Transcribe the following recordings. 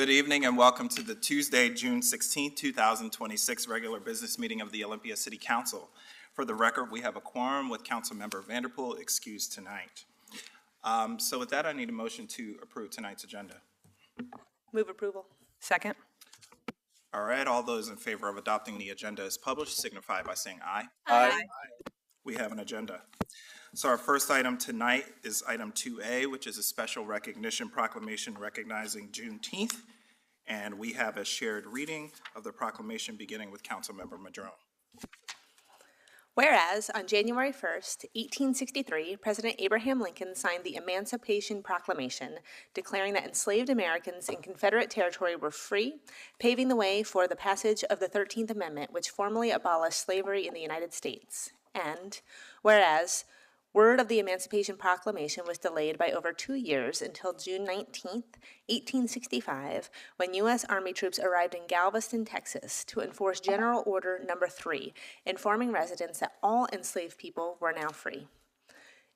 Good evening and welcome to the Tuesday, June 16, 2026 regular business meeting of the Olympia City Council. For the record, we have a quorum with Councilmember Vanderpool excused tonight. So with that, I need a motion to approve tonight's agenda. Move approval. Second. All right, all those in favor of adopting the agenda as published signify by saying aye. Aye. We have an agenda. So our first item tonight is item 2A, which is a special recognition proclamation recognizing Juneteenth. And we have a shared reading of the proclamation beginning with Councilmember Madrone. Whereas on January 1st, 1863, President Abraham Lincoln signed the Emancipation Proclamation, declaring that enslaved Americans in Confederate territory were free, paving the way for the passage of the 13th Amendment, which formally abolished slavery in the United States. And whereas word of the Emancipation Proclamation was delayed by over 2 years until June 19, 1865, when U.S. Army troops arrived in Galveston, Texas, to enforce General Order No. 3, informing residents that all enslaved people were now free.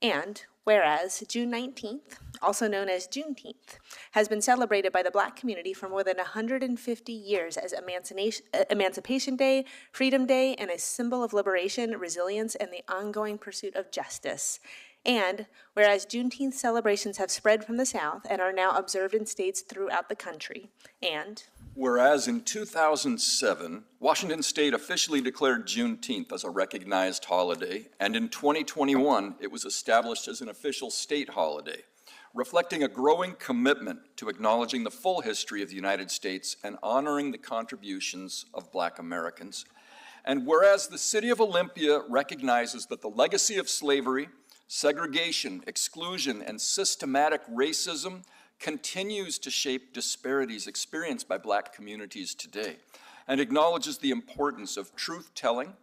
And whereas June 19th, also known as Juneteenth, has been celebrated by the Black community for more than 150 years as Emancipation Day, Freedom Day, and a symbol of liberation, resilience, and the ongoing pursuit of justice. And whereas Juneteenth celebrations have spread from the South and are now observed in states throughout the country. And whereas in 2007, Washington State officially declared Juneteenth as a recognized holiday, and in 2021, it was established as an official state holiday, reflecting a growing commitment to acknowledging the full history of the United States and honoring the contributions of Black Americans. And whereas the city of Olympia recognizes that the legacy of slavery, segregation, exclusion, and systematic racism continues to shape disparities experienced by Black communities today, and acknowledges the importance of truth-telling,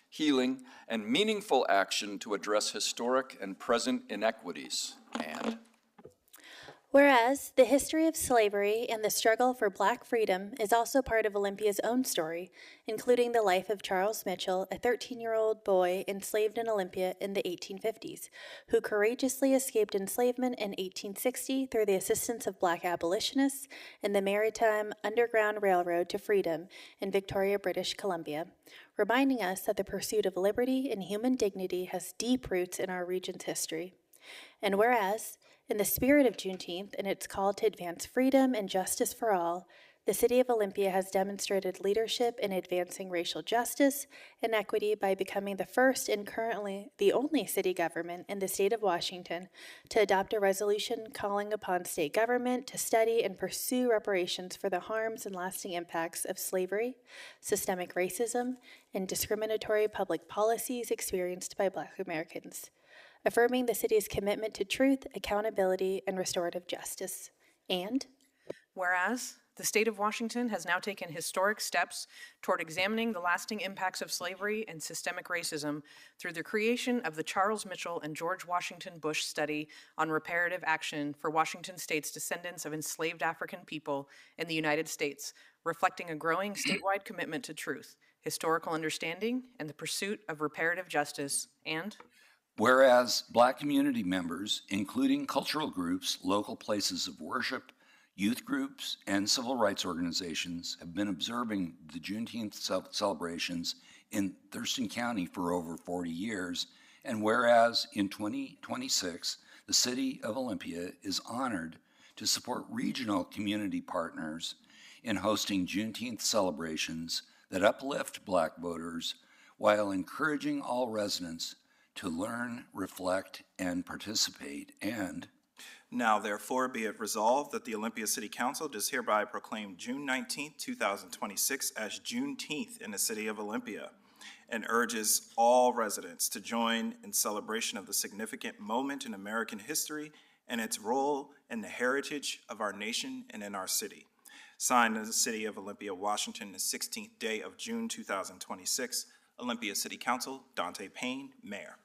healing, and meaningful action to address historic and present inequities. And whereas the history of slavery and the struggle for Black freedom is also part of Olympia's own story, including the life of Charles Mitchell, a 13-year-old boy enslaved in Olympia in the 1850s, who courageously escaped enslavement in 1860 through the assistance of Black abolitionists in the Maritime Underground Railroad to freedom in Victoria, British Columbia, reminding us that the pursuit of liberty and human dignity has deep roots in our region's history. And whereas, in the spirit of Juneteenth and its call to advance freedom and justice for all, the City of Olympia has demonstrated leadership in advancing racial justice and equity by becoming the first and currently the only city government in the state of Washington to adopt a resolution calling upon state government to study and pursue reparations for the harms and lasting impacts of slavery, systemic racism, and discriminatory public policies experienced by Black Americans, affirming the city's commitment to truth, accountability, and restorative justice. And whereas the state of Washington has now taken historic steps toward examining the lasting impacts of slavery and systemic racism through the creation of the Charles Mitchell and George Washington Bush Study on Reparative Action for Washington State's descendants of enslaved African people in the United States, reflecting a growing statewide commitment to truth, historical understanding, and the pursuit of reparative justice. And whereas Black community members, including cultural groups, local places of worship, youth groups, and civil rights organizations have been observing the Juneteenth celebrations in Thurston County for over 40 years, and whereas in 2026, the City of Olympia is honored to support regional community partners in hosting Juneteenth celebrations that uplift Black voters while encouraging all residents to learn, reflect, and participate. And now, therefore, be it resolved that the Olympia City Council does hereby proclaim June 19, 2026 as Juneteenth in the city of Olympia, and urges all residents to join in celebration of the significant moment in American history and its role in the heritage of our nation and in our city. Signed in the city of Olympia, Washington, the 16th day of June 2026, Olympia City Council, Dante Payne, Mayor.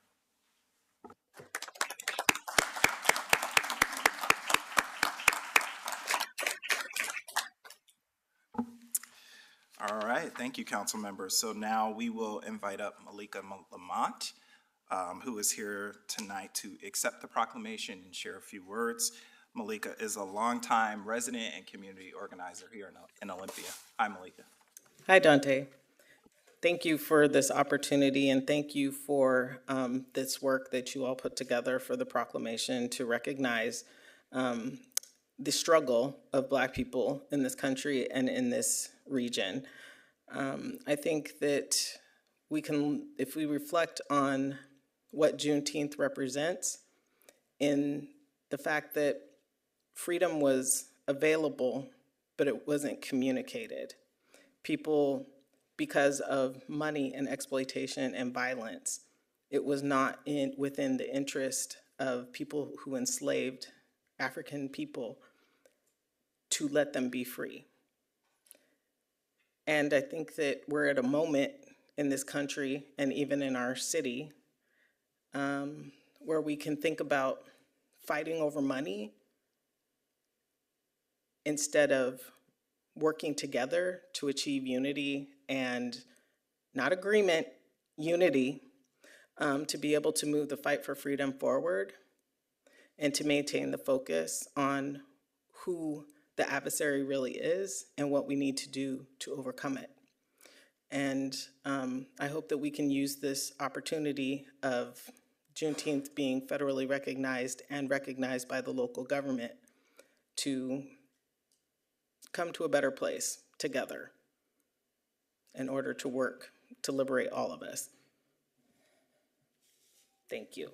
All right, thank you, council members. So now we will invite up Malika Lamont, who is here tonight to accept the proclamation and share a few words. Malika is a longtime resident and community organizer here in Olympia. Hi, Malika. Hi, Dante. Thank you for this opportunity, and thank you for this work that you all put together for the proclamation to recognize the struggle of Black people in this country and in this region. I think that we can, if we reflect on what Juneteenth represents, in the fact that freedom was available, but it wasn't communicated. People, because of money and exploitation and violence, it was not within the interest of people who enslaved African people to let them be free. And I think that we're at a moment in this country and even in our city where we can think about fighting over money instead of working together to achieve unity and not agreement, unity, to be able to move the fight for freedom forward and to maintain the focus on who the adversary really is and what we need to do to overcome it. And I hope that we can use this opportunity of Juneteenth being federally recognized and recognized by the local government to come to a better place together in order to work to liberate all of us. Thank you.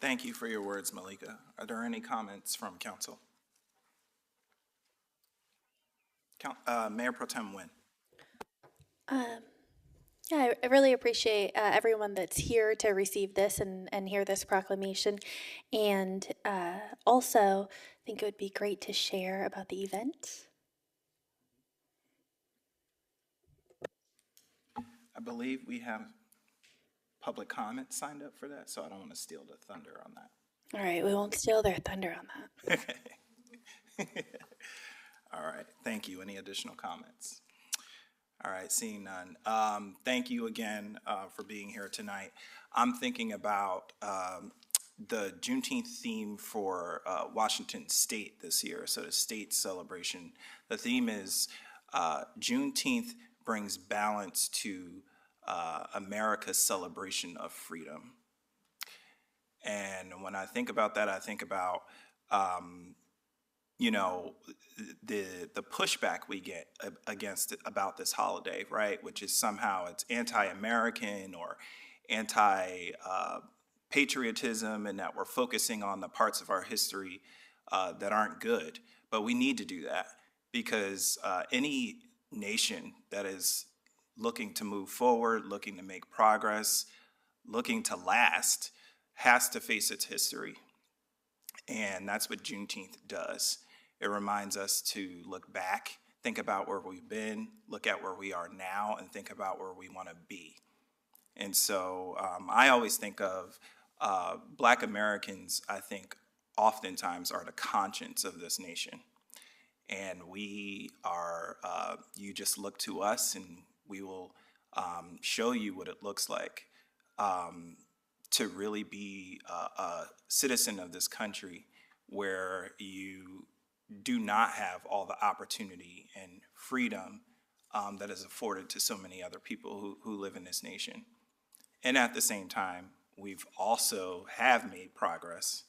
Thank you for your words, Malika. Are there any comments from council? Mayor Pro Tem Nguyen. Yeah, I really appreciate everyone that's here to receive this and hear this proclamation. And also, I think it would be great to share about the event. I believe we have public comment signed up for that, so I don't want to steal the thunder on that. All right, we won't steal their thunder on that. All right, thank you. Any additional comments? All right, seeing none. Thank you again for being here tonight. I'm thinking about the Juneteenth theme for Washington State this year, so the state celebration. The theme is Juneteenth brings balance to America's celebration of freedom. And when I think about that, I think about the pushback we get against it about this holiday, right? Which is somehow it's anti-American or anti-patriotism, and that we're focusing on the parts of our history that aren't good. But we need to do that because any nation that is looking to move forward, looking to make progress, looking to last, has to face its history. And that's what Juneteenth does. It reminds us to look back, think about where we've been, look at where we are now, and think about where we want to be. And so I always think of Black Americans, I think, oftentimes are the conscience of this nation. And we are, you just look to us and we will show you what it looks like to really be a citizen of this country where you do not have all the opportunity and freedom that is afforded to so many other people who live in this nation. And at the same time, we've also have made progress,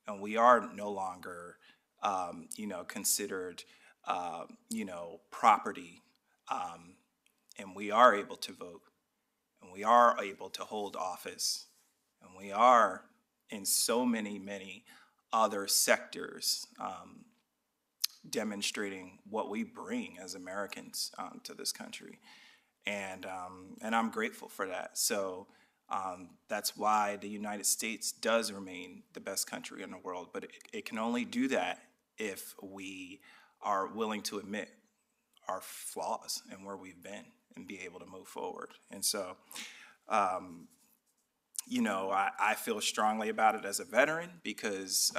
and we are no longer, considered, property, and we are able to vote, and we are able to hold office, and we are in so many, many other sectors demonstrating what we bring as Americans to this country. And I'm grateful for that. So that's why the United States does remain the best country in the world. But it can only do that if we are willing to admit our flaws and where we've been and be able to move forward. And so, I feel strongly about it as a veteran because,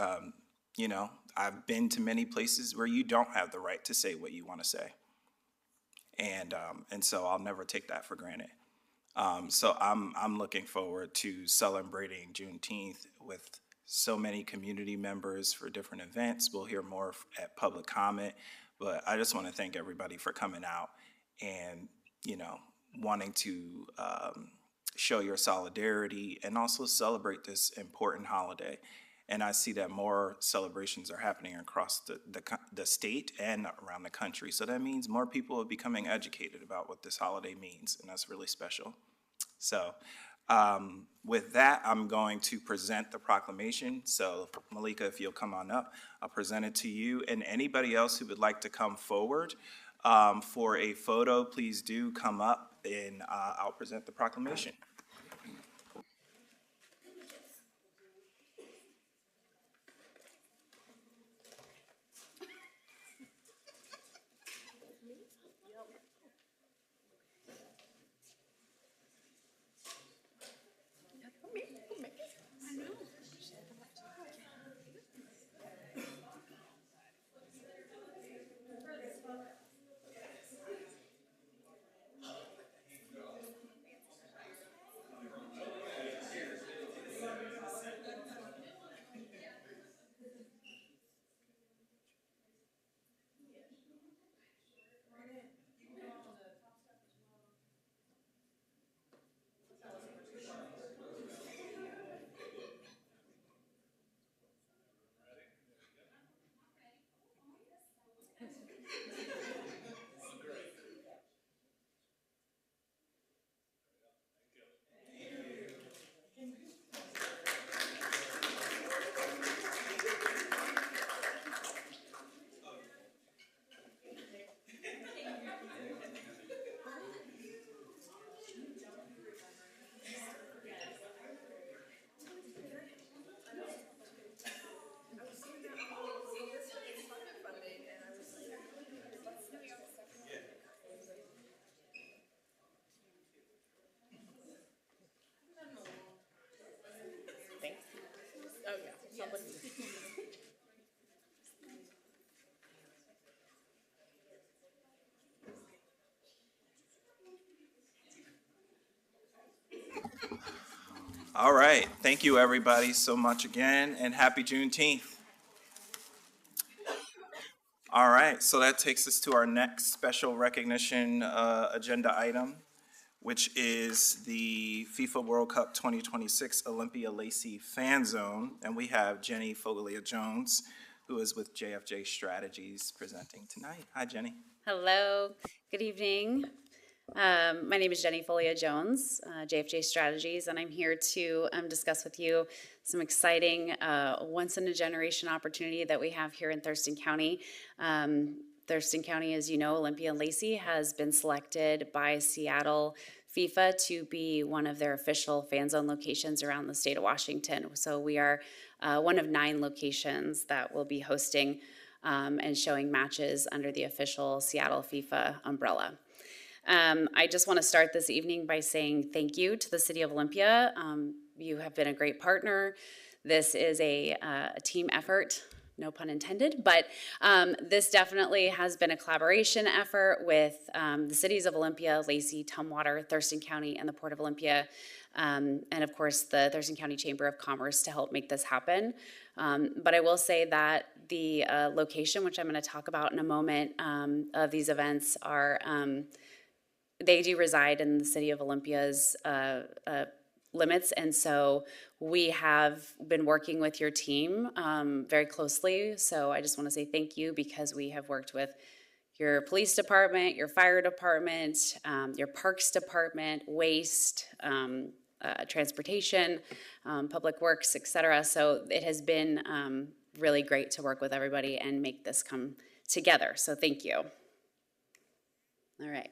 I've been to many places where you don't have the right to say what you want to say. And so I'll never take that for granted. So I'm looking forward to celebrating Juneteenth with so many community members for different events. We'll hear more at public comment, but I just want to thank everybody for coming out and, wanting to show your solidarity and also celebrate this important holiday. And I see that more celebrations are happening across the state and around the country. So that means more people are becoming educated about what this holiday means, and that's really special. So with that, I'm going to present the proclamation. So Malika, if you'll come on up, I'll present it to you. And anybody else who would like to come forward for a photo, please do come up and I'll present the proclamation. All right. Thank you, everybody, so much again, and happy Juneteenth. All right. So that takes us to our next special recognition agenda item, which is the FIFA World Cup 2026 Olympia Lacey Fan Zone. And we have Jenny Foglia-Jones, who is with JFJ Strategies, presenting tonight. Hi, Jenny. Hello, good evening. My name is Jenny Folia-Jones, JFJ Strategies, and I'm here to discuss with you some exciting once-in-a-generation opportunity that we have here in Thurston County. Thurston County, as you know, Olympia and Lacey has been selected by Seattle FIFA to be one of their official fan zone locations around the state of Washington. So we are one of 9 locations that will be hosting and showing matches under the official Seattle FIFA umbrella. I just want to start this evening by saying thank you to the City of Olympia. You have been a great partner. This is a team effort, no pun intended, but this definitely has been a collaboration effort with the cities of Olympia, Lacey, Tumwater, Thurston County, and the Port of Olympia, and of course the Thurston County Chamber of Commerce to help make this happen. But I will say that the location, which I'm going to talk about in a moment, of these events are they do reside in the City of Olympia's limits, and so we have been working with your team very closely. So I just want to say thank you, because we have worked with your police department, your fire department, your parks department, waste, transportation, public works, etc. So it has been really great to work with everybody and make this come together. So thank you. All right.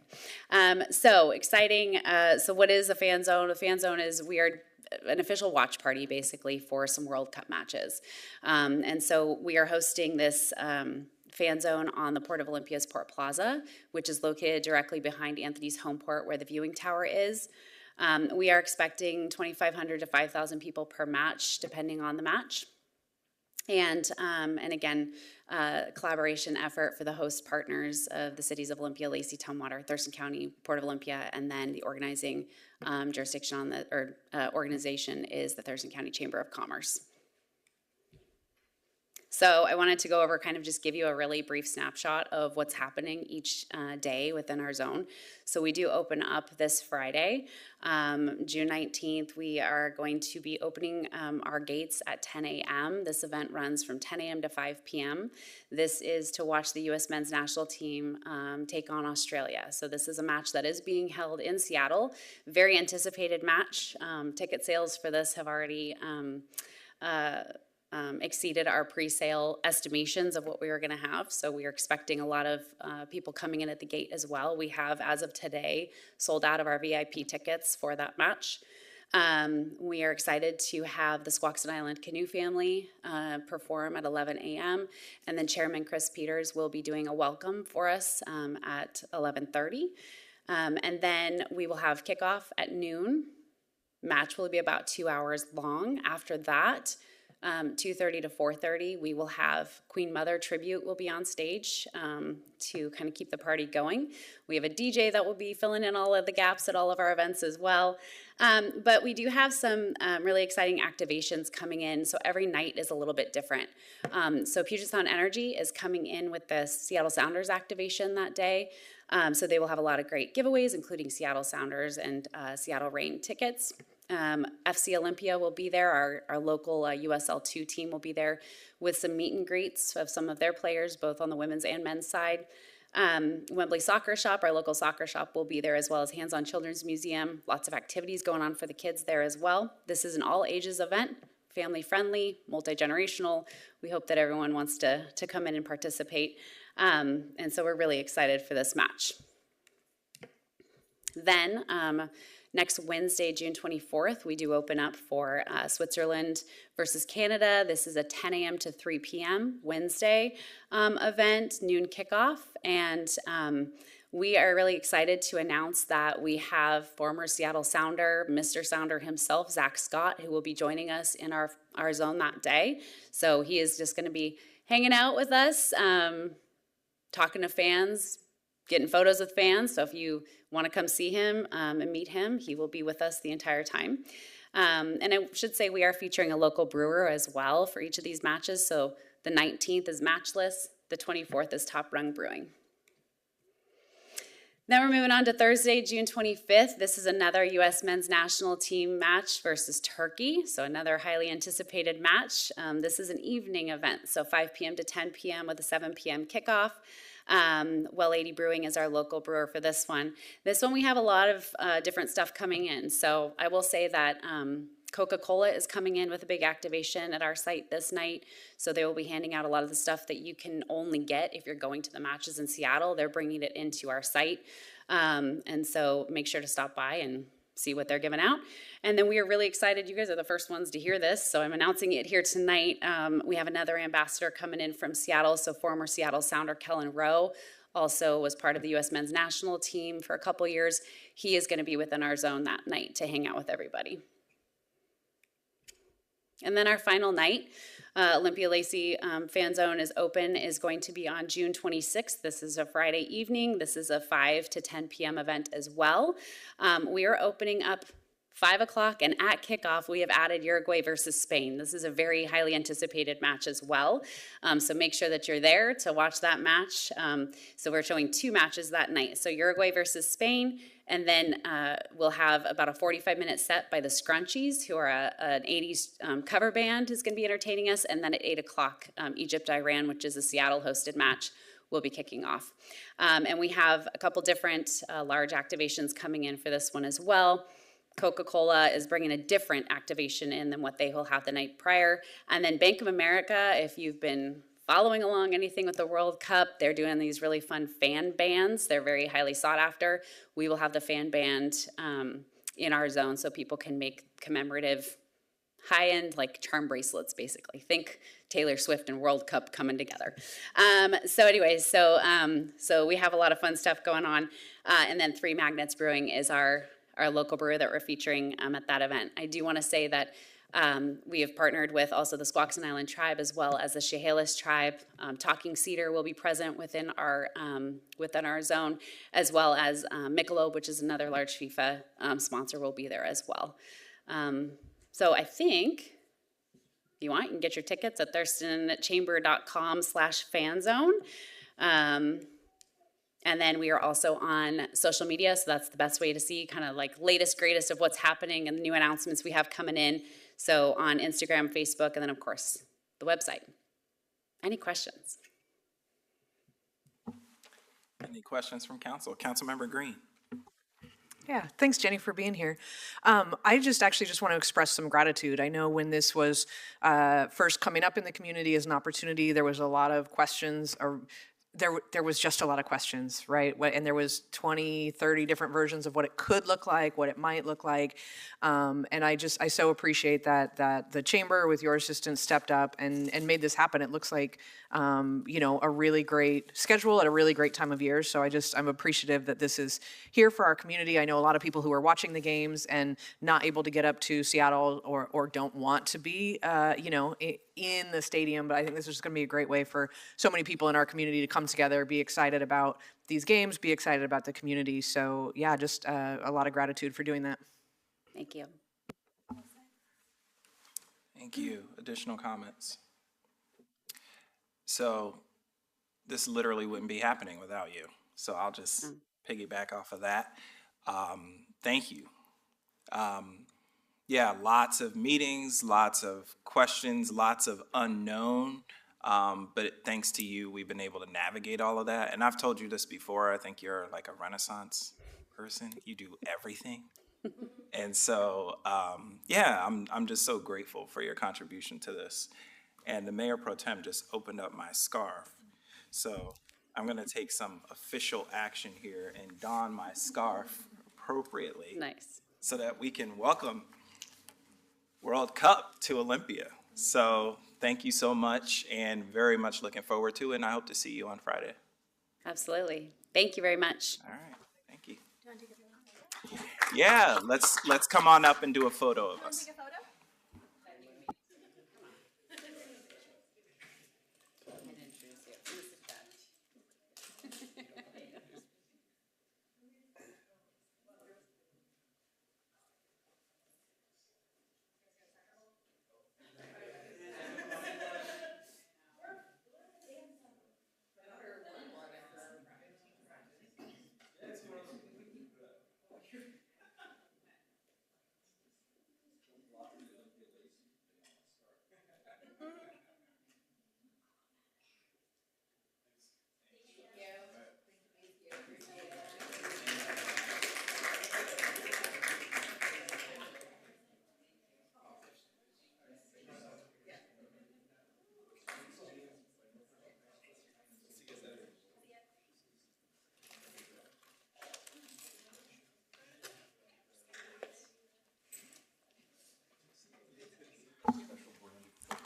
So exciting. So what is a fan zone? A fan zone is we are an official watch party basically for some World Cup matches. And so we are hosting this fan zone on the Port of Olympia's Port Plaza, which is located directly behind Anthony's Home Port, where the viewing tower is. We are expecting 2,500 to 5,000 people per match, depending on the match. And again, collaboration effort for the host partners of the cities of Olympia, Lacey, Tumwater, Thurston County, Port of Olympia, and then the organizing jurisdiction on the, organization is the Thurston County Chamber of Commerce. So I wanted to go over, kind of just give you a really brief snapshot of what's happening each day within our zone. So we do open up this Friday, June 19th. We are going to be opening our gates at 10 a.m. This event runs from 10 a.m. to 5 p.m. This is to watch the U.S. men's national team take on Australia. So this is a match that is being held in Seattle. Very anticipated match. Ticket sales for this have already exceeded our pre-sale estimations of what we were going to have. So we are expecting a lot of people coming in at the gate as well. We have, as of today, sold out of our VIP tickets for that match. We are excited to have the Squaxin Island Canoe family perform at 11 a.m. And then Chairman Chris Peters will be doing a welcome for us at 11:30. And then we will have kickoff at noon. Match will be about 2 hours long. After that, 2:30 to 4:30, we will have Queen Mother tribute will be on stage to kind of keep the party going. We have a DJ that will be filling in all of the gaps at all of our events as well. But we do have some really exciting activations coming in, so every night is a little bit different. So Puget Sound Energy is coming in with the Seattle Sounders activation that day. So they will have a lot of great giveaways, including Seattle Sounders and Seattle Reign tickets. FC Olympia will be there. Our local USL2 team will be there with some meet and greets of some of their players, both on the women's and men's side. Wembley Soccer Shop, our local soccer shop, will be there, as well as Hands On Children's Museum. Lots of activities going on for the kids there as well. This is an all ages event, family friendly, multi-generational. We hope that everyone wants to come in and participate. And so we're really excited for this match. Then, next Wednesday, June 24th, we do open up for Switzerland versus Canada. This is a 10 a.m. to 3 p.m. Wednesday event, noon kickoff. And we are really excited to announce that we have former Seattle Sounder, Mr. Sounder himself, Zach Scott, who will be joining us in our zone that day. So he is just going to be hanging out with us, talking to fans, getting photos with fans. So if you want to come see him and meet him, he will be with us the entire time. And I should say we are featuring a local brewer as well for each of these matches. So the 19th is Matchless, the 24th is Top Rung Brewing. Then we're moving on to Thursday, June 25th. This is another U.S. men's national team match versus Turkey, so another highly anticipated match. This is an evening event, so 5 p.m. to 10 p.m. with a 7 p.m. kickoff. Well Lady Brewing is our local brewer for this one. This one we have a lot of different stuff coming in, so I will say that Coca-Cola is coming in with a big activation at our site this night, so they will be handing out a lot of the stuff that you can only get if you're going to the matches in Seattle. They're bringing it into our site, and so make sure to stop by and see what they're giving out. And then we are really excited. You guys are the first ones to hear this, so I'm announcing it here tonight. We have another ambassador coming in from Seattle, so former Seattle Sounder Kellen Rowe also was part of the U.S. men's national team for a couple years. He is going to be within our zone that night to hang out with everybody. And then our final night, Olympia Lacey Fan Zone is open, is going to be on June 26th. This is a Friday evening. This is a 5 to 10 p.m. event as well. We are opening up 5 o'clock, and at kickoff, we have added Uruguay versus Spain. This is a very highly anticipated match as well. So make sure that you're there to watch that match. So we're showing 2 matches that night. So Uruguay versus Spain, and then we'll have about a 45-minute set by the Scrunchies, who are an 80s cover band, who's going to be entertaining us. And then at 8 o'clock, Egypt-Iran, which is a Seattle-hosted match, will be kicking off. And we have a couple different large activations coming in for this one as well. Coca-Cola is bringing a different activation in than what they will have the night prior. And then Bank of America, if you've been following along anything with the World Cup, they're doing these really fun fan bands. They're very highly sought after. We will have the fan band in our zone so people can make commemorative high-end, like, charm bracelets, basically. Think Taylor Swift and World Cup coming together. So anyways, so we have a lot of fun stuff going on. And then 3 Magnets Brewing is our local brewer that we're featuring at that event. I do want to say that We have partnered with also the Squaxin Island tribe as well as the Chehalis tribe. Talking Cedar will be present within our zone, as well as Michelob, which is another large FIFA sponsor, will be there as well. So I think if you want, you can get your tickets at thurstonchamber.com/fanzone. And then we are also on social media, so that's the best way to see kind of like latest, greatest of what's happening and the new announcements we have coming in. So on Instagram, Facebook, and then of course, the website. Any questions? Any questions from council? Councilmember Green. Yeah, thanks, Jenny, for being here. I just want to express some gratitude. I know when this was first coming up in the community as an opportunity, there was a lot of questions, or there was just a lot of questions, right? And there was 20, 30 different versions of what it could look like, what it might look like. And I so appreciate that the chamber with your assistance stepped up and made this happen. It looks like, a really great schedule at a really great time of year. So I'm appreciative that this is here for our community. I know a lot of people who are watching the games and not able to get up to Seattle or don't want to be, in the stadium, but I think this is going to be a great way for so many people in our community to come together, be excited about these games, be excited about the community. So yeah, just a lot of gratitude for doing that. Thank you. Thank you. Additional comments? So this literally wouldn't be happening without you. So I'll just piggyback off of that. Thank you. Yeah, lots of meetings, lots of questions, lots of unknown. But thanks to you, we've been able to navigate all of that. And I've told you this before, I think you're like a Renaissance person. You do everything. And so, I'm just so grateful for your contribution to this. And the Mayor Pro Tem just opened up my scarf. So I'm gonna take some official action here and don my scarf appropriately. Nice. So that we can welcome World Cup to Olympia. So thank you so much, and very much looking forward to it, and I hope to see you on Friday. Absolutely. Thank you very much. All right, thank you. Yeah, let's come on up and do a photo of us.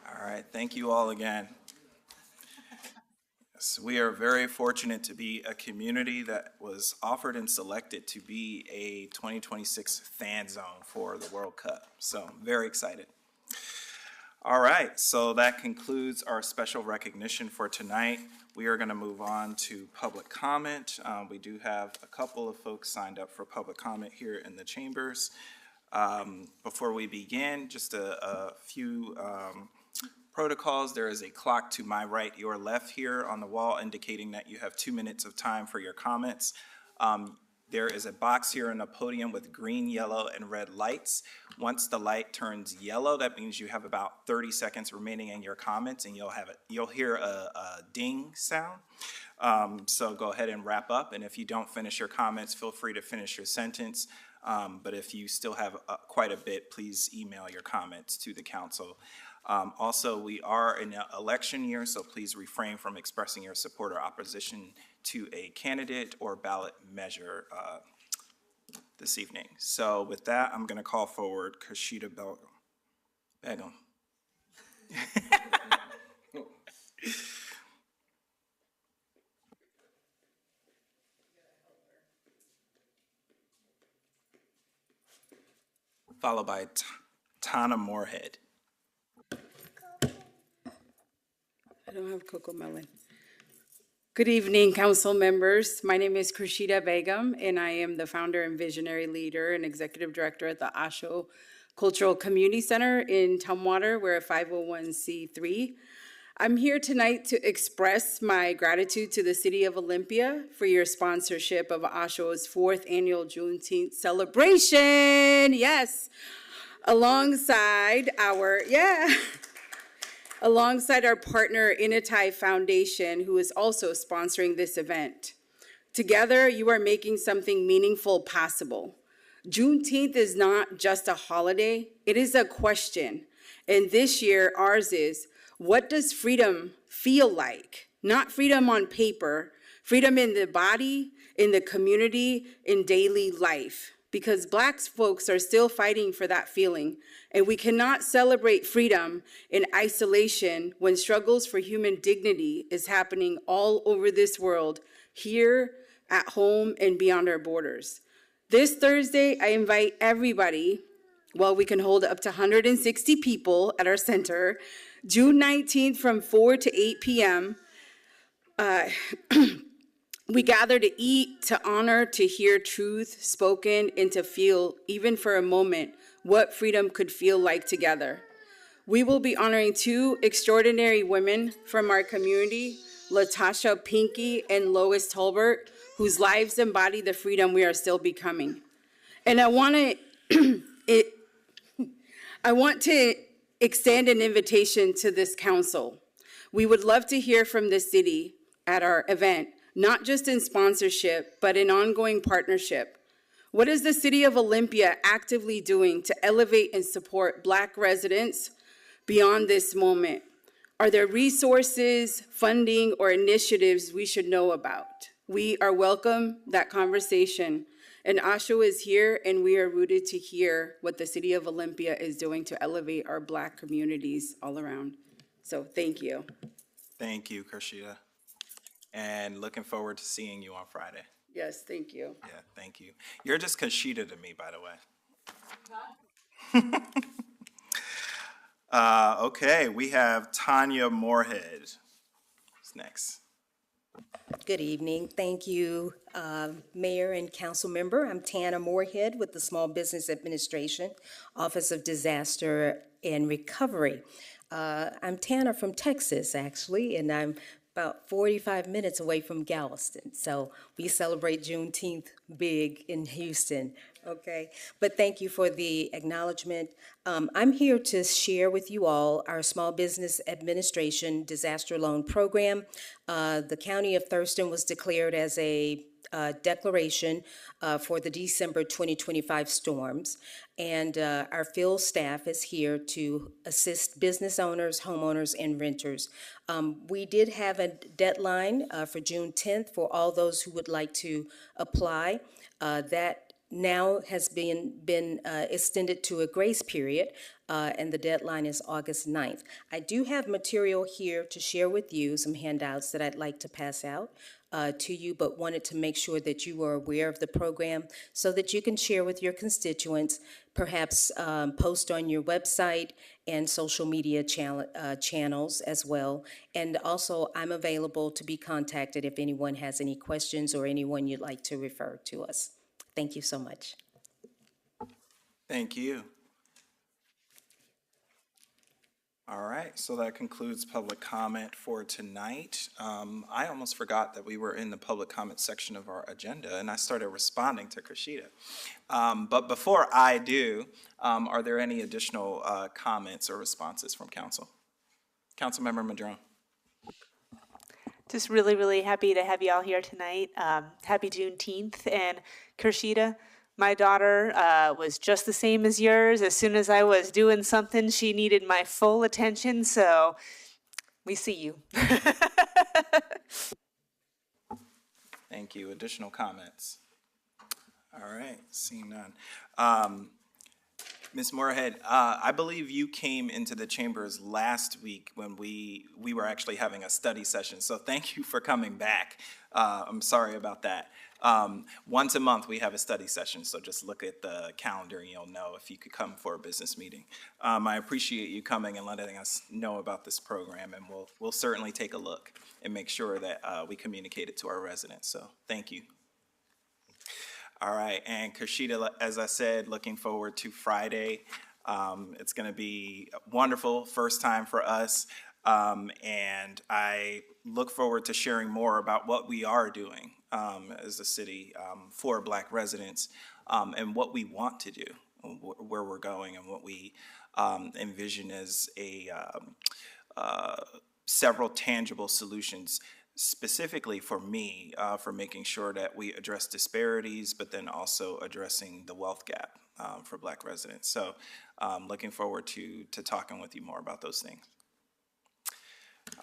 All right, thank you all again. Yes, we are very fortunate to be a community that was offered and selected to be a 2026 fan zone for the World Cup. So very excited. All right, so that concludes our special recognition for tonight. We are going to move on to public comment. We do have a couple of folks signed up for public comment here in the chambers. Before we begin, just a few protocols. There is a clock to my right, your left here on the wall indicating that you have 2 minutes of time for your comments. There is a box here on the podium with green, yellow, and red lights. Once the light turns yellow, that means you have about 30 seconds remaining in your comments, and you'll hear a ding sound. So go ahead and wrap up, and if you don't finish your comments, feel free to finish your sentence. But if you still have quite a bit, please email your comments to the council. Also, we are in an election year, so please refrain from expressing your support or opposition to a candidate or ballot measure this evening. So with that, I'm going to call forward Kashida Begum. Followed by Tana Moorhead. I don't have Coco Melon. Good evening, council members. My name is Khurshida Begum, and I am the founder and visionary leader and executive director at the Asho Cultural Community Center in Tumwater. We're a 501c3. I'm here tonight to express my gratitude to the City of Olympia for your sponsorship of Asho's 4th annual Juneteenth celebration. Yes, alongside our partner Inatai Foundation, who is also sponsoring this event. Together, you are making something meaningful possible. Juneteenth is not just a holiday, it is a question. And this year, ours is, what does freedom feel like? Not freedom on paper, freedom in the body, in the community, in daily life. Because Black folks are still fighting for that feeling. And we cannot celebrate freedom in isolation when struggles for human dignity is happening all over this world, here, at home, and beyond our borders. This Thursday, I invite everybody, well, we can hold up to 160 people at our center, June 19th from 4 to 8 p.m., we gather to eat, to honor, to hear truth spoken, and to feel, even for a moment, what freedom could feel like together. We will be honoring 2 extraordinary women from our community, Latasha Pinkey and Lois Tolbert, whose lives embody the freedom we are still becoming. And I want to extend an invitation to this council. We would love to hear from the city at our event, not just in sponsorship, but in ongoing partnership. What is the City of Olympia actively doing to elevate and support Black residents beyond this moment? Are there resources, funding, or initiatives we should know about? We are welcome that conversation. And Asho is here, and we are rooted to hear what the City of Olympia is doing to elevate our Black communities all around. So thank you. Thank you, Khurshida. And looking forward to seeing you on Friday. Yes, thank you. Yeah, thank you. You're just Khurshida to me, by the way. Okay, we have Tanya Moorhead. Who's next? Good evening. Thank you, Mayor and Council Member. I'm Tana Moorhead with the Small Business Administration, Office of Disaster and Recovery. I'm Tana from Texas, actually, and I'm about 45 minutes away from Galveston. So we celebrate Juneteenth big in Houston, okay? But thank you for the acknowledgement. I'm here to share with you all our Small Business Administration Disaster Loan Program. The County of Thurston was declared as a declaration for the December 2025 storms. And our field staff is here to assist business owners, homeowners, and renters. We did have a deadline for June 10th for all those who would like to apply. That now has been extended to a grace period, and the deadline is August 9th. I do have material here to share with you, some handouts that I'd like to pass out to you, but wanted to make sure that you are aware of the program so that you can share with your constituents, perhaps post on your website and social media channels as well. And also, I'm available to be contacted if anyone has any questions or anyone you'd like to refer to us. Thank you so much. Thank you. All right, so that concludes public comment for tonight. I almost forgot that we were in the public comment section of our agenda, and I started responding to Khurshida. But before I do, are there any additional comments or responses from council? Councilmember Madrone. Just really, really happy to have you all here tonight. Happy Juneteenth. And Khurshida, my daughter was just the same as yours. As soon as I was doing something, she needed my full attention. So we see you. Thank you. Additional comments? All right, seeing none. Ms. Moorhead, I believe you came into the chambers last week when we were actually having a study session, so thank you for coming back. I'm sorry about that. Once a month, we have a study session, so just look at the calendar and you'll know if you could come for a business meeting. I appreciate you coming and letting us know about this program, and we'll certainly take a look and make sure that we communicate it to our residents, so thank you. All right, and Kashida, as I said, looking forward to Friday. It's going to be wonderful, first time for us, and I look forward to sharing more about what we are doing as a city for Black residents and what we want to do, where we're going, and what we envision as several tangible solutions specifically for me, for making sure that we address disparities, but then also addressing the wealth gap for Black residents. So looking forward to talking with you more about those things.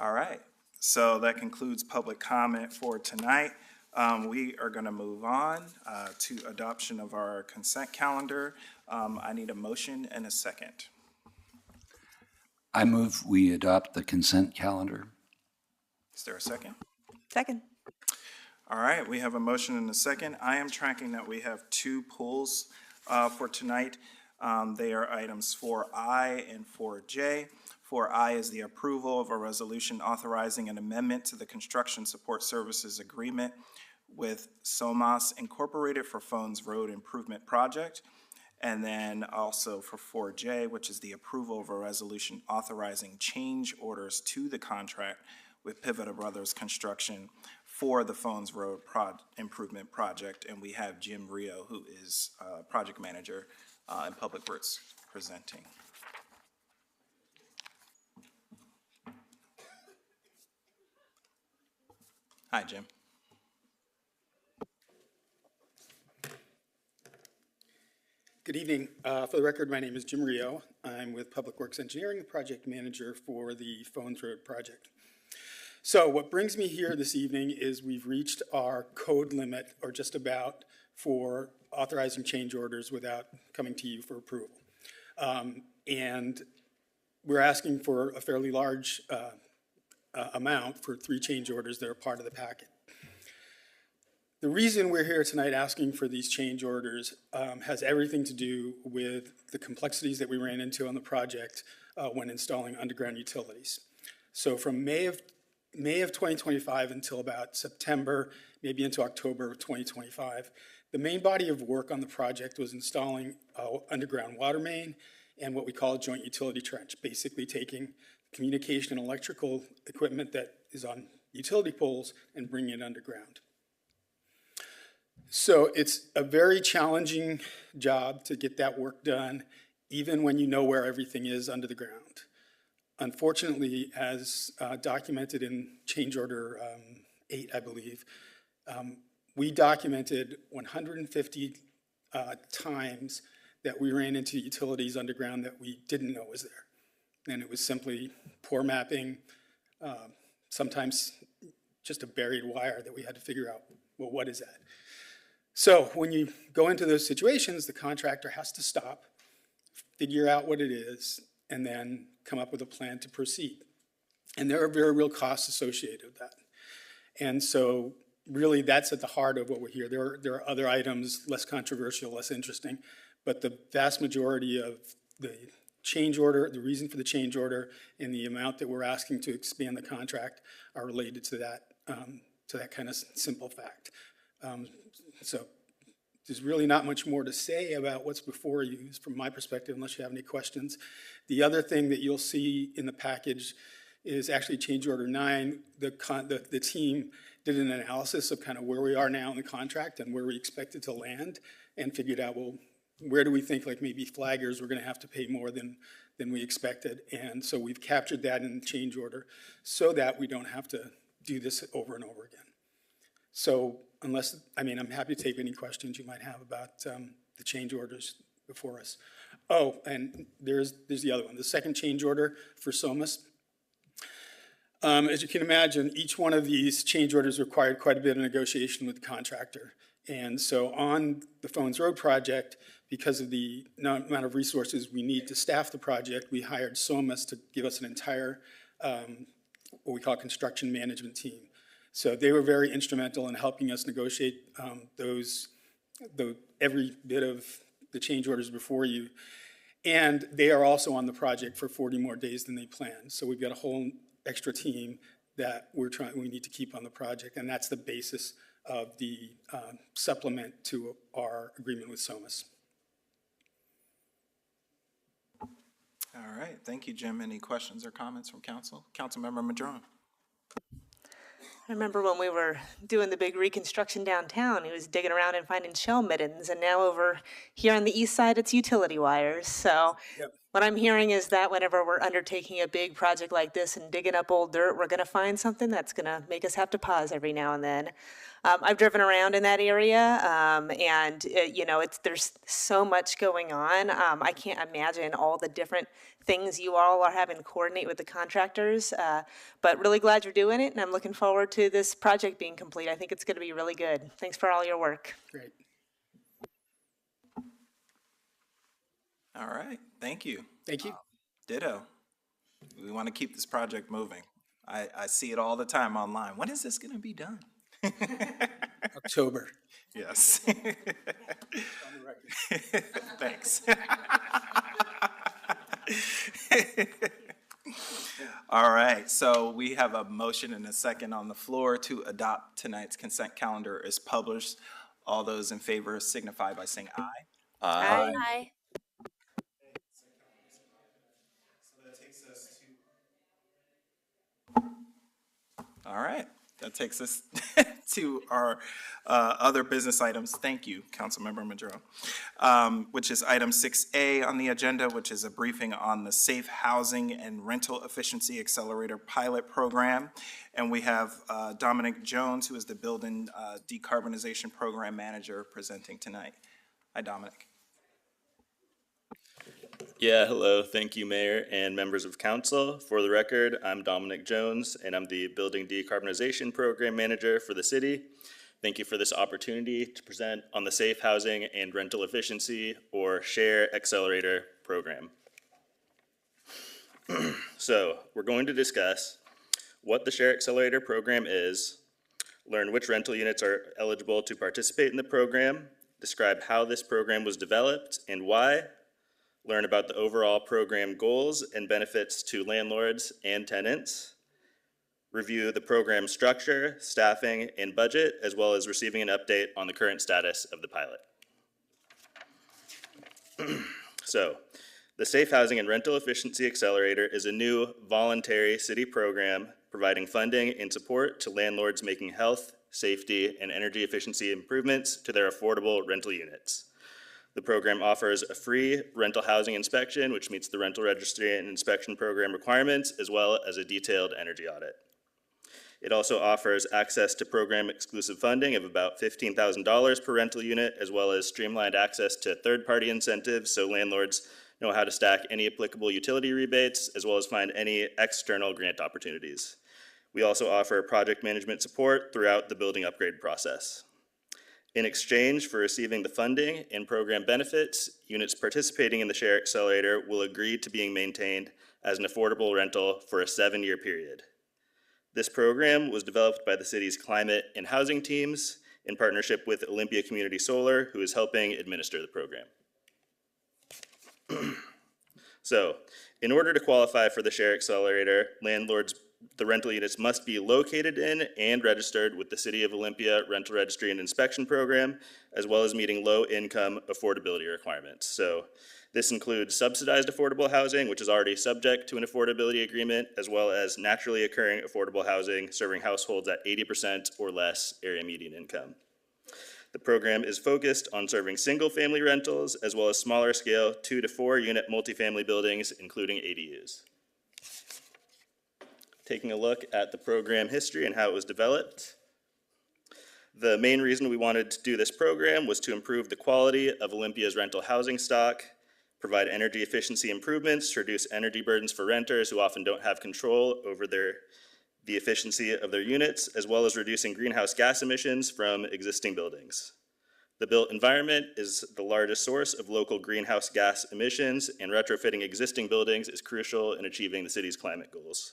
All right, so that concludes public comment for tonight. We are going to move on to adoption of our consent calendar. I need a motion and a second. I move we adopt the consent calendar. Is there a second? Second. All right, we have a motion and a second. I am tracking that we have two pulls for tonight. They are items 4I and 4J. 4I is the approval of a resolution authorizing an amendment to the Construction Support Services Agreement with SOMAS Incorporated for Phones Road Improvement Project. And then also for 4J, which is the approval of a resolution authorizing change orders to the contract with Pivota Brothers Construction for the Phones Road Improvement Project. And we have Jim Rio, who is project manager in Public Works, presenting. Hi, Jim. Good evening. For the record, my name is Jim Rio. I'm with Public Works Engineering, the project manager for the Phones Road project. So what brings me here this evening is we've reached our code limit, or just about, for authorizing change orders without coming to you for approval. And we're asking for a fairly large amount for 3 change orders that are part of the packet. The reason we're here tonight asking for these change orders has everything to do with the complexities that we ran into on the project when installing underground utilities. So from May of 2025 until about September, maybe into October of 2025, the main body of work on the project was installing underground water main and what we call a joint utility trench, basically taking communication and electrical equipment that is on utility poles and bringing it underground. So it's a very challenging job to get that work done, even when you know where everything is under the ground. Unfortunately, as documented in change order 8, I believe, we documented 150 times that we ran into utilities underground that we didn't know was there. And it was simply poor mapping, sometimes just a buried wire that we had to figure out, well, what is that? So when you go into those situations, the contractor has to stop, figure out what it is, and then come up with a plan to proceed. And there are very real costs associated with that. And so really that's at the heart of what we're here. There are other items, less controversial, less interesting, but the vast majority of the change order, the reason for the change order, and the amount that we're asking to expand the contract are related to that kind of simple fact. So there's really not much more to say about what's before you from my perspective, unless you have any questions. The other thing that you'll see in the package is actually change order 9. The team did an analysis of kind of where we are now in the contract and where we expect it to land, and figured out, well, where do we think like maybe flaggers we're going to have to pay more than we expected. And so we've captured that in the change order so that we don't have to do this over and over again. So I'm happy to take any questions you might have about the change orders before us. Oh, and there's the other one, the second change order for SOMAS. As you can imagine, each one of these change orders required quite a bit of negotiation with the contractor. And so on the Phones Road project, because of the amount of resources we need to staff the project, we hired SOMAS to give us an entire, what we call construction management team. So they were very instrumental in helping us negotiate every bit of the change orders before you. And they are also on the project for 40 more days than they planned. So we've got a whole extra team that we need to keep on the project, and that's the basis of the supplement to our agreement with SOMAS. All right, thank you, Jim. Any questions or comments from council? Councilmember Madrone. I remember when we were doing the big reconstruction downtown, he was digging around and finding shell middens, and now over here on the east side, it's utility wires. So what I'm hearing is that whenever we're undertaking a big project like this and digging up old dirt, we're gonna find something that's gonna make us have to pause every now and then. I've driven around in that area, and you know, there's so much going on. I can't imagine all the different things you all are having to coordinate with the contractors, but really glad you're doing it, and I'm looking forward to this project being complete. I think it's going to be really good. Thanks for all your work. Great. All right, thank you. Thank you. Ditto. We want to keep this project moving. I see it all the time online. When is this going to be done? October. Yes. Thanks. All right, so we have a motion and a second on the floor to adopt tonight's consent calendar as published. All those in favor signify by saying aye. Aye. Aye. All right, that takes us to our other business items. Thank you, Councilmember Madrone, which is item 6A on the agenda, which is a briefing on the Safe Housing and Rental Efficiency Accelerator Pilot Program. And we have Dominic Jones, who is the Building Decarbonization Program Manager, presenting tonight. Hi, Dominic. Yeah, hello. Thank you, Mayor and members of council. For the record, I'm Dominic Jones, and I'm the Building Decarbonization Program Manager for the city. Thank you for this opportunity to present on the Safe Housing and Rental Efficiency, or SHARE Accelerator Program. So, we're going to discuss what the SHARE Accelerator Program is, learn which rental units are eligible to participate in the program, describe how this program was developed and why, learn about the overall program goals and benefits to landlords and tenants, review the program structure, staffing, and budget, as well as receiving an update on the current status of the pilot. So, the Safe Housing and Rental Efficiency Accelerator is a new voluntary city program providing funding and support to landlords making health, safety, and energy efficiency improvements to their affordable rental units. The program offers a free rental housing inspection, which meets the rental registry and inspection program requirements, as well as a detailed energy audit. It also offers access to program exclusive funding of about $15,000 per rental unit, as well as streamlined access to third-party incentives so landlords know how to stack any applicable utility rebates, as well as find any external grant opportunities. We also offer project management support throughout the building upgrade process. In exchange for receiving the funding and program benefits, units participating in the SHARE Accelerator will agree to being maintained as an affordable rental for a 7-year period. This program was developed by the city's climate and housing teams in partnership with Olympia Community Solar, who is helping administer the program. So, in order to qualify for the SHARE Accelerator, the rental units must be located in and registered with the City of Olympia Rental Registry and Inspection Program, as well as meeting low-income affordability requirements. So this includes subsidized affordable housing, which is already subject to an affordability agreement, as well as naturally occurring affordable housing serving households at 80% or less area median income. The program is focused on serving single-family rentals, as well as smaller-scale 2 to 4 unit multifamily buildings, including ADUs. Taking a look at the program history and how it was developed. The main reason we wanted to do this program was to improve the quality of Olympia's rental housing stock, provide energy efficiency improvements to reduce energy burdens for renters who often don't have control over the efficiency of their units, as well as reducing greenhouse gas emissions from existing buildings. The built environment is the largest source of local greenhouse gas emissions, and retrofitting existing buildings is crucial in achieving the city's climate goals.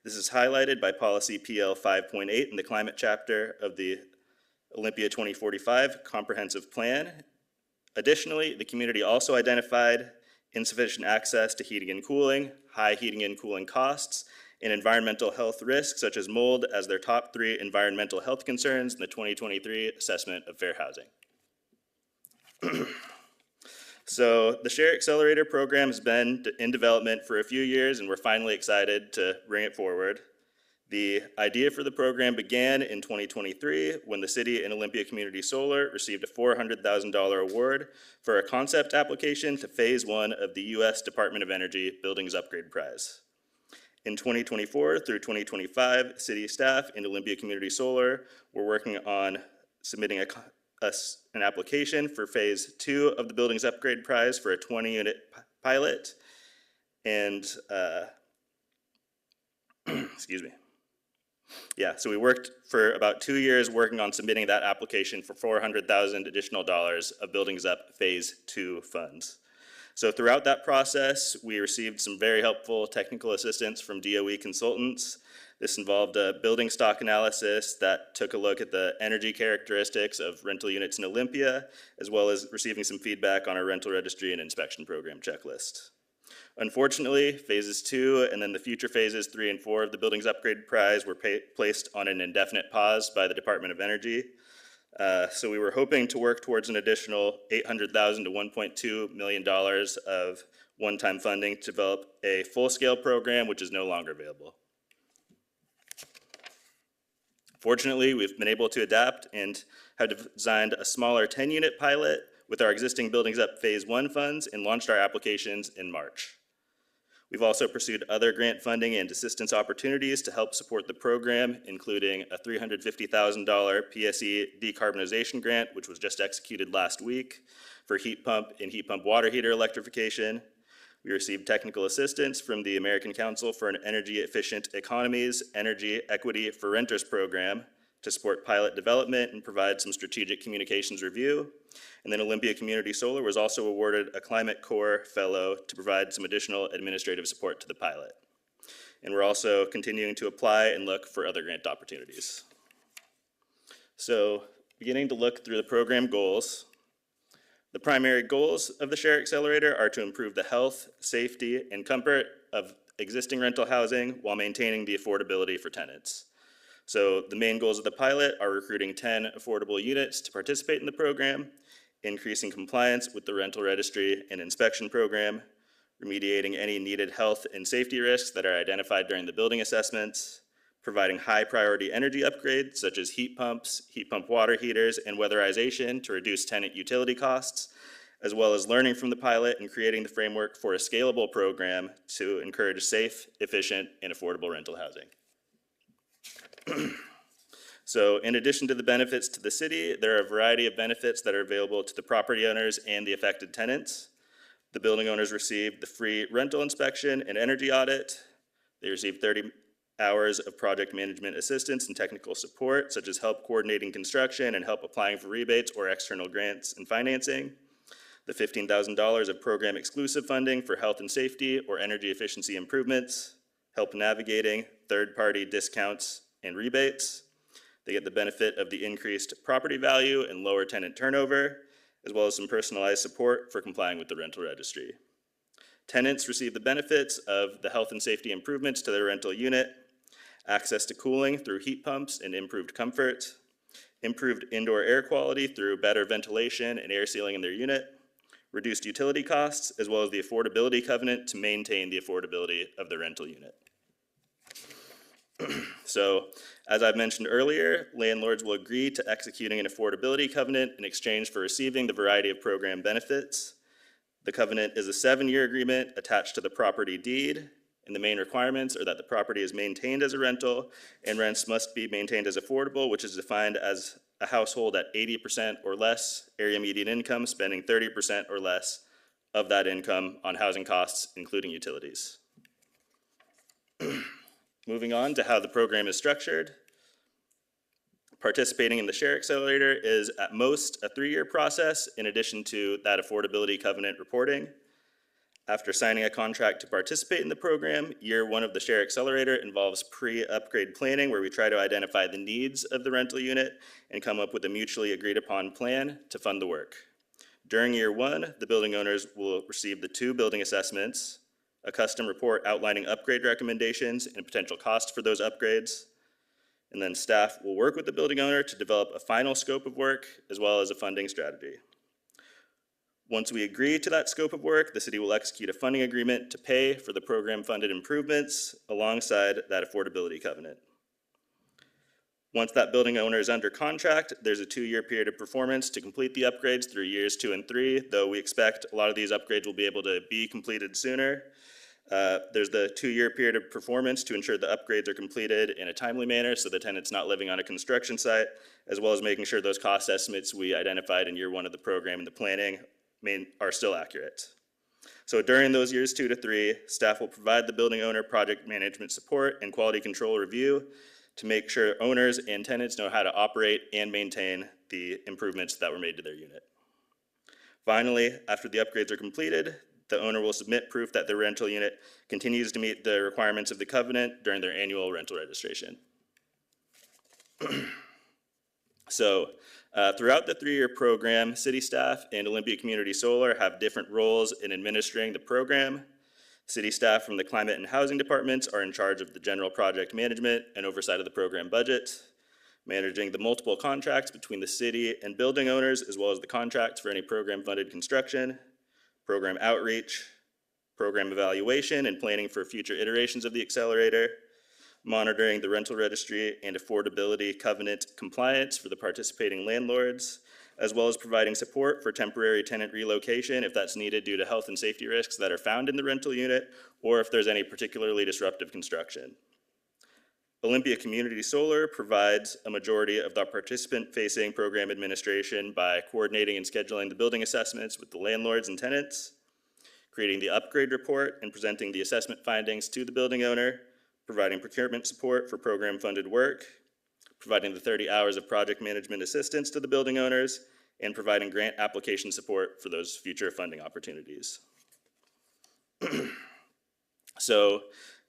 This is highlighted by policy PL 5.8 in the climate chapter of the Olympia 2045 comprehensive plan. Additionally, the community also identified insufficient access to heating and cooling, high heating and cooling costs, and environmental health risks such as mold as their top 3 environmental health concerns in the 2023 assessment of fair housing. So the Share Accelerator program has been in development for a few years, and we're finally excited to bring it forward. The idea for the program began in 2023 when the city and Olympia Community Solar received a $400,000 award for a concept application to phase 1 of the U.S. Department of Energy Buildings Upgrade Prize. In 2024 through 2025, city staff and Olympia Community Solar were working on submitting an application for phase 2 of the Buildings Upgrade Prize for a 20-unit pilot. And, excuse me. Yeah, so we worked for about 2 years working on submitting that application for $400,000 additional of Buildings Up Phase 2 funds. So throughout that process, we received some very helpful technical assistance from DOE consultants. This involved a building stock analysis that took a look at the energy characteristics of rental units in Olympia, as well as receiving some feedback on our rental registry and inspection program checklist. Unfortunately, phases 2 and then the future phases 3 and 4 of the Buildings Upgrade Prize were placed on an indefinite pause by the Department of Energy. So we were hoping to work towards an additional $800,000 to $1.2 million of one-time funding to develop a full-scale program, which is no longer available. Fortunately, we've been able to adapt and have designed a smaller 10-unit pilot with our existing Buildings Up Phase 1 funds and launched our applications in March. We've also pursued other grant funding and assistance opportunities to help support the program, including a $350,000 PSE decarbonization grant, which was just executed last week for heat pump and heat pump water heater electrification. We received technical assistance from the American Council for an Energy Efficient Economies Energy Equity for Renters program to support pilot development and provide some strategic communications review. And then Olympia Community Solar was also awarded a Climate Corps Fellow to provide some additional administrative support to the pilot. And we're also continuing to apply and look for other grant opportunities. So beginning to look through the program goals, the primary goals of the Share Accelerator are to improve the health, safety, and comfort of existing rental housing while maintaining the affordability for tenants. So the main goals of the pilot are recruiting 10 affordable units to participate in the program, increasing compliance with the rental registry and inspection program, remediating any needed health and safety risks that are identified during the building assessments, providing high priority energy upgrades such as heat pumps, heat pump water heaters, and weatherization to reduce tenant utility costs, as well as learning from the pilot and creating the framework for a scalable program to encourage safe, efficient, and affordable rental housing. So in addition to the benefits to the city, there are a variety of benefits that are available to the property owners and the affected tenants. The building owners received the free rental inspection and energy audit. They received 30 hours of project management assistance and technical support, such as help coordinating construction and help applying for rebates or external grants and financing. The $15,000 of program exclusive funding for health and safety or energy efficiency improvements, help navigating third-party discounts and rebates. They get the benefit of the increased property value and lower tenant turnover, as well as some personalized support for complying with the rental registry. Tenants receive the benefits of the health and safety improvements to their rental unit, access to cooling through heat pumps and improved comfort, improved indoor air quality through better ventilation and air sealing in their unit, reduced utility costs, as well as the affordability covenant to maintain the affordability of the rental unit. So, as I've mentioned earlier, landlords will agree to executing an affordability covenant in exchange for receiving the variety of program benefits. The covenant is a 7-year agreement attached to the property deed, and the main requirements are that the property is maintained as a rental and rents must be maintained as affordable, which is defined as a household at 80% or less area median income, spending 30% or less of that income on housing costs, including utilities. Moving on to how the program is structured. Participating in the Share Accelerator is at most a 3-year process in addition to that affordability covenant reporting. After signing a contract to participate in the program, year 1 of the Share Accelerator involves pre-upgrade planning where we try to identify the needs of the rental unit and come up with a mutually agreed upon plan to fund the work. During year 1, the building owners will receive the 2 building assessments, a custom report outlining upgrade recommendations and potential costs for those upgrades, and then staff will work with the building owner to develop a final scope of work as well as a funding strategy. Once we agree to that scope of work, the city will execute a funding agreement to pay for the program-funded improvements alongside that affordability covenant. Once that building owner is under contract, there's a 2-year period of performance to complete the upgrades through years 2 and 3, though we expect a lot of these upgrades will be able to be completed sooner. There's the 2-year period of performance to ensure the upgrades are completed in a timely manner so the tenant's not living on a construction site, as well as making sure those cost estimates we identified in year 1 of the program and the planning are still accurate. So during those years 2 to 3, staff will provide the building owner project management support and quality control review to make sure owners and tenants know how to operate and maintain the improvements that were made to their unit. Finally, after the upgrades are completed, the owner will submit proof that their rental unit continues to meet the requirements of the covenant during their annual rental registration. So throughout the 3-year program, city staff and Olympia Community Solar have different roles in administering the program. City staff from the Climate and Housing Departments are in charge of the general project management and oversight of the program budget, managing the multiple contracts between the city and building owners, as well as the contracts for any program-funded construction, program outreach, program evaluation and planning for future iterations of the accelerator, monitoring the rental registry and affordability covenant compliance for the participating landlords, as well as providing support for temporary tenant relocation if that's needed due to health and safety risks that are found in the rental unit, or if there's any particularly disruptive construction. Olympia Community Solar provides a majority of the participant-facing program administration by coordinating and scheduling the building assessments with the landlords and tenants, creating the upgrade report and presenting the assessment findings to the building owner, providing procurement support for program-funded work, providing the 30 hours of project management assistance to the building owners, and providing grant application support for those future funding opportunities. So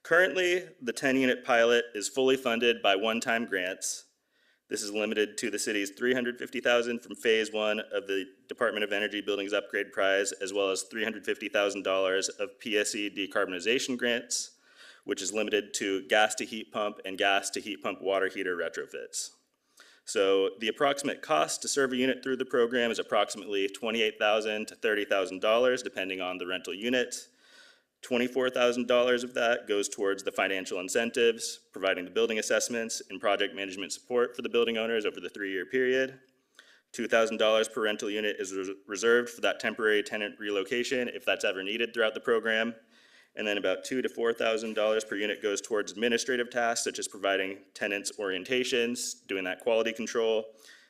currently, the 10-unit pilot is fully funded by one-time grants. This is limited to the city's $350,000 from phase 1 of the Department of Energy Buildings Upgrade Prize, as well as $350,000 of PSE decarbonization grants, which is limited to gas to heat pump and gas to heat pump water heater retrofits. So the approximate cost to serve a unit through the program is approximately $28,000 to $30,000, depending on the rental unit. $24,000 of that goes towards the financial incentives, providing the building assessments and project management support for the building owners over the 3-year period. $2,000 per rental unit is reserved for that temporary tenant relocation if that's ever needed throughout the program. And then about $2,000 to $4,000 per unit goes towards administrative tasks, such as providing tenants orientations, doing that quality control,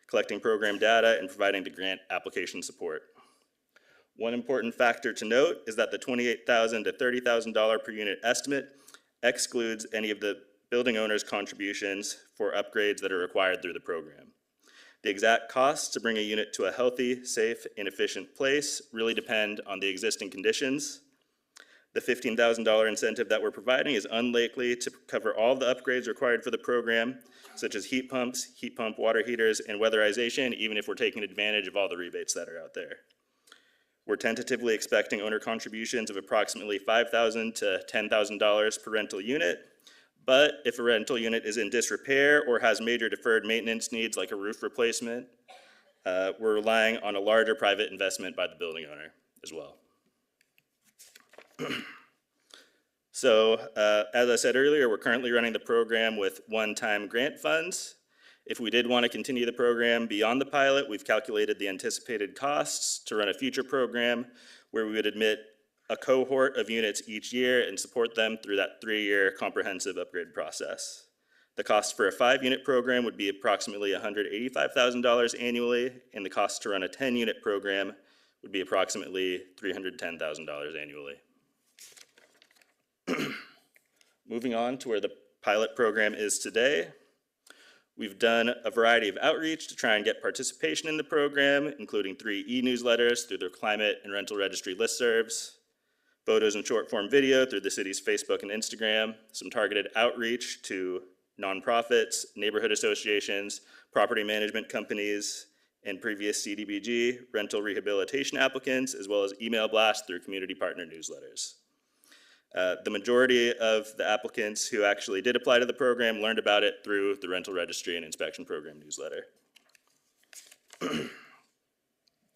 collecting program data, and providing the grant application support. One important factor to note is that the $28,000 to $30,000 per unit estimate excludes any of the building owner's contributions for upgrades that are required through the program. The exact costs to bring a unit to a healthy, safe, and efficient place really depend on the existing conditions. The $15,000 incentive that we're providing is unlikely to cover all the upgrades required for the program, such as heat pumps, heat pump water heaters, and weatherization, even if we're taking advantage of all the rebates that are out there. We're tentatively expecting owner contributions of approximately $5,000 to $10,000 per rental unit, but if a rental unit is in disrepair or has major deferred maintenance needs like a roof replacement, we're relying on a larger private investment by the building owner as well. So, as I said earlier, we're currently running the program with one-time grant funds. If we did want to continue the program beyond the pilot, we've calculated the anticipated costs to run a future program where we would admit a cohort of units each year and support them through that 3-year comprehensive upgrade process. The cost for a 5-unit program would be approximately $185,000 annually, and the cost to run a 10-unit program would be approximately $310,000 annually. Moving on to where the pilot program is today. We've done a variety of outreach to try and get participation in the program, including 3 e-newsletters through their climate and rental registry listservs, photos and short-form video through the city's Facebook and Instagram, some targeted outreach to nonprofits, neighborhood associations, property management companies, and previous CDBG rental rehabilitation applicants, as well as email blasts through community partner newsletters. The majority of the applicants who actually did apply to the program learned about it through the rental registry and inspection program newsletter.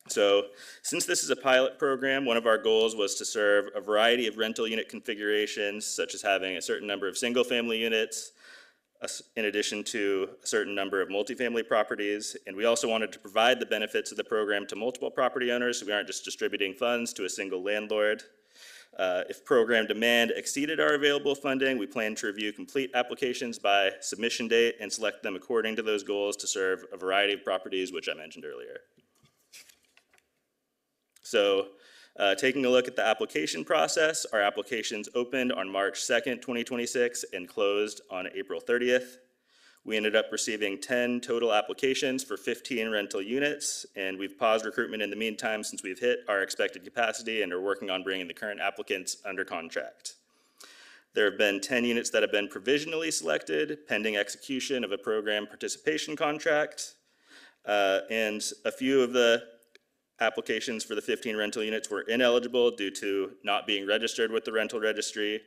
So, since this is a pilot program, one of our goals was to serve a variety of rental unit configurations, such as having a certain number of single-family units, in addition to a certain number of multifamily properties. And we also wanted to provide the benefits of the program to multiple property owners, so we aren't just distributing funds to a single landlord. If program demand exceeded our available funding, we plan to review complete applications by submission date and select them according to those goals to serve a variety of properties, which I mentioned earlier. So, taking a look at the application process, our applications opened on March 2nd, 2026 and closed on April 30th. We ended up receiving 10 total applications for 15 rental units, and we've paused recruitment in the meantime since we've hit our expected capacity and are working on bringing the current applicants under contract. There have been 10 units that have been provisionally selected pending execution of a program participation contract, and a few of the applications for the 15 rental units were ineligible due to not being registered with the rental registry,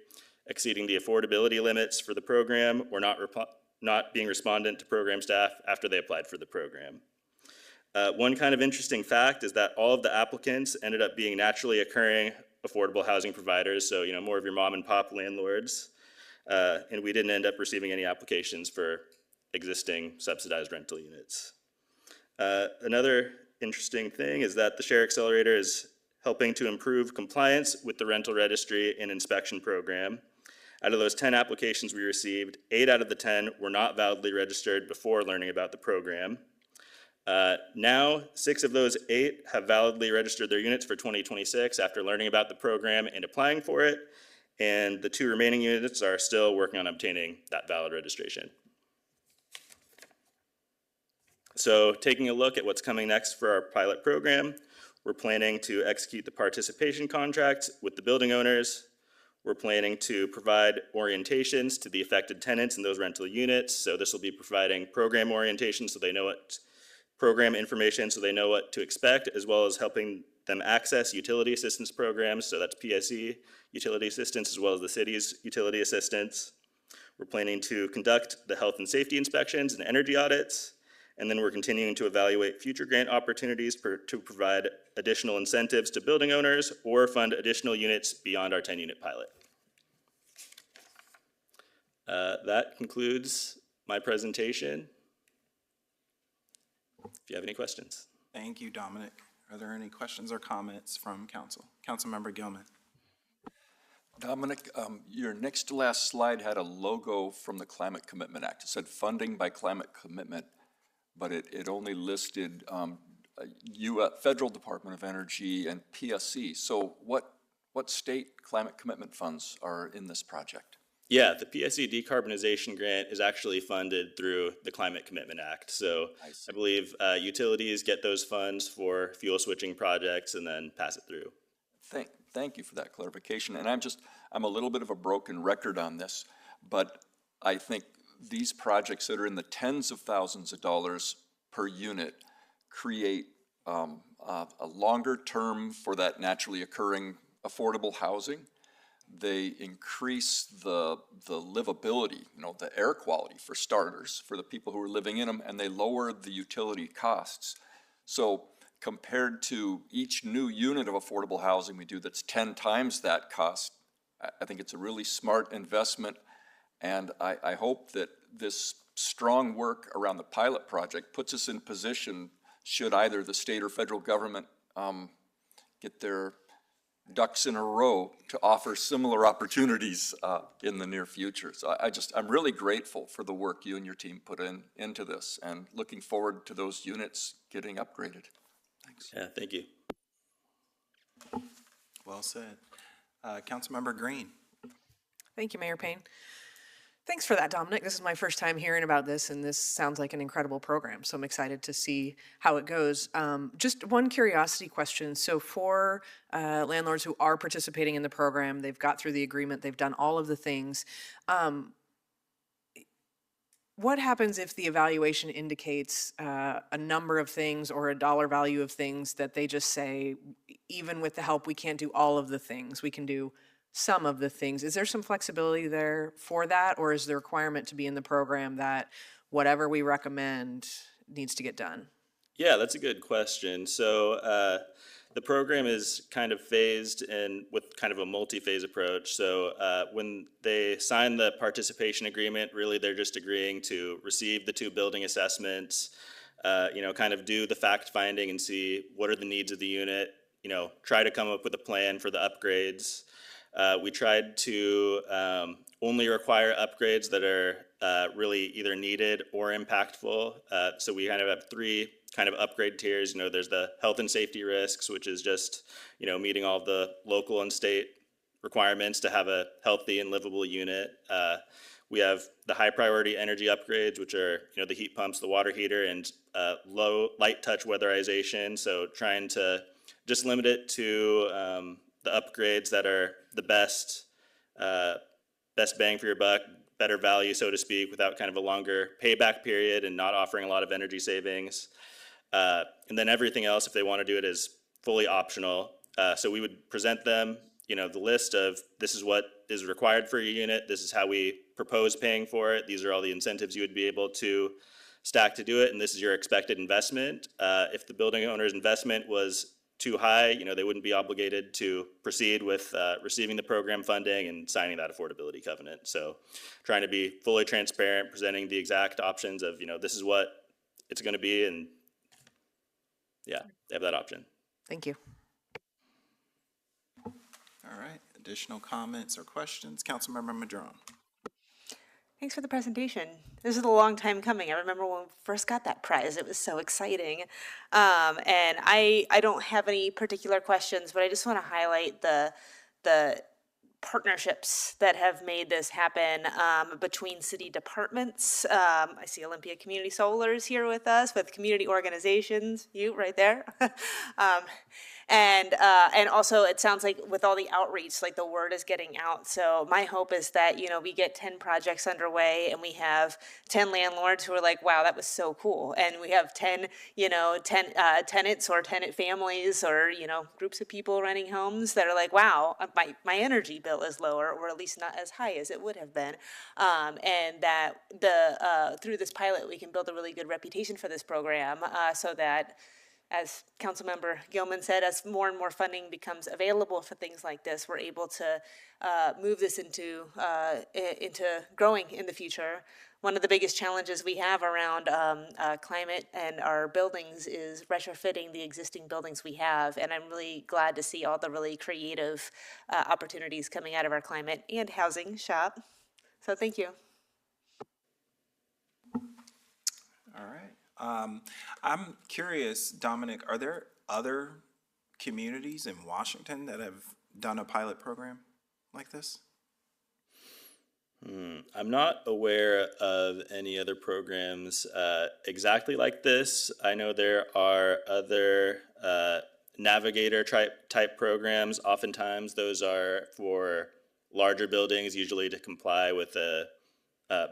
exceeding the affordability limits for the program, or not being respondent to program staff after they applied for the program. One kind of interesting fact is that all of the applicants ended up being naturally occurring affordable housing providers, so more of your mom and pop landlords, and we didn't end up receiving any applications for existing subsidized rental units. Another interesting thing is that the Share Accelerator is helping to improve compliance with the rental registry and inspection program. Out of those 10 applications we received, 8 out of the 10 were not validly registered before learning about the program. Now, 6 of those 8 have validly registered their units for 2026 after learning about the program and applying for it, and the 2 remaining units are still working on obtaining that valid registration. So, taking a look at what's coming next for our pilot program, we're planning to execute the participation contract with the building owners. We're planning to provide orientations to the affected tenants in those rental units. So this will be providing program orientation so they know what program information so they know what to expect, as well as helping them access utility assistance programs. So that's PSE utility assistance as well as the city's utility assistance. We're planning to conduct the health and safety inspections and energy audits. And then we're continuing to evaluate future grant opportunities to provide additional incentives to building owners or fund additional units beyond our 10-unit pilot. That concludes my presentation. If you have any questions. Thank you, Dominic. Are there any questions or comments from council? Councilmember Gilman. Dominic, your next to last slide had a logo from the Climate Commitment Act. It said funding by climate commitment, but it only listed Federal Department of Energy and PSC. So what state climate commitment funds are in this project? Yeah, the PSC decarbonization grant is actually funded through the Climate Commitment Act. So I believe utilities get those funds for fuel switching projects and then pass it through. Thank you for that clarification. And I'm a little bit of a broken record on this, but I think these projects that are in the tens of thousands of dollars per unit create a longer term for that naturally occurring affordable housing. They increase the livability, the air quality for starters, for the people who are living in them, and they lower the utility costs. So compared to each new unit of affordable housing we do that's 10 times that cost, I think it's a really smart investment. And I hope that this strong work around the pilot project puts us in position should either the state or federal government get their ducks in a row to offer similar opportunities in the near future. So I'm really grateful for the work you and your team put into this and looking forward to those units getting upgraded. Thanks. Yeah, thank you. Well said. Councilmember Green. Thank you, Mayor Payne. Thanks for that, Dominic. This is my first time hearing about this, and this sounds like an incredible program. So I'm excited to see how it goes. Just one curiosity question. So for landlords who are participating in the program, they've got through the agreement, they've done all of the things. What happens if the evaluation indicates a number of things or a dollar value of things that they just say, even with the help, we can't do all of the things, we can do some of the things? Is there some flexibility there for that, or is the requirement to be in the program that whatever we recommend needs to get done? Yeah, that's a good question. So the program is kind of phased and with kind of a multi-phase approach. So when they sign the participation agreement, really they're just agreeing to receive the 2 building assessments, kind of do the fact finding and see what are the needs of the unit, try to come up with a plan for the upgrades. We tried to only require upgrades that are really either needed or impactful. So we kind of have 3 kind of upgrade tiers. There's the health and safety risks, which is just, meeting all the local and state requirements to have a healthy and livable unit. We have the high priority energy upgrades, which are, the heat pumps, the water heater, and light touch weatherization. So trying to just limit it to the upgrades that are the best bang for your buck, better value, so to speak, without kind of a longer payback period and not offering a lot of energy savings. And then everything else, if they want to do it, is fully optional. So we would present them, the list of this is what is required for your unit. This is how we propose paying for it. These are all the incentives you would be able to stack to do it. And this is your expected investment. If the building owner's investment was too high, they wouldn't be obligated to proceed with receiving the program funding and signing that affordability covenant. So trying to be fully transparent, presenting the exact options of, this is what it's going to be, and yeah, they have that option. Thank you. All right, additional comments or questions? Councilmember Madrone. Thanks for the presentation. This is a long time coming. I remember when we first got that prize. It was so exciting. And I don't have any particular questions, but I just want to highlight the partnerships that have made this happen between city departments. I see Olympia Community Solar is here with us, with community organizations, you right there. And also it sounds like with all the outreach, like the word is getting out. So my hope is that, we get 10 projects underway and we have 10 landlords who are like, wow, that was so cool. And we have 10 tenants or tenant families or, groups of people renting homes that are like, wow, my energy bill is lower, or at least not as high as it would have been. And that through this pilot, we can build a really good reputation for this program so that, as Councilmember Gilman said, as more and more funding becomes available for things like this, we're able to move this into growing in the future. One of the biggest challenges we have around climate and our buildings is retrofitting the existing buildings we have, and I'm really glad to see all the really creative opportunities coming out of our climate and housing shop. So thank you. All right. I'm curious, Dominic, are there other communities in Washington that have done a pilot program like this? I'm not aware of any other programs exactly like this. I know there are other navigator type programs. Oftentimes those are for larger buildings, usually to comply with a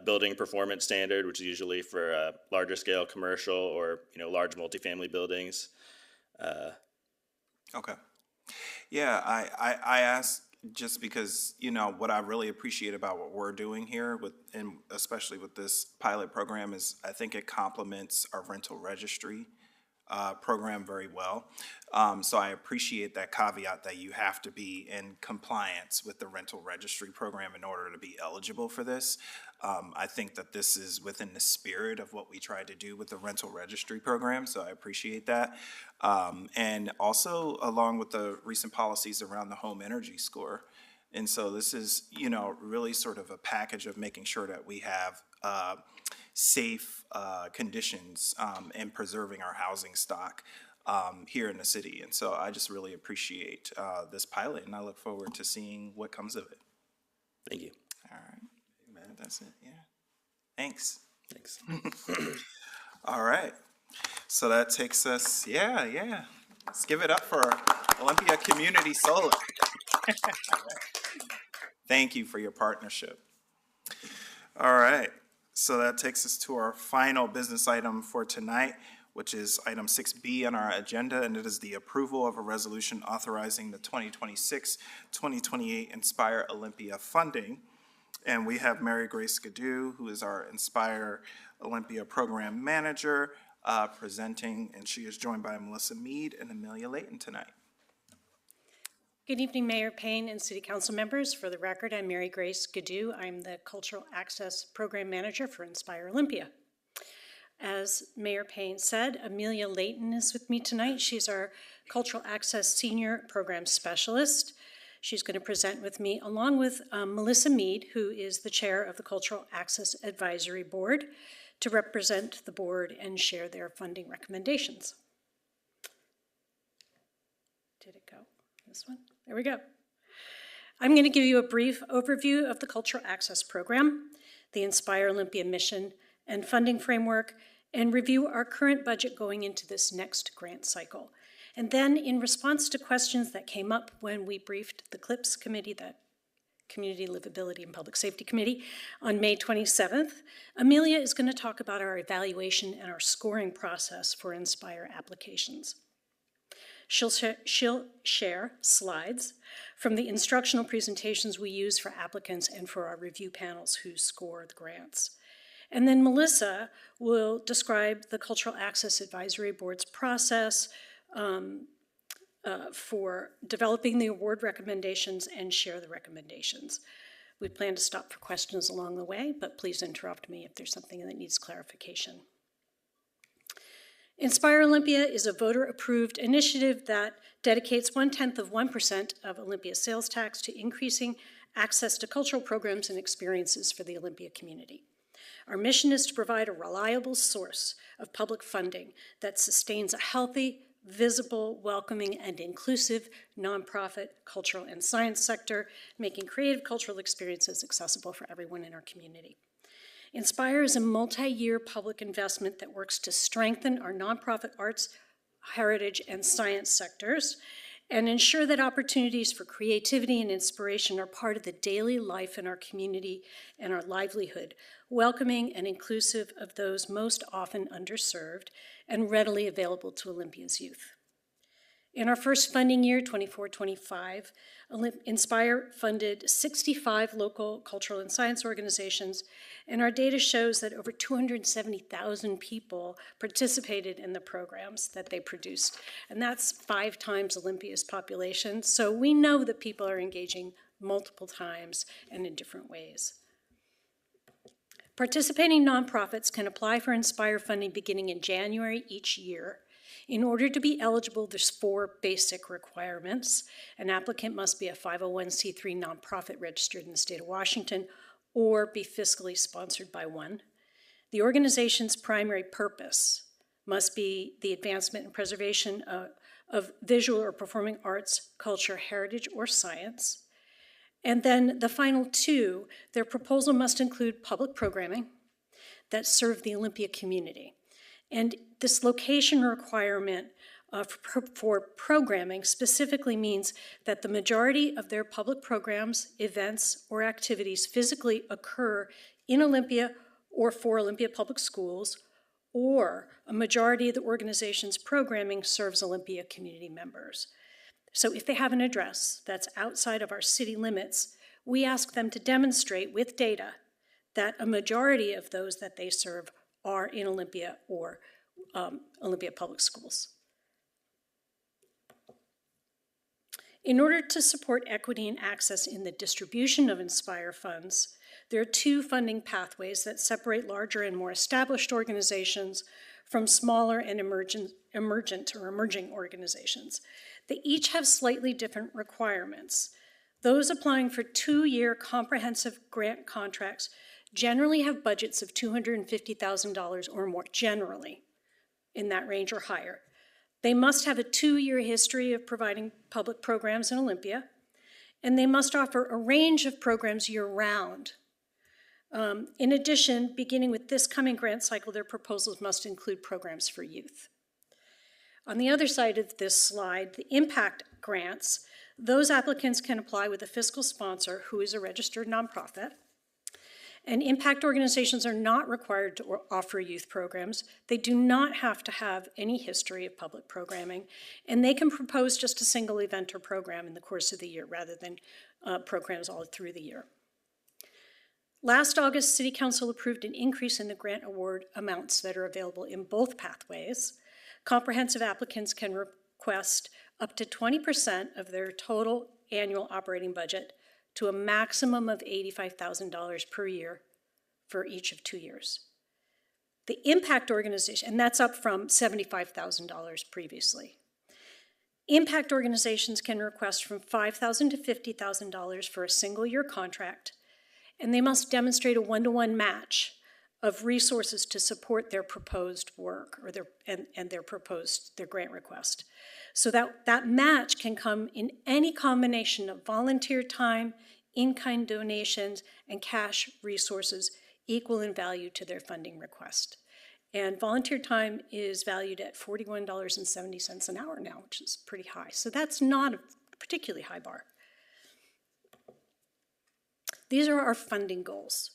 building performance standard, which is usually for larger scale commercial or large multifamily buildings. Okay. Yeah, I asked just because what I really appreciate about what we're doing here and especially with this pilot program is I think it complements our rental registry program very well. So I appreciate that caveat that you have to be in compliance with the rental registry program in order to be eligible for this. I think that this is within the spirit of what we tried to do with the rental registry program, so I appreciate that. And also along with the recent policies around the home energy score. And so this is, really sort of a package of making sure that we have safe conditions and preserving our housing stock here in the city. And so I just really appreciate this pilot, and I look forward to seeing what comes of it. Thank you. All right. Amen. That's it, yeah. Thanks. Thanks. All right. So that takes us, yeah. Let's give it up for Olympia Community Solar. Thank you for your partnership. All right. So that takes us to our final business item for tonight, which is item 6B on our agenda, and it is the approval of a resolution authorizing the 2026-2028 Inspire Olympia funding. And we have Mary Grace Gaddu, who is our Inspire Olympia Program Manager, presenting, and she is joined by Melissa Mead and Amelia Layton tonight. Good evening, Mayor Payne and City Council members. For the record, I'm Mary Grace Gaddu. I'm the Cultural Access Program Manager for Inspire Olympia. As Mayor Payne said, Amelia Layton is with me tonight. She's our Cultural Access Senior Program Specialist. She's going to present with me along with Melissa Mead, who is the chair of the Cultural Access Advisory Board, to represent the board and share their funding recommendations. Did it go? This one? There we go. I'm going to give you a brief overview of the Cultural Access Program, the Inspire Olympia mission and funding framework, and review our current budget going into this next grant cycle. And then, in response to questions that came up when we briefed the CLIPS committee, the Community Livability and Public Safety Committee, on May 27th, Amelia is going to talk about our evaluation and our scoring process for Inspire applications. She'll share slides from the instructional presentations we use for applicants and for our review panels who score the grants. And then Melissa will describe the Cultural Access Advisory Board's process for developing the award recommendations and share the recommendations. We plan to stop for questions along the way, but please interrupt me if there's something that needs clarification. Inspire Olympia is a voter-approved initiative that dedicates 0.1% of Olympia's sales tax to increasing access to cultural programs and experiences for the Olympia community. Our mission is to provide a reliable source of public funding that sustains a healthy, visible, welcoming, and inclusive nonprofit cultural and science sector, making creative cultural experiences accessible for everyone in our community. Inspire is a multi-year public investment that works to strengthen our nonprofit arts, heritage, and science sectors and ensure that opportunities for creativity and inspiration are part of the daily life in our community and our livelihood, welcoming and inclusive of those most often underserved and readily available to Olympia's youth. In our first funding year, 24-25, Inspire funded 65 local cultural and science organizations, and our data shows that over 270,000 people participated in the programs that they produced, and that's 5 times Olympia's population, so we know that people are engaging multiple times and in different ways. Participating nonprofits can apply for Inspire funding beginning in January each year. In order to be eligible, there's 4 basic requirements. An applicant must be a 501c3 nonprofit registered in the state of Washington or be fiscally sponsored by one. The organization's primary purpose must be the advancement and preservation of visual or performing arts, culture, heritage, or science. And then the final 2, their proposal must include public programming that serve the Olympia community. And this location requirement for programming specifically means that the majority of their public programs, events, or activities physically occur in Olympia or for Olympia Public Schools, or a majority of the organization's programming serves Olympia community members. So if they have an address that's outside of our city limits, we ask them to demonstrate with data that a majority of those that they serve are in Olympia or Olympia Public Schools. In order to support equity and access in the distribution of Inspire funds, there are 2 funding pathways that separate larger and more established organizations from smaller and emergent or emerging organizations. They each have slightly different requirements. Those applying for 2-year comprehensive grant contracts generally have budgets of $250,000 or more, generally, in that range or higher. They must have a 2-year history of providing public programs in Olympia, and they must offer a range of programs year-round. In addition, beginning with this coming grant cycle, their proposals must include programs for youth. On the other side of this slide, the impact grants, those applicants can apply with a fiscal sponsor who is a registered nonprofit. And impact organizations are not required to offer youth programs. They do not have to have any history of public programming, and they can propose just a single event or program in the course of the year rather than programs all through the year. Last August, City Council approved an increase in the grant award amounts that are available in both pathways. Comprehensive applicants can request up to 20% of their total annual operating budget to a maximum of $85,000 per year for each of 2 years. The impact organization, and that's up from $75,000 previously. Impact organizations can request from $5,000 to $50,000 for a single year contract, and they must demonstrate a one-to-one match of resources to support their proposed work or their grant request. So that match can come in any combination of volunteer time, in-kind donations, and cash resources equal in value to their funding request. And volunteer time is valued at $41.70 an hour now, which is pretty high. So that's not a particularly high bar. These are our funding goals.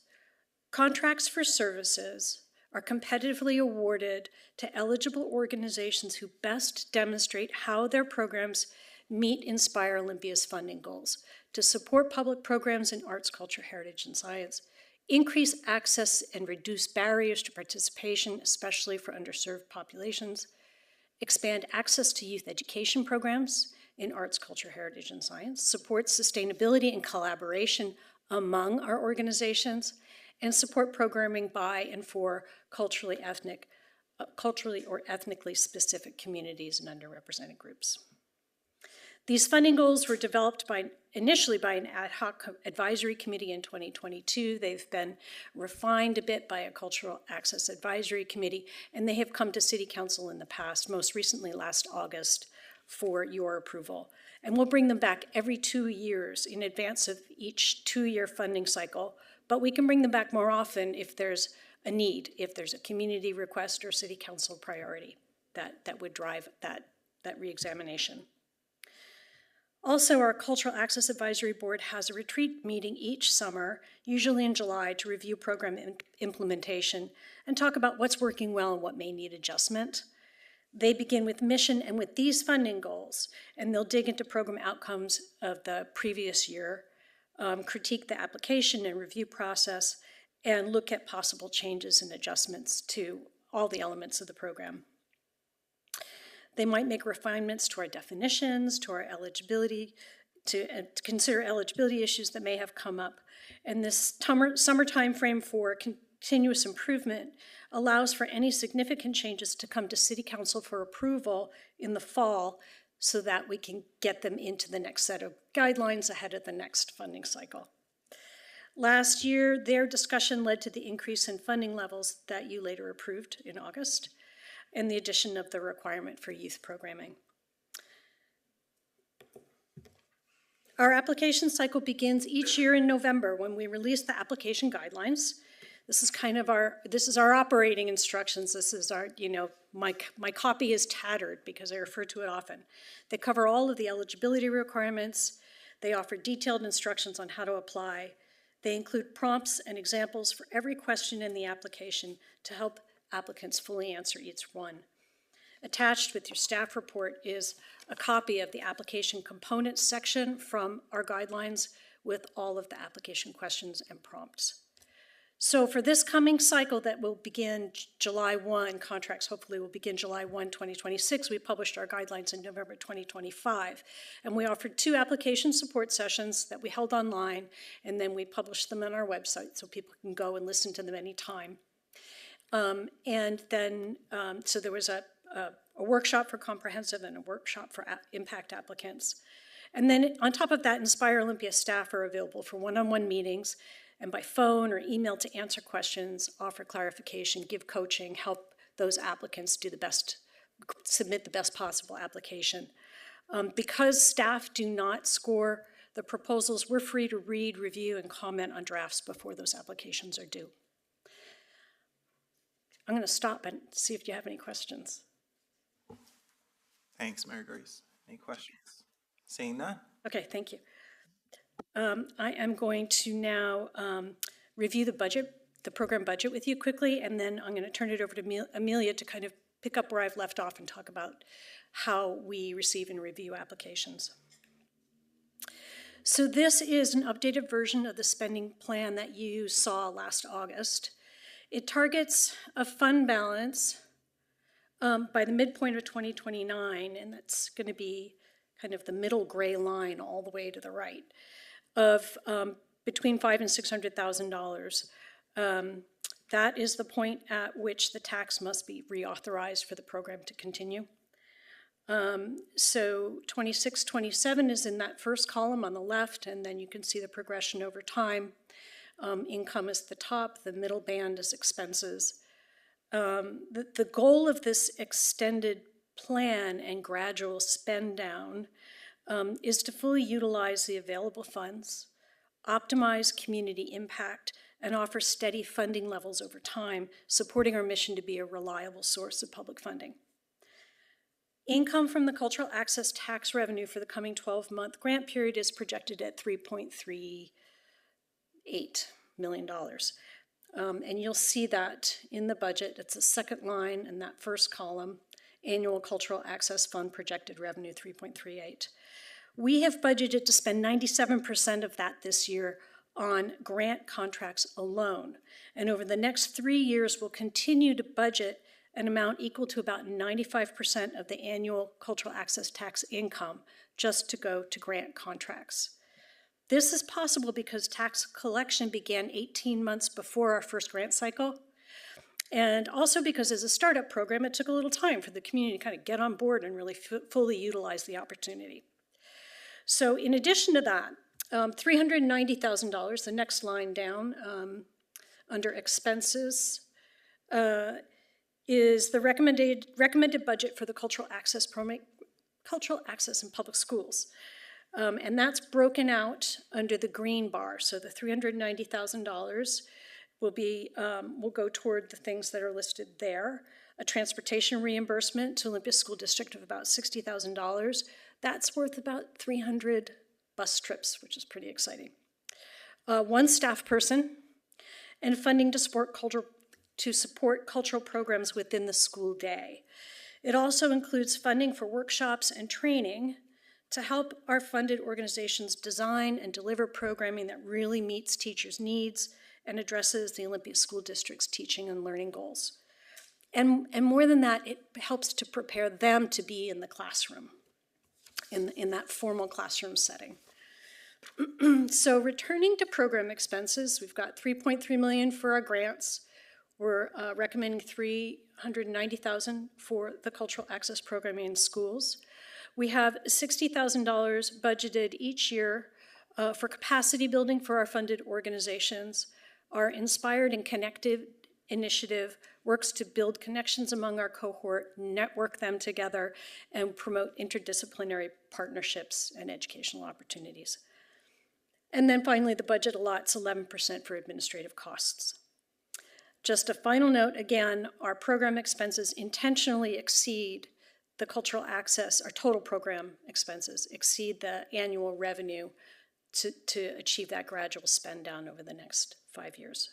Contracts for services are competitively awarded to eligible organizations who best demonstrate how their programs meet Inspire Olympia's funding goals to support public programs in arts, culture, heritage, and science, increase access and reduce barriers to participation, especially for underserved populations, expand access to youth education programs in arts, culture, heritage, and science, support sustainability and collaboration among our organizations, and support programming by and for culturally or ethnically specific communities and underrepresented groups. These funding goals were developed initially by an ad hoc advisory committee in 2022. They've been refined a bit by a cultural access advisory committee, and they have come to City Council in the past, most recently last August, for your approval. And we'll bring them back every 2 years in advance of each 2-year funding cycle, but we can bring them back more often if there's a need, if there's a community request or City Council priority that would drive that reexamination. Also, our Cultural Access Advisory Board has a retreat meeting each summer, usually in July, to review program implementation and talk about what's working well and what may need adjustment. They begin with mission and with these funding goals, and they'll dig into program outcomes of the previous year, critique the application and review process, and look at possible changes and adjustments to all the elements of the program. They might make refinements to our definitions, to our eligibility, to consider eligibility issues that may have come up. And this summer time frame for continuous improvement allows for any significant changes to come to City Council for approval in the fall so that we can get them into the next set of guidelines ahead of the next funding cycle. Last year, their discussion led to the increase in funding levels that you later approved in August, and the addition of the requirement for youth programming. Our application cycle begins each year in November when we release the application guidelines. This is our operating instructions. This is our, my copy is tattered because I refer to it often. They cover all of the eligibility requirements. They offer detailed instructions on how to apply. They include prompts and examples for every question in the application to help applicants fully answer each one. Attached with your staff report is a copy of the application components section from our guidelines with all of the application questions and prompts. So for this coming cycle that will begin July 1, contracts hopefully will begin July 1, 2026, we published our guidelines in November 2025. And we offered 2 application support sessions that we held online, and then we published them on our website so people can go and listen to them anytime. And then, so there was a workshop for comprehensive and a workshop for impact applicants. And then on top of that, Inspire Olympia staff are available for one-on-one meetings and by phone or email to answer questions, offer clarification, give coaching, help those applicants submit the best possible application. Because staff do not score The proposals, we're free to read, review, and comment on drafts before those applications are due. I'm going to stop and see if you have any questions. Thanks, Mary Grace. Any questions? Seeing none? Okay, thank you. I am going to now review the budget, the program budget with you quickly, and then I'm going to turn it over to Amelia to kind of pick up where I've left off and talk about how we receive and review applications. So this is an updated version of the spending plan that you saw last August. It targets a fund balance by the midpoint of 2029, and that's going to be kind of the middle gray line all the way to the right, of between $500,000 and $600,000. That is the point at which the tax must be reauthorized for the program to continue. So 26, 27 is in that first column on the left, and then you can see the progression over time. Income is the top, the middle band is expenses. The goal of this extended plan and gradual spend down is to fully utilize the available funds, optimize community impact, and offer steady funding levels over time, supporting our mission to be a reliable source of public funding. Income from the cultural access tax revenue for the coming 12-month grant period is projected at $3.38 million. And you'll see that in the budget. It's the second line in that first column, annual cultural access fund projected revenue 3.38. We have budgeted to spend 97% of that this year on grant contracts alone. And over the next 3 years, we'll continue to budget an amount equal to about 95% of the annual cultural access tax income just to go to grant contracts. This is possible because tax collection began 18 months before our first grant cycle, and also because as a startup program, it took a little time for the community to kind of get on board and really fully utilize the opportunity. So in addition to that, $390,000, the next line down under expenses, is the recommended budget for the cultural access in public schools. And that's broken out under the green bar. So the $390,000 will go toward the things that are listed there. A transportation reimbursement to Olympia School District of about $60,000. That's worth about 300 bus trips, which is pretty exciting. One staff person, and funding to support cultural programs within the school day. It also includes funding for workshops and training to help our funded organizations design and deliver programming that really meets teachers' needs and addresses the Olympia School District's teaching and learning goals. And more than that, it helps to prepare them to be in the classroom, in that formal classroom setting. So returning to program expenses, we've got $3.3 million for our grants. We're recommending $390,000 for the cultural access programming in schools. We have $60,000 budgeted each year for capacity building for our funded organizations. Our Inspired and Connected initiative works to build connections among our cohort, network them together, and promote interdisciplinary partnerships and educational opportunities. And then finally, the budget allots 11% for administrative costs. Just a final note, again, our program expenses intentionally exceed the cultural access, our total program expenses exceed the annual revenue to achieve that gradual spend down over the next 5 years.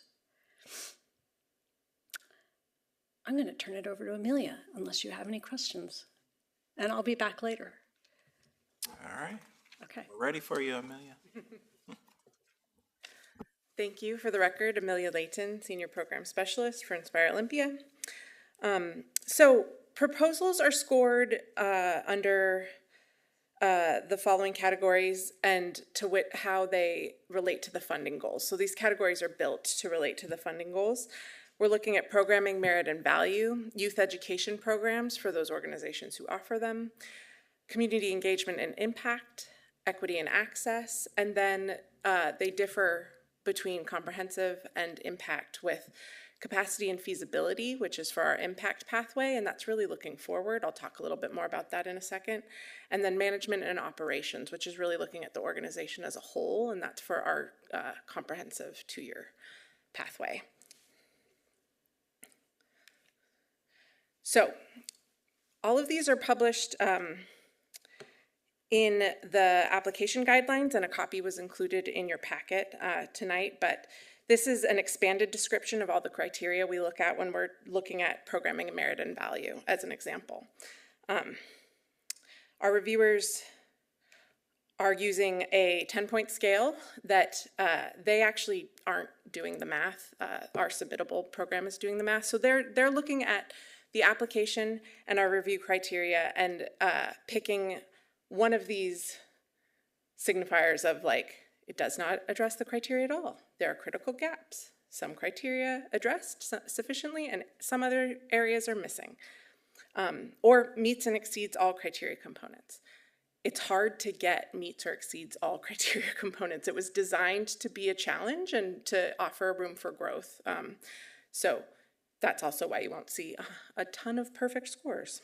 I'm going to turn it over to Amelia, unless you have any questions. And I'll be back later. All right. Okay. We're ready for you, Amelia. Thank you. For the record, Amelia Layton, Senior Program Specialist for Inspire Olympia. So proposals are scored under the following categories and to wit how they relate to the funding goals. So these categories are built to relate to the funding goals. We're looking at programming, merit, and value, youth education programs for those organizations who offer them, community engagement and impact, equity and access, and then they differ between comprehensive and impact, with capacity and feasibility, which is for our impact pathway, and that's really looking forward. I'll talk a little bit more about that in a second. And then management and operations, which is really looking at the organization as a whole, and that's for our comprehensive 2-year pathway. So all of these are published in the application guidelines, and a copy was included in your packet tonight, but this is an expanded description of all the criteria we look at when we're looking at programming and merit and value, as an example. Our reviewers are using a 10-point scale that they actually aren't doing the math. Our submittable program is doing the math. So they're looking at the application and our review criteria and picking one of these signifiers of like, it does not address the criteria at all. There are critical gaps. Some criteria addressed sufficiently and some other areas are missing. Or meets and exceeds all criteria components. It's hard to get meets or exceeds all criteria components. It was designed to be a challenge and to offer room for growth. So that's also why you won't see a ton of perfect scores.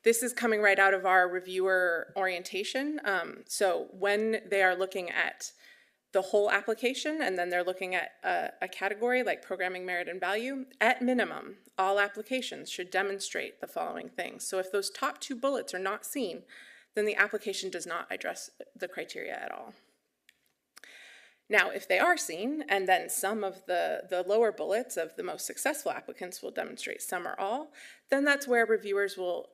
This is coming right out of our reviewer orientation. So when they are looking at the whole application and then they're looking at a category like programming, merit, and value, at minimum, all applications should demonstrate the following things. So if those top 2 bullets are not seen, then the application does not address the criteria at all. Now, if they are seen, and then some of the lower bullets of the most successful applicants will demonstrate some or all, then that's where reviewers will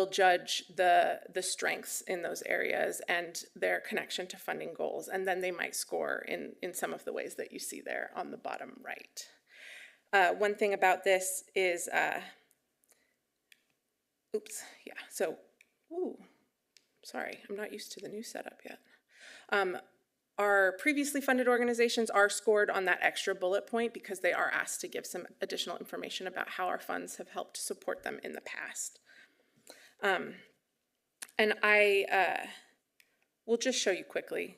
judge the strengths in those areas and their connection to funding goals, and then they might score in some of the ways that you see there on the bottom right. One thing about this is, sorry, I'm not used to the new setup yet. Our previously funded organizations are scored on that extra bullet point because they are asked to give some additional information about how our funds have helped support them in the past. And I will just show you quickly.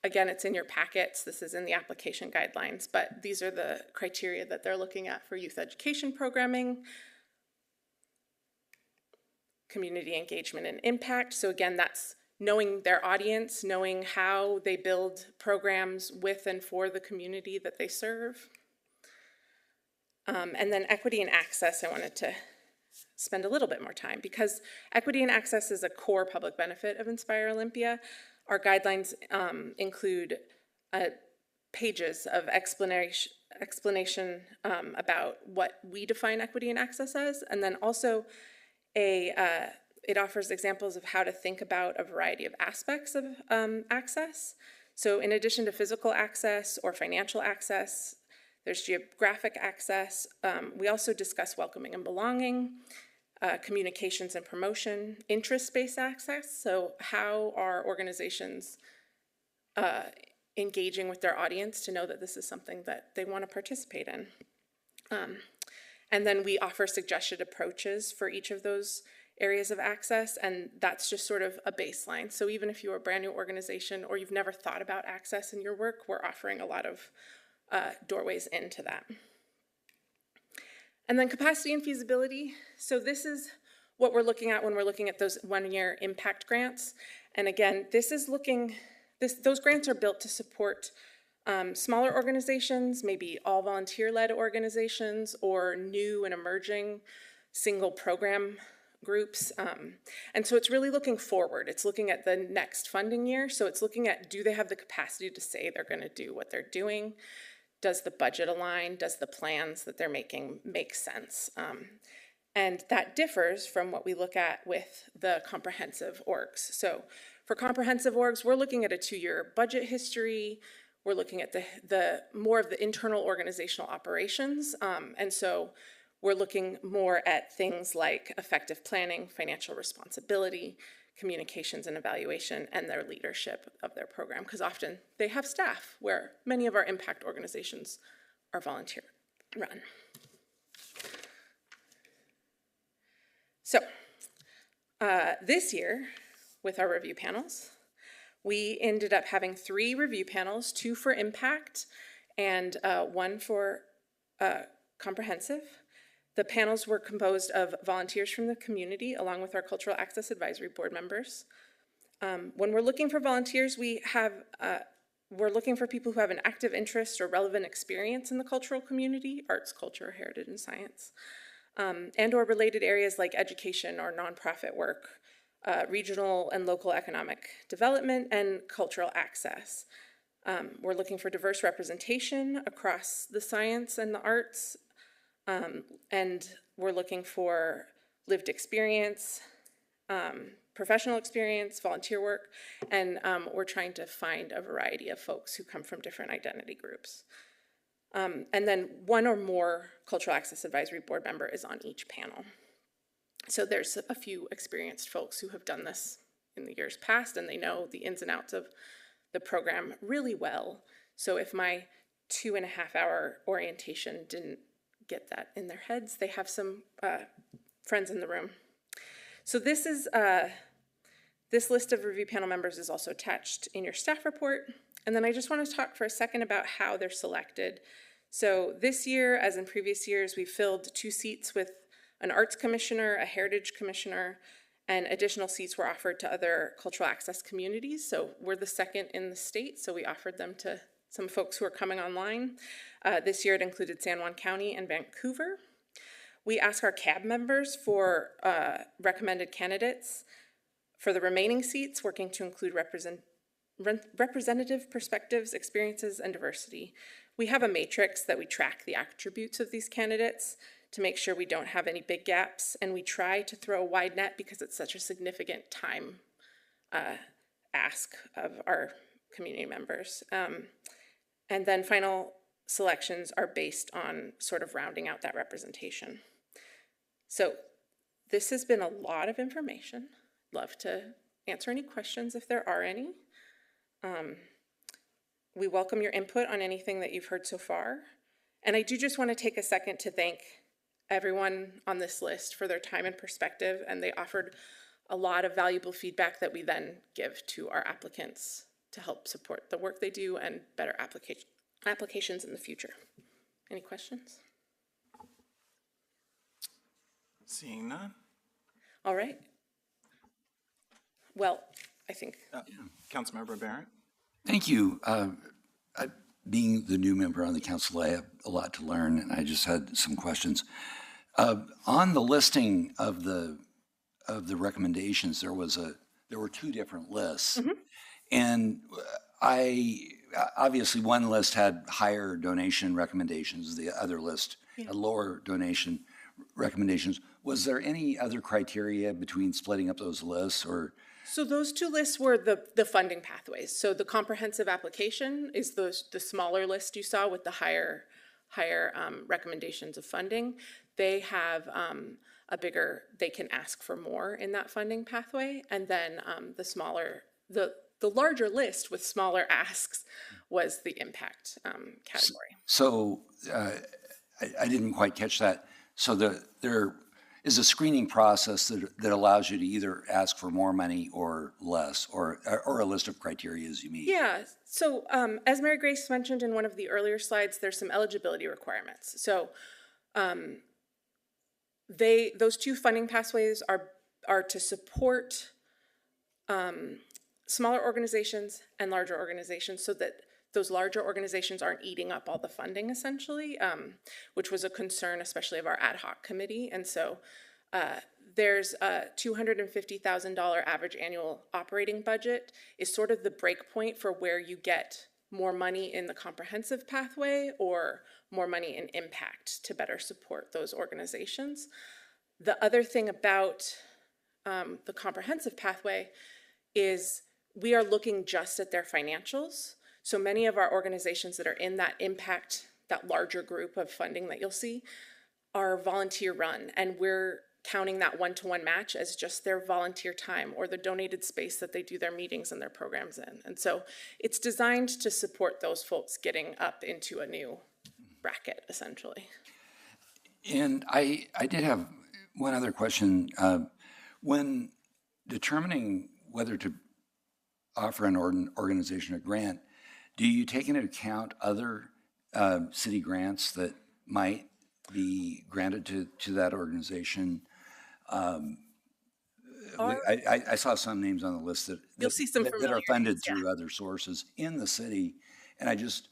Again, it's in your packets. This is in the application guidelines, but these are the criteria that they're looking at for youth education programming, community engagement and impact. So again, that's knowing their audience, knowing how they build programs with and for the community that they serve. And then equity and access, I wanted to spend a little bit more time because equity and access is a core public benefit of Inspire Olympia. Our guidelines include pages of explanation about what we define equity and access as, and then also it offers examples of how to think about a variety of aspects of access. So in addition to physical access or financial access, there's geographic access. We also discuss welcoming and belonging, communications and promotion, interest-based access. So how are organizations engaging with their audience to know that this is something that they want to participate in? And then we offer suggested approaches for each of those areas of access, and that's just sort of a baseline. So even if you're a brand new organization or you've never thought about access in your work, we're offering a lot of doorways into that. And then capacity and feasibility. So this is what we're looking at when we're looking at those 1-year impact grants. And again, those grants are built to support smaller organizations, maybe all volunteer-led organizations, or new and emerging single program groups. And so it's really looking forward. It's looking at the next funding year. So it's looking at, do they have the capacity to say they're going to do what they're doing? Does the budget align? Does the plans that they're making make sense? And that differs from what we look at with the comprehensive orgs. So for comprehensive orgs, we're looking at a 2-year budget history. We're looking at the more of the internal organizational operations. And so we're looking more at things like effective planning, financial responsibility, communications and evaluation, and their leadership of their program, because often they have staff, where many of our impact organizations are volunteer run. So this year, with our review panels, we ended up having 3 review panels, 2 for impact and one for comprehensive. The panels were composed of volunteers from the community along with our Cultural Access Advisory Board members. When we're looking for volunteers, we're looking for people who have an active interest or relevant experience in the cultural community, arts, culture, heritage, and science, and or related areas like education or nonprofit work, regional and local economic development, and cultural access. We're looking for diverse representation across the science and the arts, and we're looking for lived experience, professional experience, volunteer work, and we're trying to find a variety of folks who come from different identity groups. And then one or more Cultural Access Advisory Board member is on each panel. So there's a few experienced folks who have done this in the years past, and they know the ins and outs of the program really well. So if my 2.5-hour orientation didn't get that in their heads, they have some friends in the room. So this is this list of review panel members is also attached in your staff report. And then I just want to talk for a second about how they're selected. So this year, as in previous years, we filled 2 seats with an arts commissioner, a heritage commissioner, and additional seats were offered to other cultural access communities. So we're the second in the state, so we offered them to some folks who are coming online. This year it included San Juan County and Vancouver. We ask our CAB members for recommended candidates for the remaining seats, working to include representative perspectives, experiences, and diversity. We have a matrix that we track the attributes of these candidates to make sure we don't have any big gaps, and we try to throw a wide net because it's such a significant time ask of our community members. And then final selections are based on sort of rounding out that representation. So this has been a lot of information. Love to answer any questions if there are any. We welcome your input on anything that you've heard so far. And I do just want to take a second to thank everyone on this list for their time and perspective, and they offered a lot of valuable feedback that we then give to our applicants to help support the work they do and better applications in the future. Any questions? Seeing none. All right. Well, I think. Councilmember Barrett. Thank you. Being the new member on the council, I have a lot to learn, and I just had some questions. On the listing of the recommendations, there were 2 different lists, and obviously one list had higher donation recommendations, the other list had lower donation recommendations. Was there any other criteria between splitting up those lists, or? So those 2 lists were the funding pathways. So the comprehensive application is the smaller list you saw with the higher recommendations of funding. They have they can ask for more in that funding pathway. And then the larger list with smaller asks was the impact category. So I didn't quite catch that. So there is a screening process that allows you to either ask for more money or less, or a list of criteria as you meet. Yeah, so as Mary Grace mentioned in one of the earlier slides, there's some eligibility requirements. So those 2 funding pathways are to support smaller organizations and larger organizations, so that those larger organizations aren't eating up all the funding, essentially, which was a concern, especially of our ad hoc committee. And so there's a $250,000 average annual operating budget is sort of the break point for where you get more money in the comprehensive pathway or more money in impact to better support those organizations. The other thing about the comprehensive pathway is we are looking just at their financials. So many of our organizations that are in that impact, that larger group of funding that you'll see, are volunteer run, and we're counting that one-to-one match as just their volunteer time or the donated space that they do their meetings and their programs in. And so it's designed to support those folks getting up into a new bracket, essentially. And I did have one other question. When determining whether to offer an organization a grant, do you take into account other city grants that might be granted to that organization. I saw some names on the list You'll see some that are familiar funded names, yeah. through other sources in the city, and I just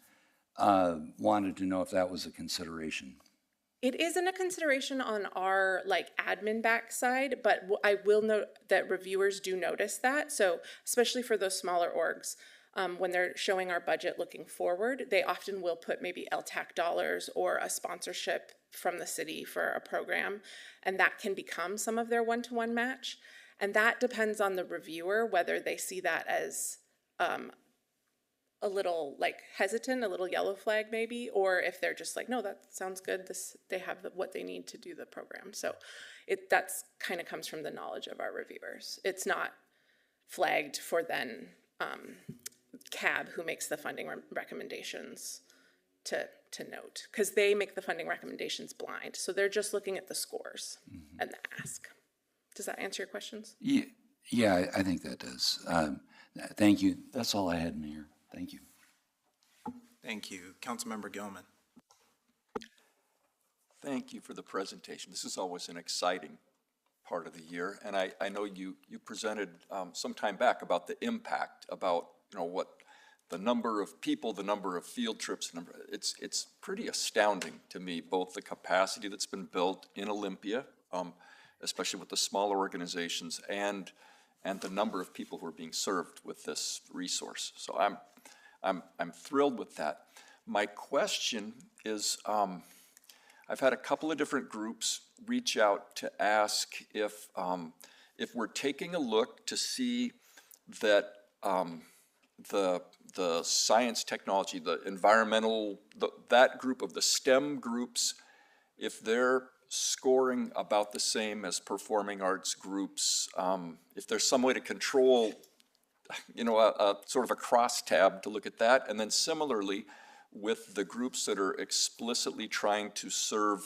wanted to know if that was a consideration. It isn't a consideration on our admin backside, but I will note that reviewers do notice that. So especially for those smaller orgs, when they're showing our budget looking forward, they often will put maybe LTAC dollars or a sponsorship from the city for a program, and that can become some of their one-to-one match. And that depends on the reviewer, whether they see that as a little hesitant, a little yellow flag maybe, or if they're just like, no, that sounds good. They have what they need to do the program. So that's kind of comes from the knowledge of our reviewers. It's not flagged for then CAB, who makes the funding recommendations, to note, because they make the funding recommendations blind. So they're just looking at the scores and the ask. Does that answer your questions? Yeah, I think that does. Thank you. That's all I had, Mayor. Thank you. Thank you. Councilmember Gilman. Thank you for the presentation. This is always an exciting part of the year, and I know you presented some time back about the impact, about what the number of people, the number of field trips. It's pretty astounding to me, both the capacity that's been built in Olympia, especially with the smaller organizations, and the number of people who are being served with this resource. So I'm thrilled with that. My question is, I've had a couple of different groups reach out to ask if we're taking a look to see that the science, technology, the environmental, that group of the STEM groups, if they're scoring about the same as performing arts groups, if there's some way to control, a sort of a crosstab to look at that. And then similarly, with the groups that are explicitly trying to serve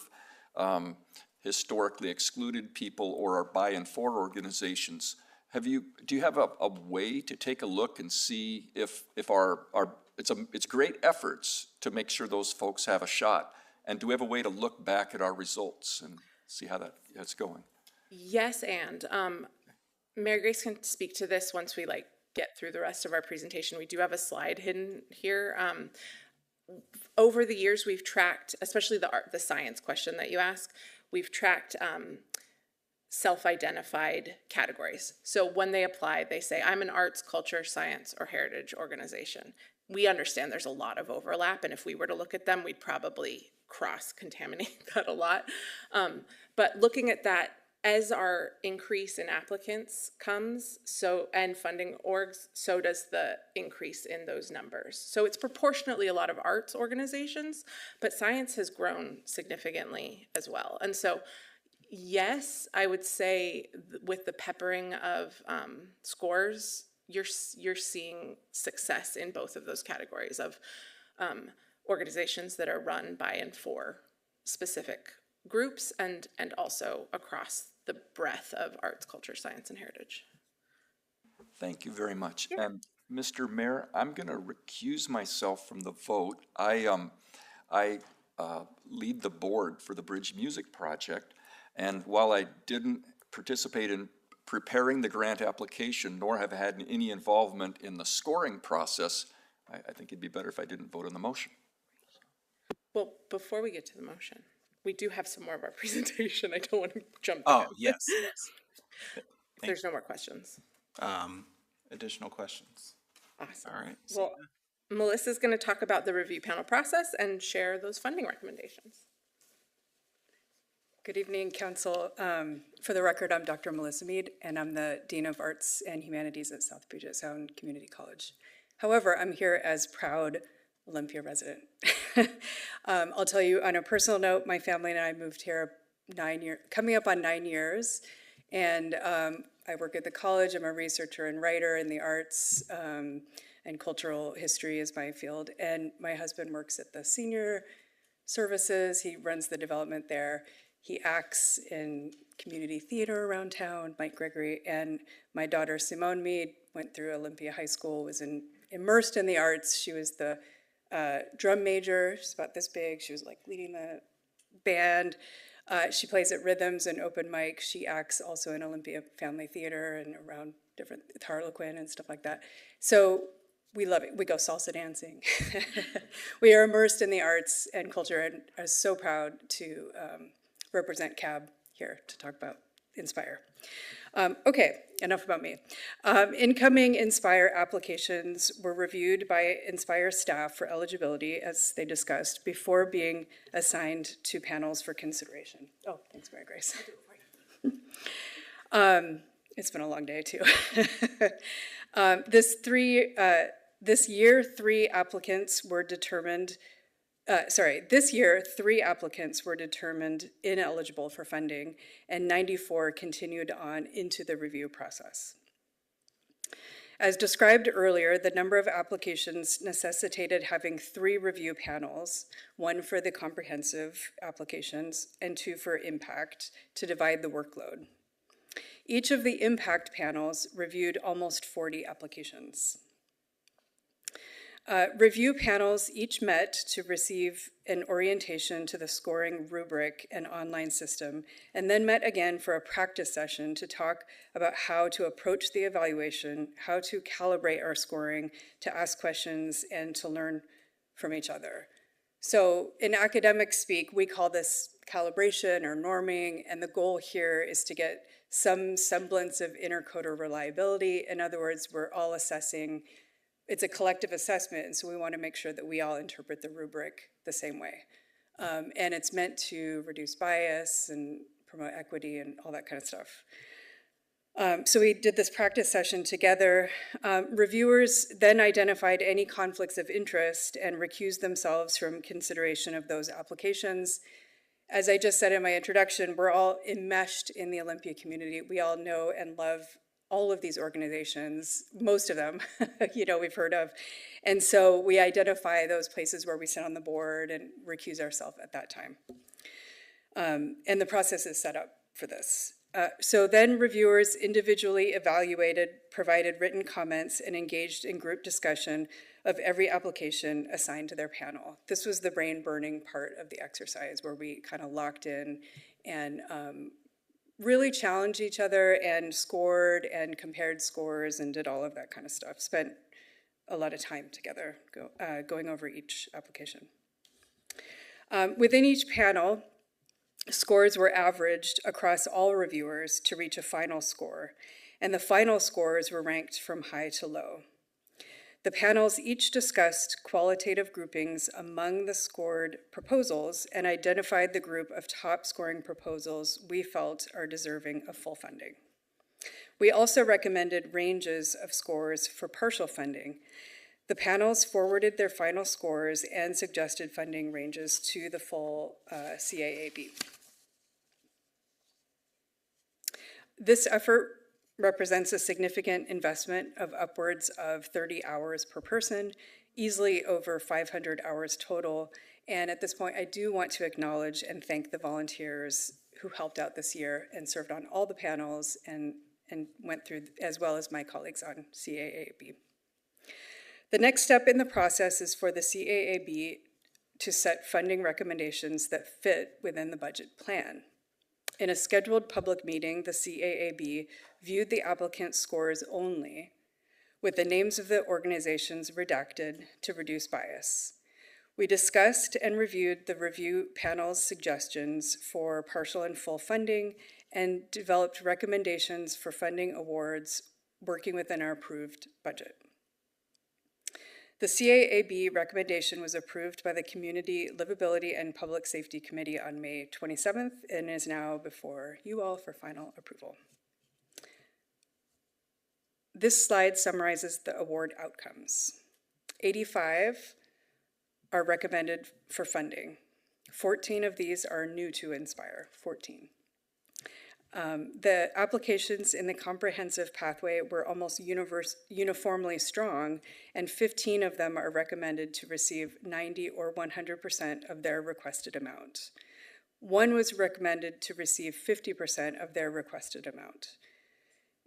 historically excluded people or are by and for organizations, do you have a way to take a look and see if it's great efforts to make sure those folks have a shot, and do we have a way to look back at our results and see how that's going? Yes, and Mary Grace can speak to this once we get through the rest of our presentation. We do have a slide hidden here. Over the years, we've tracked, especially the science question that you ask, we've tracked self-identified categories. So when they apply, they say, I'm an arts, culture, science, or heritage organization. We understand there's a lot of overlap, and if we were to look at them, we'd probably cross-contaminate that a lot. But looking at that, as our increase in applicants comes, and funding orgs, so does the increase in those numbers. So it's proportionately a lot of arts organizations, but science has grown significantly as well. And so, yes, I would say with the peppering of scores, you're seeing success in both of those categories of organizations that are run by and for specific groups, and also across the breadth of arts, culture, science, and heritage. Thank you very much. Yeah. And Mr. Mayor, I'm going to recuse myself from the vote. I lead the board for the Bridge Music Project, and while I didn't participate in preparing the grant application, nor have had any involvement in the scoring process, I think it'd be better if I didn't vote on the motion. Well, before we get to the motion, we do have some more of our presentation. I don't want to jump Oh, yes. There's no more questions. Additional questions? Awesome. All right. Well, Melissa's going to talk about the review panel process and share those funding recommendations. Good evening, Council. For the record, I'm Dr. Melissa Mead, and I'm the Dean of Arts and Humanities at South Puget Sound Community College. However, I'm here as proud Olympia resident. I'll tell you on a personal note, my family and I moved here coming up on 9 years, and I work at the college. I'm a researcher and writer in the arts, and cultural history is my field, and my husband works at the senior services. He runs the development there. He acts in community theater around town, Mike Gregory, and my daughter Simone Mead went through Olympia High School, was immersed in the arts. She was the drum major. She's about this big. She was like leading the band. She plays at rhythms and open mic. She acts also in Olympia Family Theater and around different Harlequin and stuff like that. So we love it. We go salsa dancing. We are immersed in the arts and culture and are so proud to represent CAB here to talk about Inspire. Okay, enough about me. Incoming Inspire applications were reviewed by Inspire staff for eligibility, as they discussed, before being assigned to panels for consideration. Oh, thanks, Mary Grace. It's been a long day, too. This year, three applicants were determined ineligible for funding, and 94 continued on into the review process. As described earlier, the number of applications necessitated having 3 review panels, 1 for the comprehensive applications and 2 for impact, to divide the workload. Each of the impact panels reviewed almost 40 applications. Review panels each met to receive an orientation to the scoring rubric and online system, and then met again for a practice session to talk about how to approach the evaluation, how to calibrate our scoring, to ask questions, and to learn from each other. So in academic speak, we call this calibration or norming, and the goal here is to get some semblance of intercoder reliability. In other words, we're all assessing. It's a collective assessment, and so we want to make sure that we all interpret the rubric the same way. And it's meant to reduce bias and promote equity and all that kind of stuff. So we did this practice session together. Reviewers then identified any conflicts of interest and recused themselves from consideration of those applications. As I just said in my introduction, we're all enmeshed in the Olympia community. We all know and love all of these organizations, most of them, we've heard of. And so we identify those places where we sit on the board and recuse ourselves at that time. And the process is set up for this. So then reviewers individually evaluated, provided written comments, and engaged in group discussion of every application assigned to their panel. This was the brain-burning part of the exercise where we kind of locked in and really challenged each other and scored and compared scores and did all of that kind of stuff. Spent a lot of time together going over each application. Within each panel, scores were averaged across all reviewers to reach a final score, and the final scores were ranked from high to low. The panels each discussed qualitative groupings among the scored proposals and identified the group of top scoring proposals we felt are deserving of full funding. We also recommended ranges of scores for partial funding. The panels forwarded their final scores and suggested funding ranges to the full CAAB. This effort represents a significant investment of upwards of 30 hours per person, easily over 500 hours total. And at this point, I do want to acknowledge and thank the volunteers who helped out this year and served on all the panels and went through, as well as my colleagues on CAAB. The next step in the process is for the CAAB to set funding recommendations that fit within the budget plan. In a scheduled public meeting, the CAAB viewed the applicant's scores only, with the names of the organizations redacted to reduce bias. We discussed and reviewed the review panel's suggestions for partial and full funding and developed recommendations for funding awards working within our approved budget. The CAAB recommendation was approved by the Community Livability and Public Safety Committee on May 27th and is now before you all for final approval. This slide summarizes the award outcomes. 85 are recommended for funding. 14 of these are new to Inspire, 14. The applications in the comprehensive pathway were almost uniformly strong, and 15 of them are recommended to receive 90 or 100% of their requested amount. One was recommended to receive 50% of their requested amount.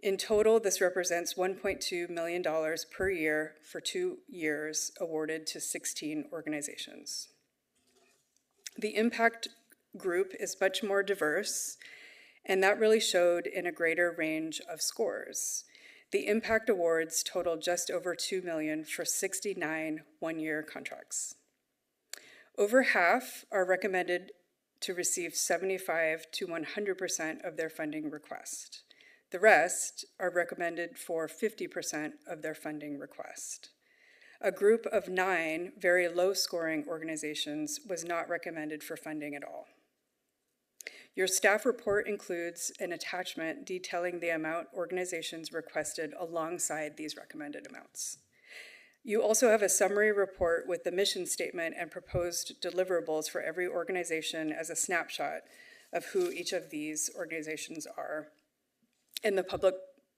In total, this represents $1.2 million per year for 2 years awarded to 16 organizations. The impact group is much more diverse, and that really showed in a greater range of scores. The impact awards total just over $2 million for 69 one-year contracts. Over half are recommended to receive 75 to 100% of their funding request. The rest are recommended for 50% of their funding request. A group of 9 very low-scoring organizations was not recommended for funding at all. Your staff report includes an attachment detailing the amount organizations requested alongside these recommended amounts. You also have a summary report with the mission statement and proposed deliverables for every organization as a snapshot of who each of these organizations are and the public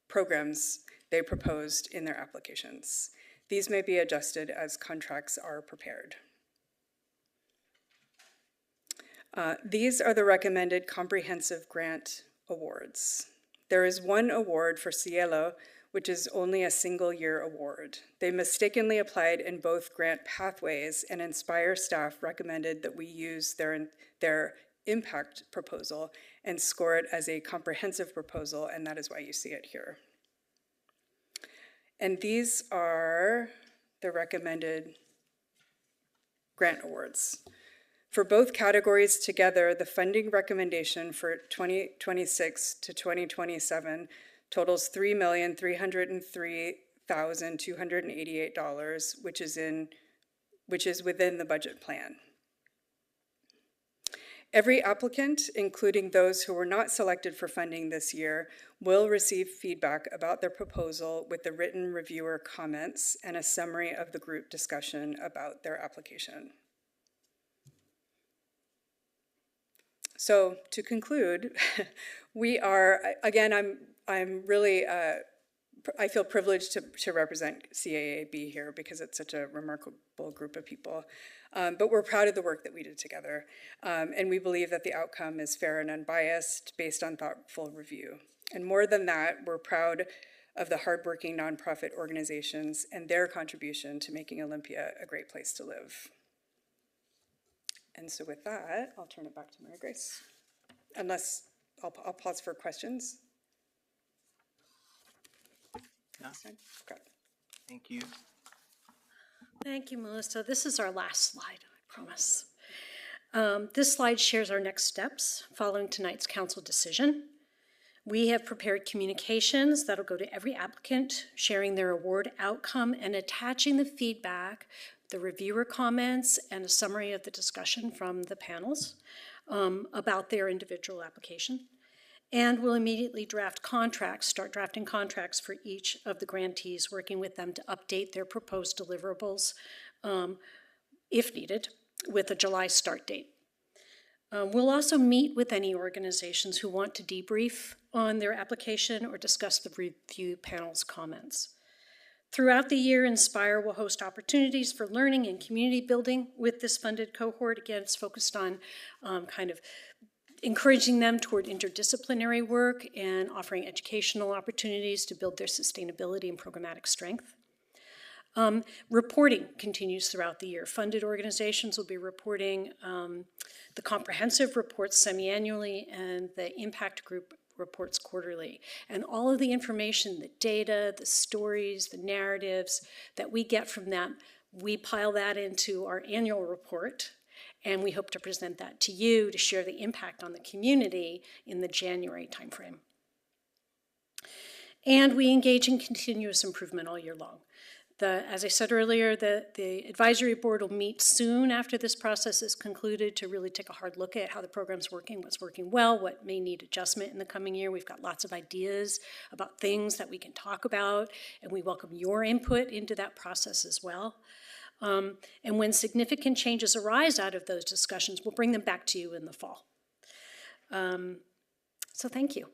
programs they proposed in their applications. These may be adjusted as contracts are prepared. These are the recommended comprehensive grant awards. There is one award for Cielo, which is only a single-year award. They mistakenly applied in both grant pathways, and Inspire staff recommended that we use their impact proposal and score it as a comprehensive proposal, and that is why you see it here. And these are the recommended grant awards. For both categories together, the funding recommendation for 2026 to 2027 totals $3,303,288, which is within the budget plan. Every applicant, including those who were not selected for funding this year, will receive feedback about their proposal with the written reviewer comments and a summary of the group discussion about their application. So to conclude, we are, again, I'm really, I feel privileged to represent CAAB here because it's such a remarkable group of people. But we're proud of the work that we did together. And we believe that the outcome is fair and unbiased based on thoughtful review. And more than that, we're proud of the hardworking nonprofit organizations and their contribution to making Olympia a great place to live. And so with that, I'll turn it back to Mary Grace. Unless, I'll pause for questions. No. Okay. Thank you. Thank you, Melissa. This is our last slide, I promise. This slide shares our next steps following tonight's council decision. We have prepared communications that'll go to every applicant, sharing their award outcome and attaching the feedback, the reviewer comments, and a summary of the discussion from the panels about their individual application. And we'll immediately start drafting contracts for each of the grantees, working with them to update their proposed deliverables, if needed, with a July start date. We'll also meet with any organizations who want to debrief on their application or discuss the review panel's comments. Throughout the year, Inspire will host opportunities for learning and community building with this funded cohort. Again, it's focused on kind of encouraging them toward interdisciplinary work and offering educational opportunities to build their sustainability and programmatic strength. Reporting continues throughout the year. Funded organizations will be reporting the comprehensive reports semi-annually and the impact group reports quarterly. And all of the information, the data, the stories, the narratives that we get from them, we pile that into our annual report, and we hope to present that to you to share the impact on the community in the January timeframe. And we engage in continuous improvement all year long. As I said earlier, the advisory board will meet soon after this process is concluded to really take a hard look at how the program's working, what's working well, what may need adjustment in the coming year. We've got lots of ideas about things that we can talk about, and we welcome your input into that process as well. And when significant changes arise out of those discussions, we'll bring them back to you in the fall. So thank you.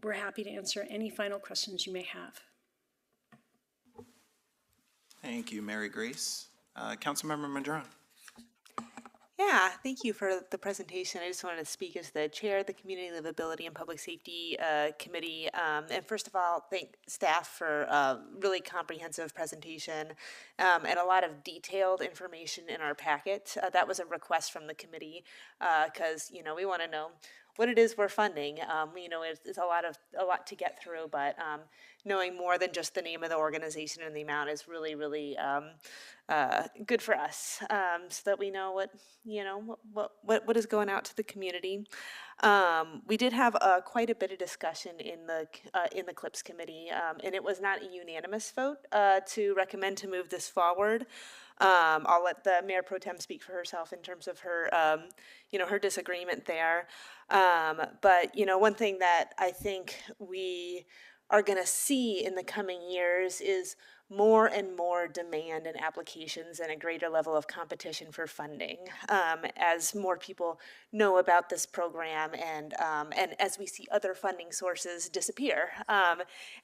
We're happy to answer any final questions you may have. Thank you, Mary Grace. Councilmember Madron. Yeah, thank you for the presentation. I just wanted to speak as the chair of the Community Livability and Public Safety Committee. And first of all, thank staff for really comprehensive presentation and a lot of detailed information in our packet. That was a request from the committee because, we want to know what it is we're funding. It's a lot to get through, but knowing more than just the name of the organization and the amount is really, really good for us, so that we know what is going out to the community. We did have quite a bit of discussion in the CLIPS committee, and it was not a unanimous vote to recommend to move this forward. I'll let the Mayor Pro Tem speak for herself in terms of her, her disagreement there. But one thing that I think we are going to see in the coming years is more and more demand and applications and a greater level of competition for funding as more people know about this program and as we see other funding sources disappear.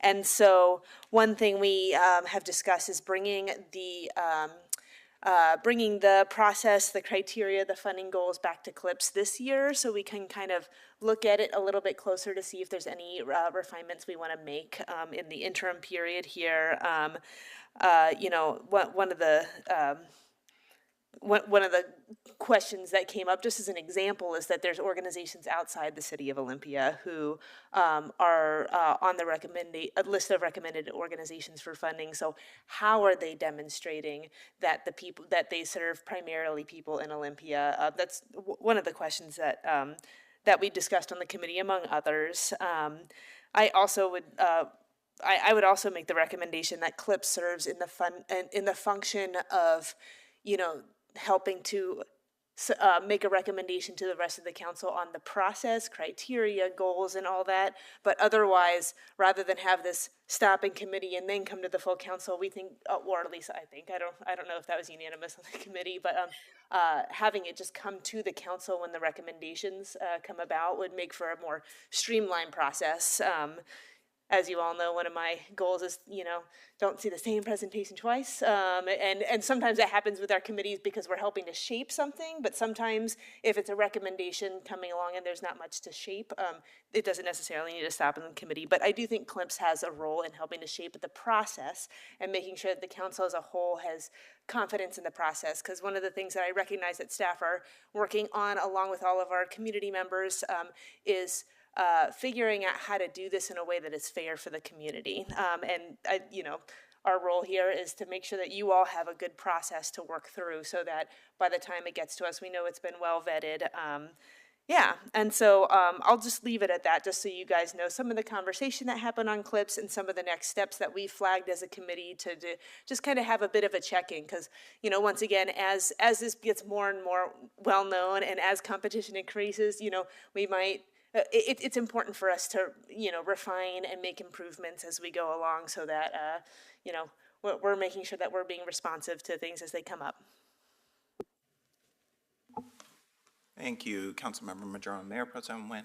And so one thing we have discussed is bringing the process, the criteria, the funding goals back to CLIPS this year so we can kind of look at it a little bit closer to see if there's any refinements we want to make in the interim period here. One of the questions that came up, just as an example, is that there's organizations outside the city of Olympia who are on the list of recommended organizations for funding. So how are they demonstrating that the people that they serve primarily people in Olympia? That's one of the questions that that we discussed on the committee, among others. I also would. I would also make the recommendation that CLIPS serves in the function of, helping to make a recommendation to the rest of the council on the process, criteria, goals, and all that. But otherwise, rather than have this stop in committee and then come to the full council, we think, or at least I think, I don't know if that was unanimous on the committee, but having it just come to the council when the recommendations come about would make for a more streamlined process. As you all know, one of my goals is, don't see the same presentation twice. And sometimes that happens with our committees because we're helping to shape something, but sometimes if it's a recommendation coming along and there's not much to shape, it doesn't necessarily need to stop in the committee. But I do think CLIPS has a role in helping to shape the process and making sure that the council as a whole has confidence in the process. Because one of the things that I recognize that staff are working on, along with all of our community members, is figuring out how to do this in a way that is fair for the community. Our role here is to make sure that you all have a good process to work through so that by the time it gets to us, we know it's been well vetted. And so I'll just leave it at that, just so you guys know some of the conversation that happened on CLIPS and some of the next steps that we flagged as a committee to just kind of have a bit of a check-in, because, once again, as this gets more and more well-known and as competition increases, we might, it's important for us to, refine and make improvements as we go along so that, we're making sure that we're being responsive to things as they come up. Thank you, Councilmember Madrone. Mayor Pro Tem Nguyen.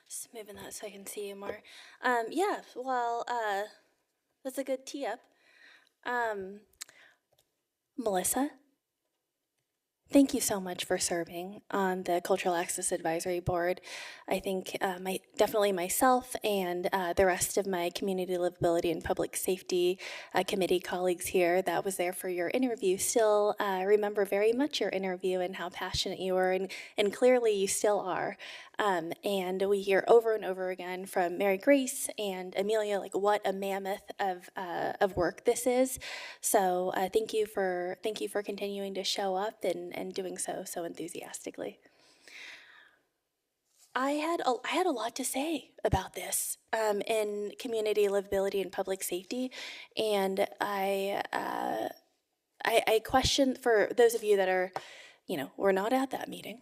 Just moving that so I can see you more. That's a good tee up. Melissa, thank you so much for serving on the Cultural Access Advisory Board. I think definitely myself and the rest of my Community Livability and Public Safety Committee colleagues here that was there for your interview still remember very much your interview and how passionate you were, and clearly you still are. And we hear over and over again from Mary Grace and Amelia, what a mammoth of work this is. So thank you for continuing to show up and doing so enthusiastically. I had a lot to say about this in community livability and public safety, and I question, for those of you that are, were not at that meeting.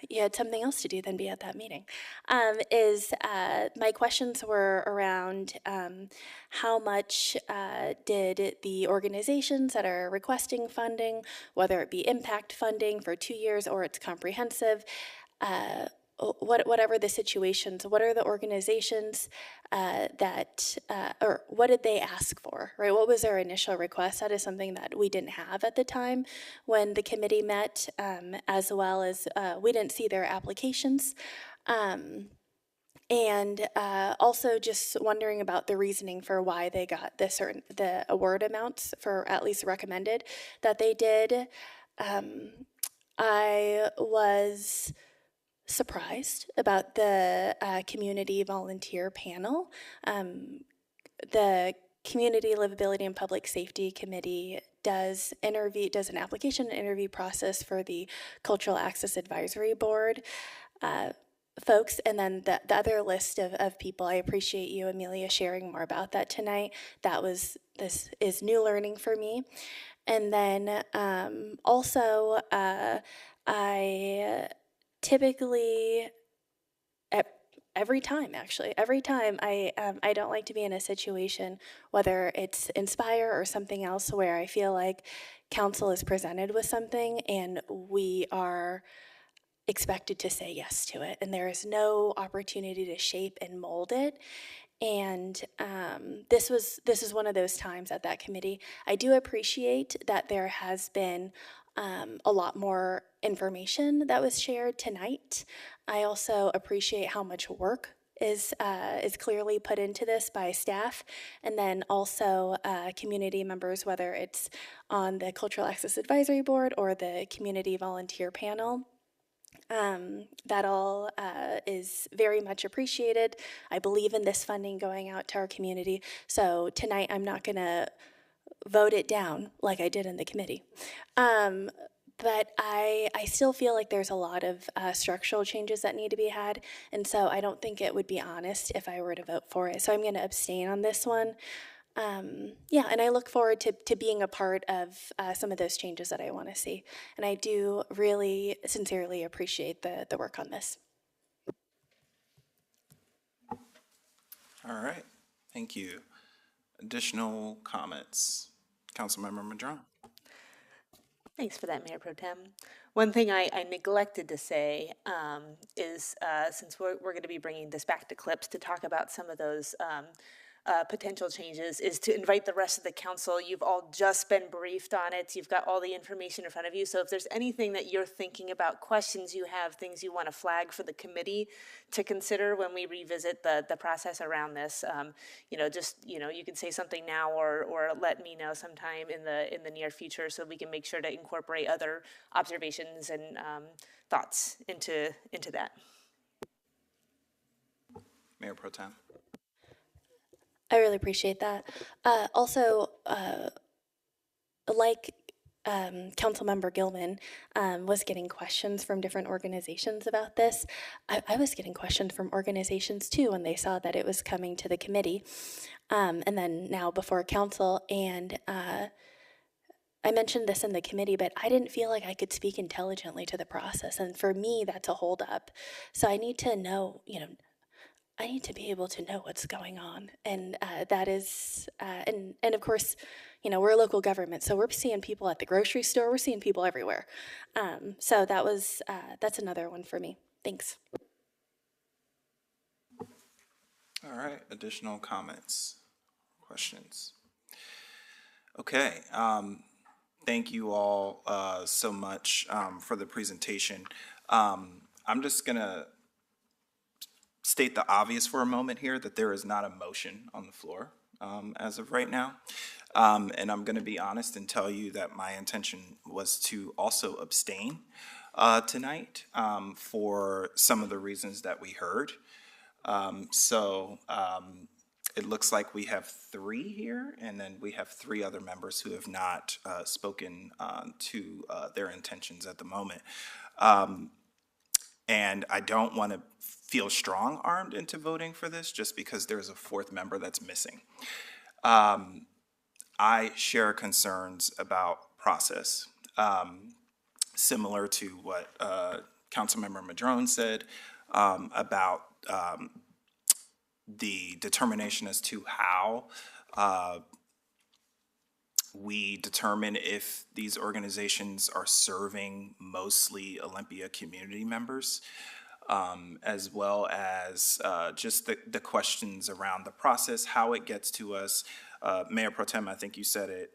You had something else to do than be at that meeting. My questions were around how much did the organizations that are requesting funding, whether it be impact funding for 2 years or it's comprehensive, whatever the situations, what are the organizations or what did they ask for, right? What was their initial request? That is something that we didn't have at the time when the committee met, as well as we didn't see their applications. And also just wondering about the reasoning for why they got the award amounts for at least recommended that they did. I was surprised about the community volunteer panel. The Community Livability and Public Safety Committee does an application and interview process for the Cultural Access Advisory Board folks, and then the other list of people. I appreciate you, Amelia, sharing more about that tonight. This is new learning for me. And then also, I typically, every time I don't like to be in a situation, whether it's Inspire or something else, where I feel like council is presented with something and we are expected to say yes to it, and there is no opportunity to shape and mold it. And this is one of those times at that committee. I do appreciate that there has been a lot more information that was shared tonight. I also appreciate how much work is clearly put into this by staff, and then also community members, whether it's on the Cultural Access Advisory Board or the Community Volunteer Panel. That all is very much appreciated. I believe in this funding going out to our community. So tonight I'm not going to vote it down like I did in the committee. But I still feel like there's a lot of structural changes that need to be had. And so I don't think it would be honest if I were to vote for it. So I'm going to abstain on this one. And I look forward to being a part of some of those changes that I want to see. And I do really sincerely appreciate the work on this. All right, thank you. Additional comments? Councilmember Madron. Thanks for that, Mayor Pro Tem. One thing I neglected to say is since we're going to be bringing this back to Clips to talk about some of those potential changes, is to invite the rest of the council. You've all just been briefed on it. You've got all the information in front of you. So if there's anything that you're thinking about, questions you have, things you want to flag for the committee to consider when we revisit the process around this, you can say something now or let me know sometime in the near future so we can make sure to incorporate other observations and thoughts into that. Mayor Pro Tem. I really appreciate that. Also, like Councilmember Gilman was getting questions from different organizations about this, I was getting questions from organizations too when they saw that it was coming to the committee, and then now before council. And I mentioned this in the committee, but I didn't feel like I could speak intelligently to the process. And for me, that's a holdup. So I need to know, I need to be able to know what's going on. And that is, and of course, we're a local government, so we're seeing people at the grocery store, we're seeing people everywhere. So that's another one for me. Thanks. All right, additional comments, questions? Okay, thank you all so much for the presentation. I'm just gonna state the obvious for a moment here, that there is not a motion on the floor as of right now. And I'm going to be honest and tell you that my intention was to also abstain tonight for some of the reasons that we heard. It looks like we have 3 here, and then we have 3 other members who have not spoken to their intentions at the moment. And I don't want to feel strong-armed into voting for this just because there's a 4th member that's missing. I share concerns about process, similar to what Councilmember Madron said about the determination as to how we determine if these organizations are serving mostly Olympia community members. as well as just the questions around the process, how it gets to us. Mayor Pro Tem, I think you said it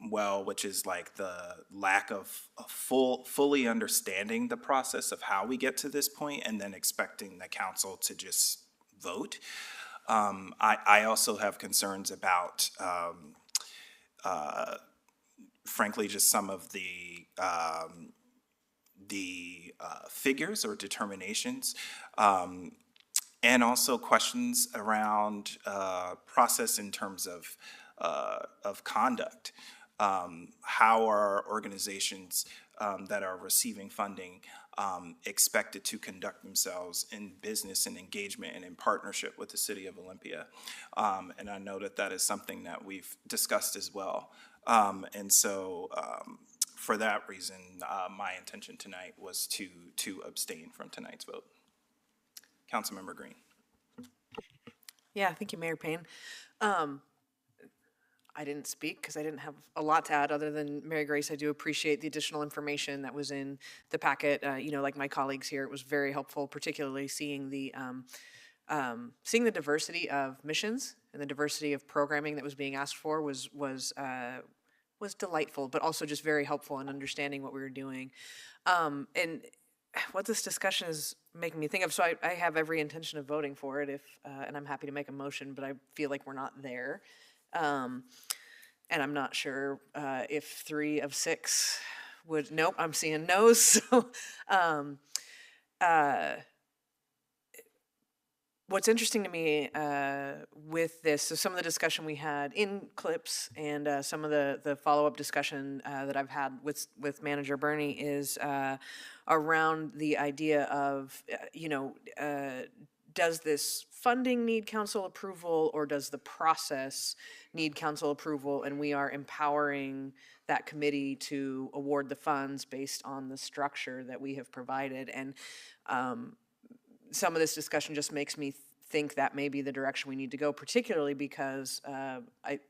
well, which is like the lack of fully understanding the process of how we get to this point and then expecting the council to just vote. I also have concerns about, frankly, just some of the figures or determinations, and also questions around process in terms of conduct. How are organizations that are receiving funding expected to conduct themselves in business and engagement and in partnership with the City of Olympia? And I know that that is something that we've discussed as well. And so for that reason, my intention tonight was to abstain from tonight's vote. Councilmember Green. Yeah, thank you, Mayor Payne. I didn't speak because I didn't have a lot to add other than Mary Grace. I do appreciate the additional information that was in the packet. Like my colleagues here, it was very helpful, particularly seeing the diversity of missions and the diversity of programming that was being asked for was delightful, but also just very helpful in understanding what we were doing. And what this discussion is making me think of, so I have every intention of voting for it and I'm happy to make a motion, but I feel like we're not there. And I'm not sure if 3 of 6 would, nope, I'm seeing no's. So what's interesting to me with this, so some of the discussion we had in clips and some of the follow-up discussion that I've had with Manager Bernie is around the idea of, does this funding need council approval or does the process need council approval? And we are empowering that committee to award the funds based on the structure that we have provided. And some of this discussion just makes me think that may be the direction we need to go, particularly because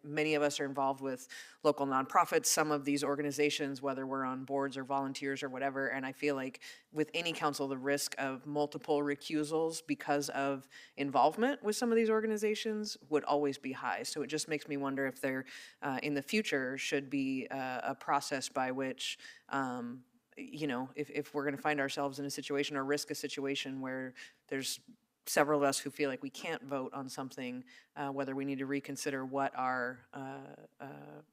many of us are involved with local nonprofits, some of these organizations, whether we're on boards or volunteers or whatever, and I feel like with any council, the risk of multiple recusals because of involvement with some of these organizations would always be high. So it just makes me wonder if there, in the future, should be a process by which if we're going to find ourselves in a situation or risk a situation where there's several of us who feel like we can't vote on something, whether we need to reconsider what our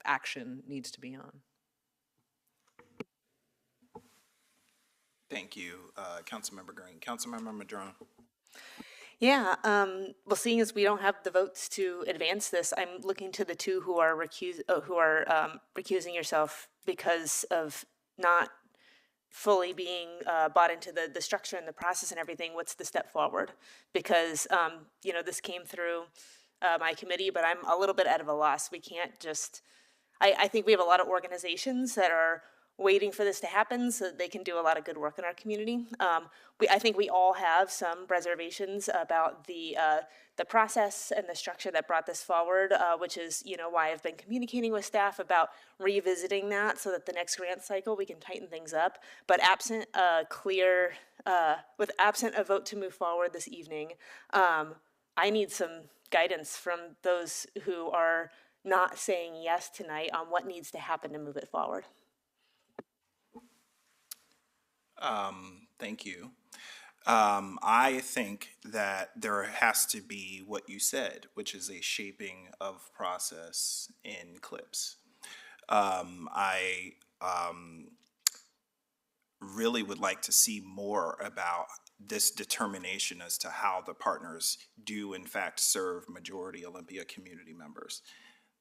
action needs to be on. Thank you, Councilmember Green. Councilmember Madrone. Yeah, well, seeing as we don't have the votes to advance this, I'm looking to the two who are recusing yourself because of not fully being bought into the structure and the process and everything. What's the step forward? Because, this came through my committee, but I'm a little bit out of a loss. We can't just, I think we have a lot of organizations that are waiting for this to happen so that they can do a lot of good work in our community. I think we all have some reservations about the process and the structure that brought this forward, which is, why I've been communicating with staff about revisiting that so that the next grant cycle we can tighten things up. But absent a vote to move forward this evening, I need some guidance from those who are not saying yes tonight on what needs to happen to move it forward. Thank you. I think that there has to be what you said, which is a shaping of process in clips. I really would like to see more about this determination as to how the partners do in fact serve majority Olympia community members.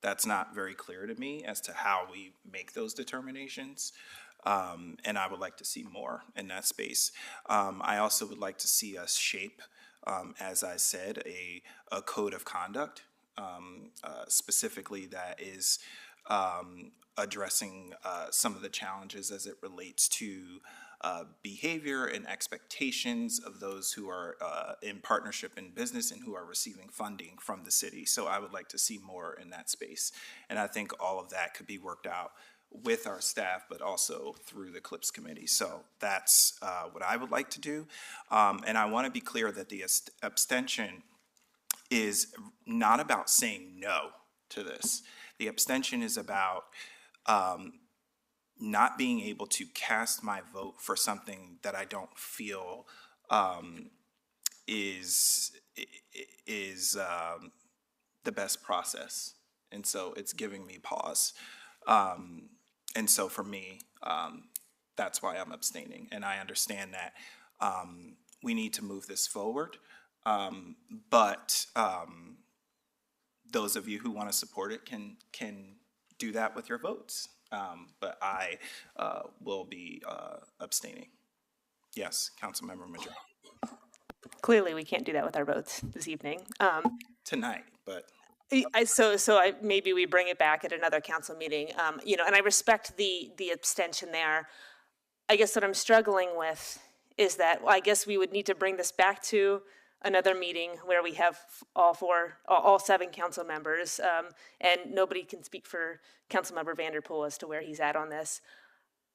That's not very clear to me as to how we make those determinations. And I would like to see more in that space. I also would like to see us shape, as I said, a code of conduct, specifically that is addressing some of the challenges as it relates to behavior and expectations of those who are in partnership in business and who are receiving funding from the city. So I would like to see more in that space. And I think all of that could be worked out with our staff, but also through the CLIPS committee. So that's what I would like to do. And I want to be clear that the abstention is not about saying no to this. The abstention is about not being able to cast my vote for something that I don't feel is the best process. And so it's giving me pause. And so for me, that's why I'm abstaining. And I understand that we need to move this forward. But those of you who want to support it can do that with your votes. But I will be abstaining. Yes, Councilmember Major. Clearly, we can't do that with our votes this evening. Tonight, but. Maybe we bring it back at another council meeting, and I respect the abstention there. I guess what I'm struggling with is that, I guess we would need to bring this back to another meeting where we have all 7 council members, and nobody can speak for Councilmember Vanderpool as to where he's at on this.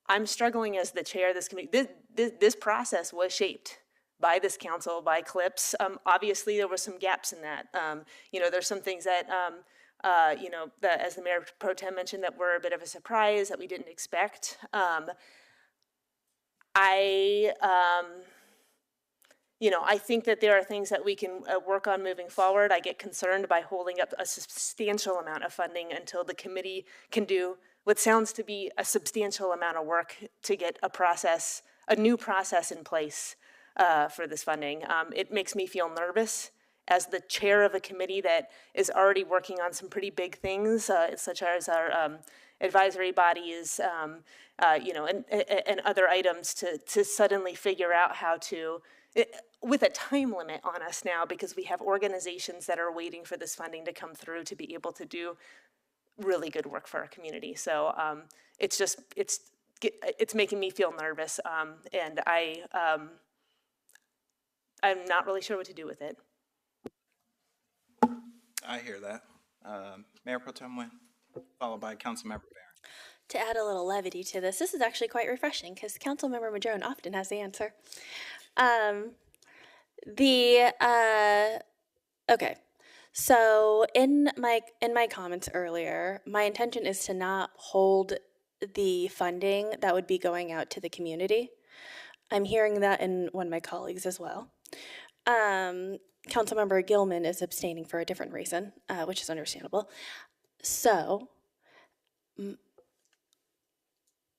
I'm struggling as the chair of this committee. This process was shaped by this council, by CLIPS. Obviously, there were some gaps in that. There's some things that, that as the Mayor Pro Tem mentioned, that were a bit of a surprise that we didn't expect. I think that there are things that we can work on moving forward. I get concerned by holding up a substantial amount of funding until the committee can do what sounds to be a substantial amount of work to get a new process in place for this funding. It makes me feel nervous as the chair of a committee that is already working on some pretty big things, such as our advisory bodies, and other items to suddenly figure out how to, with a time limit on us now, because we have organizations that are waiting for this funding to come through to be able to do really good work for our community. So it's making me feel nervous, and I'm not really sure what to do with it. I hear that. Mayor Pro Tem Nguyen, followed by Councilmember Barron. To add a little levity to this is actually quite refreshing because Councilmember Madrone often has the answer. Okay. So in my comments earlier, my intention is to not hold the funding that would be going out to the community. I'm hearing that in one of my colleagues as well. Councilmember Gilman is abstaining for a different reason, which is understandable. So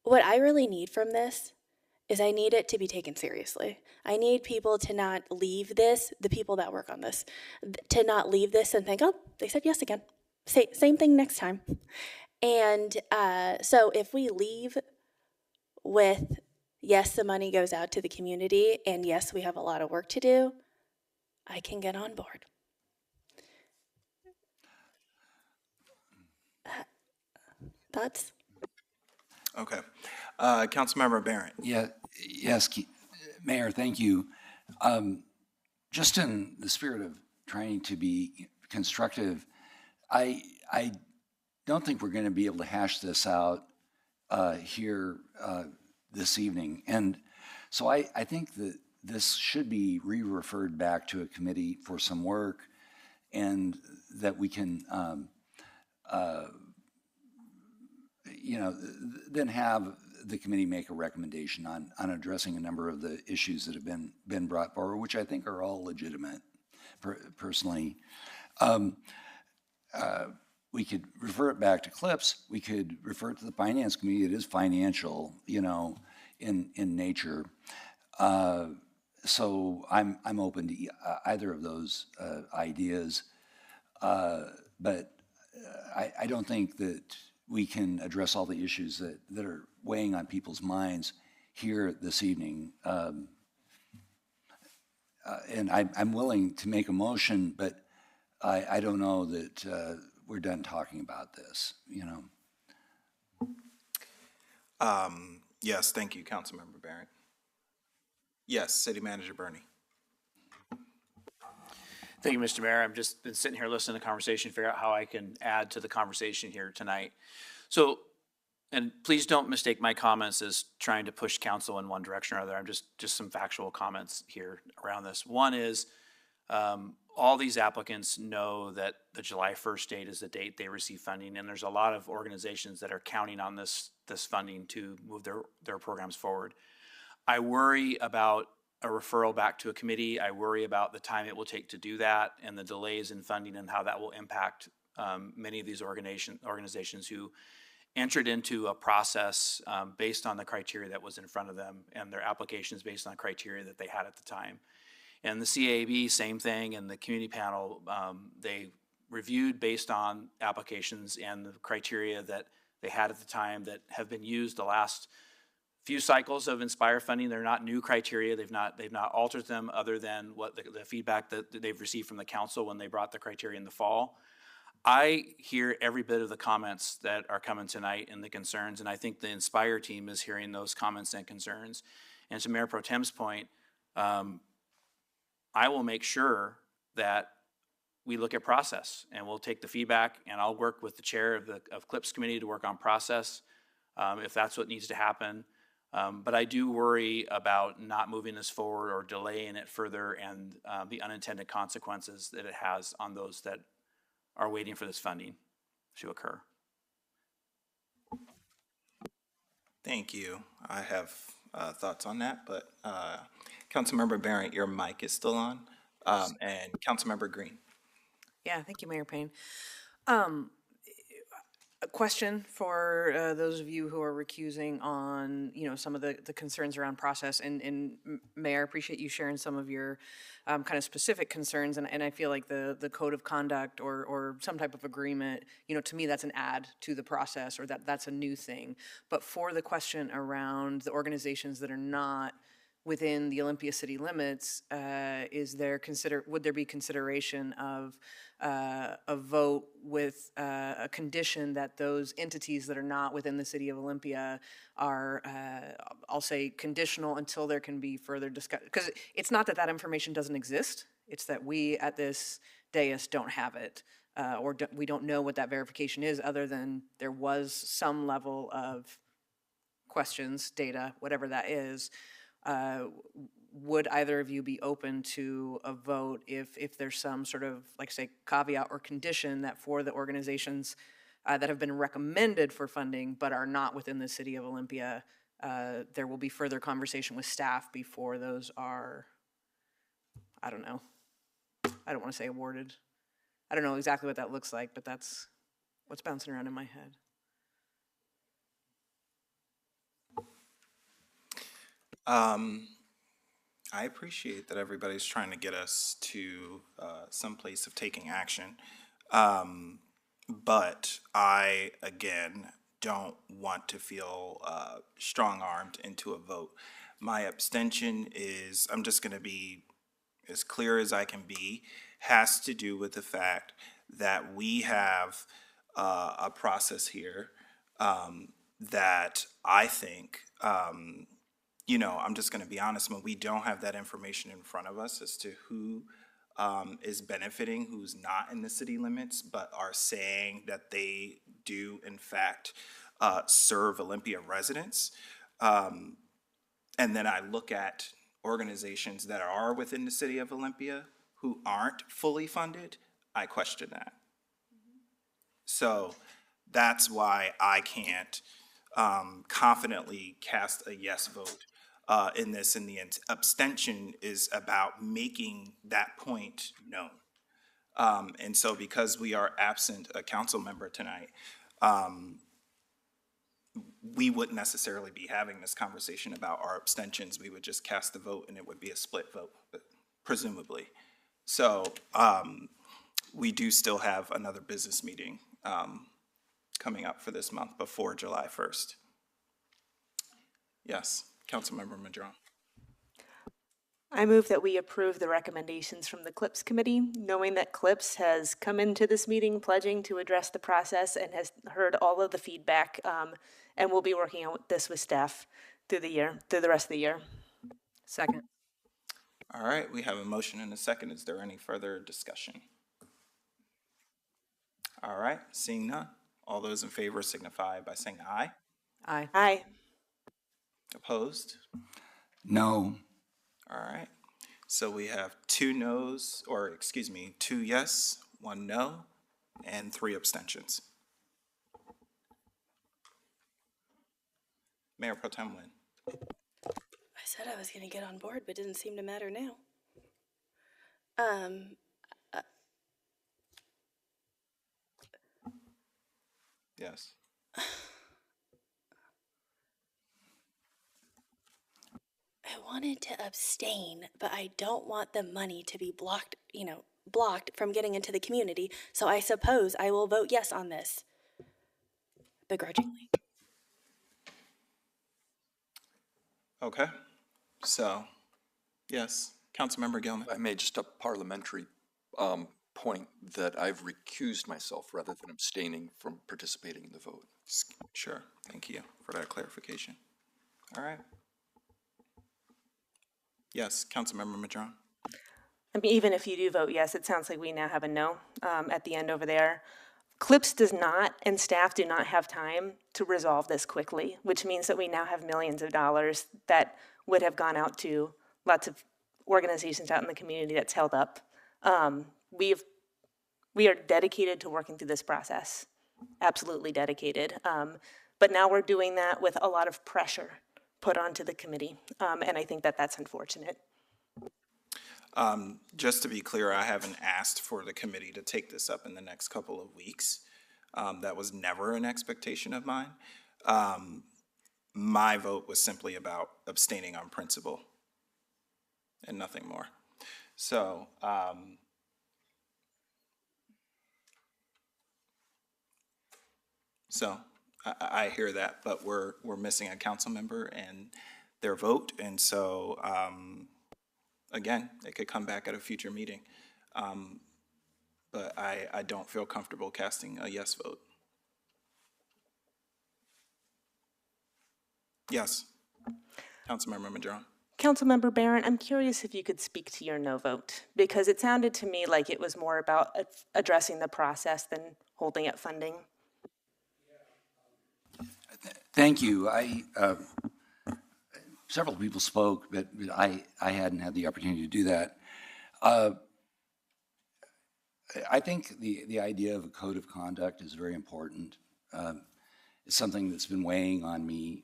what I really need from this is I need it to be taken seriously. I need people to not leave this, the people that work on this, to not leave this and think, oh, they said yes again. Same thing next time. And so if we leave with, yes, the money goes out to the community, and yes, we have a lot of work to do, I can get on board. Thoughts? Okay. Councilmember Barron. Yes, Mayor, thank you. Just in the spirit of trying to be constructive, I don't think we're going to be able to hash this out here this evening. And so I think that this should be re-referred back to a committee for some work, and that we can then have the committee make a recommendation on addressing a number of the issues that have been brought forward, which I think are all legitimate, personally. We could refer it back to CLIPS. We could refer it to the Finance Committee. It is financial, in nature. So I'm open to either of those ideas. But I don't think that we can address all the issues that are weighing on people's minds here this evening. And I'm willing to make a motion, but I don't know that we're done talking about this, Yes, thank you, Councilmember Barron. Yes, City Manager Bernie. Thank you, Mr. Mayor. I've just been sitting here listening to the conversation, figure out how I can add to the conversation here tonight. So and please don't mistake my comments as trying to push council in one direction or other. I'm just some factual comments here around this. One is, all these applicants know that the July 1st date is the date they receive funding, and there's a lot of organizations that are counting on this funding to move their programs forward. I worry about a referral back to a committee. I worry about the time it will take to do that and the delays in funding and how that will impact many of these organizations who entered into a process based on the criteria that was in front of them and their applications based on criteria that they had at the time. And the CAB, same thing, and the community panel, they reviewed based on applications and the criteria that they had at the time that have been used the last few cycles of Inspire funding. They're not new criteria. They've not altered them other than what the feedback that they've received from the council when they brought the criteria in the fall. I hear every bit of the comments that are coming tonight and the concerns, and I think the Inspire team is hearing those comments and concerns. And to Mayor Pro Tem's point, I will make sure that we look at process, and we'll take the feedback, and I'll work with the chair of CLIPS committee to work on process if that's what needs to happen. But I do worry about not moving this forward or delaying it further and the unintended consequences that it has on those that are waiting for this funding to occur. Thank you. I have thoughts on that, but Councilmember Barrett, your mic is still on, and Councilmember Green. Yeah, thank you, Mayor Payne. A question for those of you who are recusing on, some of the concerns around process. And Mayor, I appreciate you sharing some of your kind of specific concerns. And I feel like the code of conduct or some type of agreement, to me, that's an add to the process, or that's a new thing. But for the question around the organizations that are not within the Olympia city limits, would there be consideration of a vote with a condition that those entities that are not within the city of Olympia are, I'll say, conditional until there can be further discussion? Because it's not that information doesn't exist, it's that we at this dais don't have it, we don't know what that verification is, other than there was some level of questions, data, whatever that is. Would either of you be open to a vote if there's some sort of, like, say, caveat or condition that for the organizations that have been recommended for funding but are not within the city of Olympia, there will be further conversation with staff before those are, I don't want to say awarded. I don't know exactly what that looks like, but that's what's bouncing around in my head. I appreciate that everybody's trying to get us to some place of taking action. But I, again, don't want to feel strong-armed into a vote. My abstention is, I'm just going to be as clear as I can be, has to do with the fact that we have a process here that I think, I'm just going to be honest, when we don't have that information in front of us as to who is benefiting, who's not in the city limits, but are saying that they do, in fact, serve Olympia residents. And then I look at organizations that are within the city of Olympia who aren't fully funded, I question that. So that's why I can't confidently cast a yes vote in this, and the abstention is about making that point known. And so because we are absent a council member tonight, we wouldn't necessarily be having this conversation about our abstentions. We would just cast the vote and it would be a split vote, presumably. So we do still have another business meeting coming up for this month before July 1st. Yes, Councilmember Madron. I move that we approve the recommendations from the CLIPS committee, knowing that CLIPS has come into this meeting pledging to address the process and has heard all of the feedback, and we'll be working on this with staff through the rest of the year. Second. All right, we have a motion and a second. Is there any further discussion? All right, seeing none. All those in favor signify by saying aye. Aye. Aye. Opposed? No. All right. So we have 2 noes, or excuse me, 2 yes, 1 no, and 3 abstentions. Mayor Pro Tem Nguyen. I said I was going to get on board, but it didn't seem to matter now. Yes. I wanted to abstain, but I don't want the money to be blocked from getting into the community, so I suppose I will vote yes on this. Begrudgingly. Okay. So, yes, Councilmember Gilman. I made just a parliamentary point that I've recused myself rather than abstaining from participating in the vote. Sure. Thank you for that clarification. All right. Yes, Councilmember Madron. I mean, even if you do vote yes, it sounds like we now have a no at the end over there. CLIPS does not, and staff do not have time to resolve this quickly, which means that we now have millions of dollars that would have gone out to lots of organizations out in the community that's held up. We are dedicated to working through this process, absolutely dedicated. But now we're doing that with a lot of pressure put onto the committee, and I think that that's unfortunate. Just to be clear, I haven't asked for the committee to take this up in the next couple of weeks. That was never an expectation of mine. My vote was simply about abstaining on principle and nothing more. So, I hear that, but we're missing a council member and their vote, and so again, it could come back at a future meeting. But I don't feel comfortable casting a yes vote. Yes, Councilmember Madron. Councilmember Barron, I'm curious if you could speak to your no vote, because it sounded to me like it was more about addressing the process than holding up funding. Thank you. Several people spoke, but I hadn't had the opportunity to do that. I think the idea of a code of conduct is very important. It's something that's been weighing on me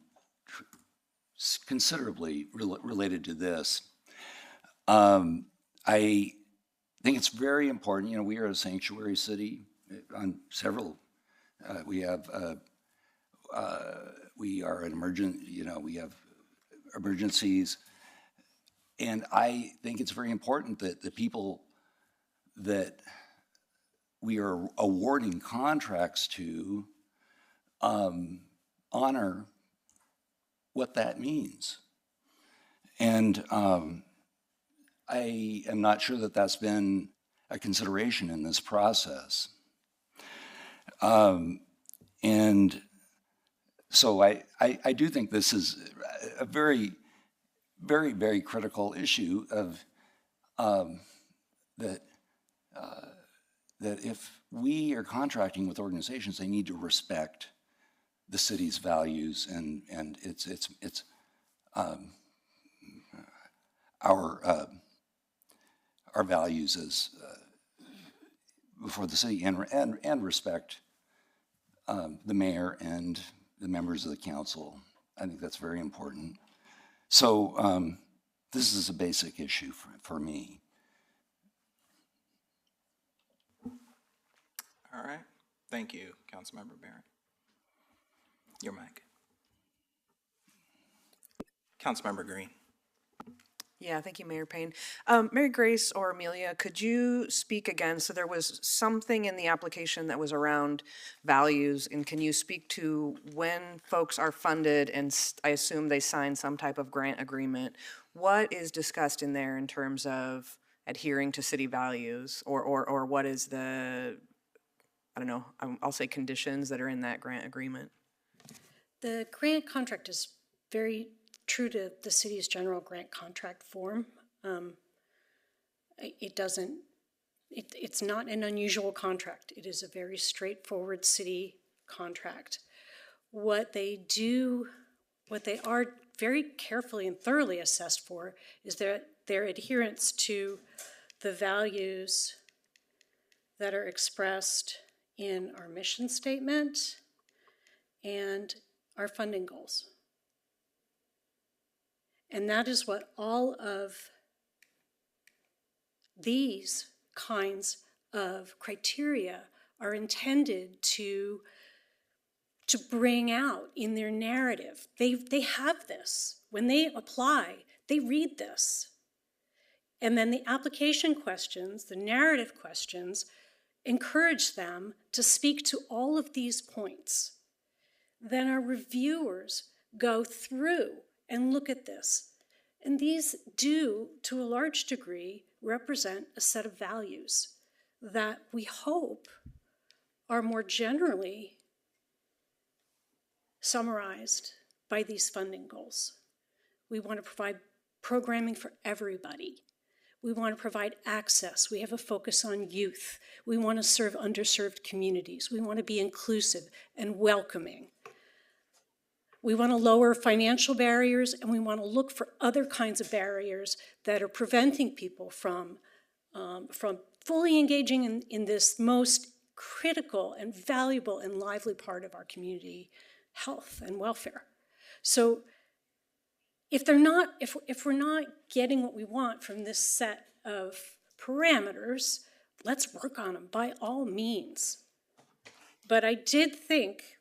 considerably related to this. I think it's very important. You know, we are a sanctuary city on several. We are an emergent. You know, we have emergencies, and I think it's very important that the people that we are awarding contracts to honor what that means. And I am not sure that that's been a consideration in this process. And so I do think this is a very, very, very critical issue of that if we are contracting with organizations, they need to respect the city's values and it's our values as before the city and respect the mayor and the members of the council. I think that's very important. So this is a basic issue for me. All right. Thank you, Councilmember Barron. Your mic. Councilmember Green. Yeah, thank you, Mayor Payne. Mary Grace or Amelia, could you speak again? So there was something in the application that was around values, and can you speak to when folks are funded and I assume they sign some type of grant agreement, what is discussed in there in terms of adhering to city values, or what is the, I don't know, I'll say conditions that are in that grant agreement? The grant contract is very true to the city's general grant contract form. It's not an unusual contract. It is a very straightforward city contract. what they are very carefully and thoroughly assessed for is their adherence to the values that are expressed in our mission statement and our funding goals. And that is what all of these kinds of criteria are intended to bring out in their narrative. They have this. When they apply, they read this. And then the application questions, the narrative questions, encourage them to speak to all of these points. Then our reviewers go through and look at this. And these do, to a large degree, represent a set of values that we hope are more generally summarized by these funding goals. We want to provide programming for everybody. We want to provide access. We have a focus on youth. We want to serve underserved communities. We want to be inclusive and welcoming. We want to lower financial barriers, and we want to look for other kinds of barriers that are preventing people from fully engaging in this most critical and valuable and lively part of our community health and welfare. So if we're not getting what we want from this set of parameters, let's work on them by all means. But I did think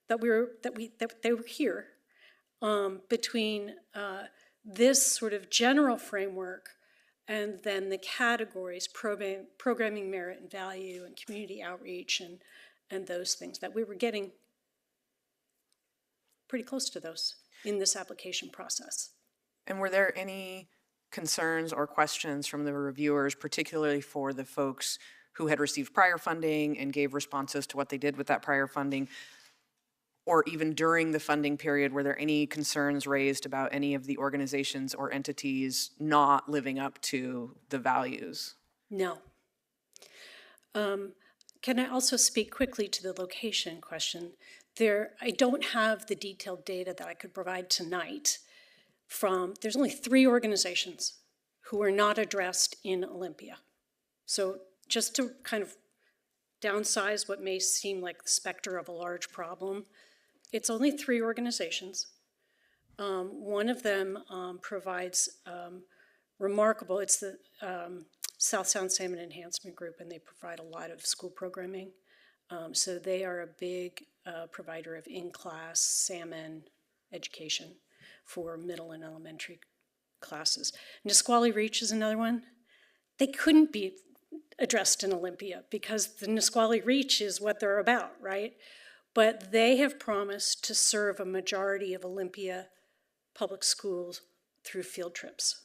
that they were here between this sort of general framework and then the categories, programming merit and value and community outreach and those things, that we were getting pretty close to those in this application process. And were there any concerns or questions from the reviewers, particularly for the folks who had received prior funding and gave responses to what they did with that prior funding? Or even during the funding period, were there any concerns raised about any of the organizations or entities not living up to the values? No. Can I also speak quickly to the location question? I don't have the detailed data that I could provide tonight there's only 3 organizations who are not addressed in Olympia. So just to kind of downsize what may seem like the specter of a large problem, it's only 3 organizations. One of them provides remarkable, it's the South Sound Salmon Enhancement Group, and they provide a lot of school programming. So they are a big provider of in-class salmon education for middle and elementary classes. Nisqually Reach is another one. They couldn't be addressed in Olympia because the Nisqually Reach is what they're about, right? But they have promised to serve a majority of Olympia public schools through field trips.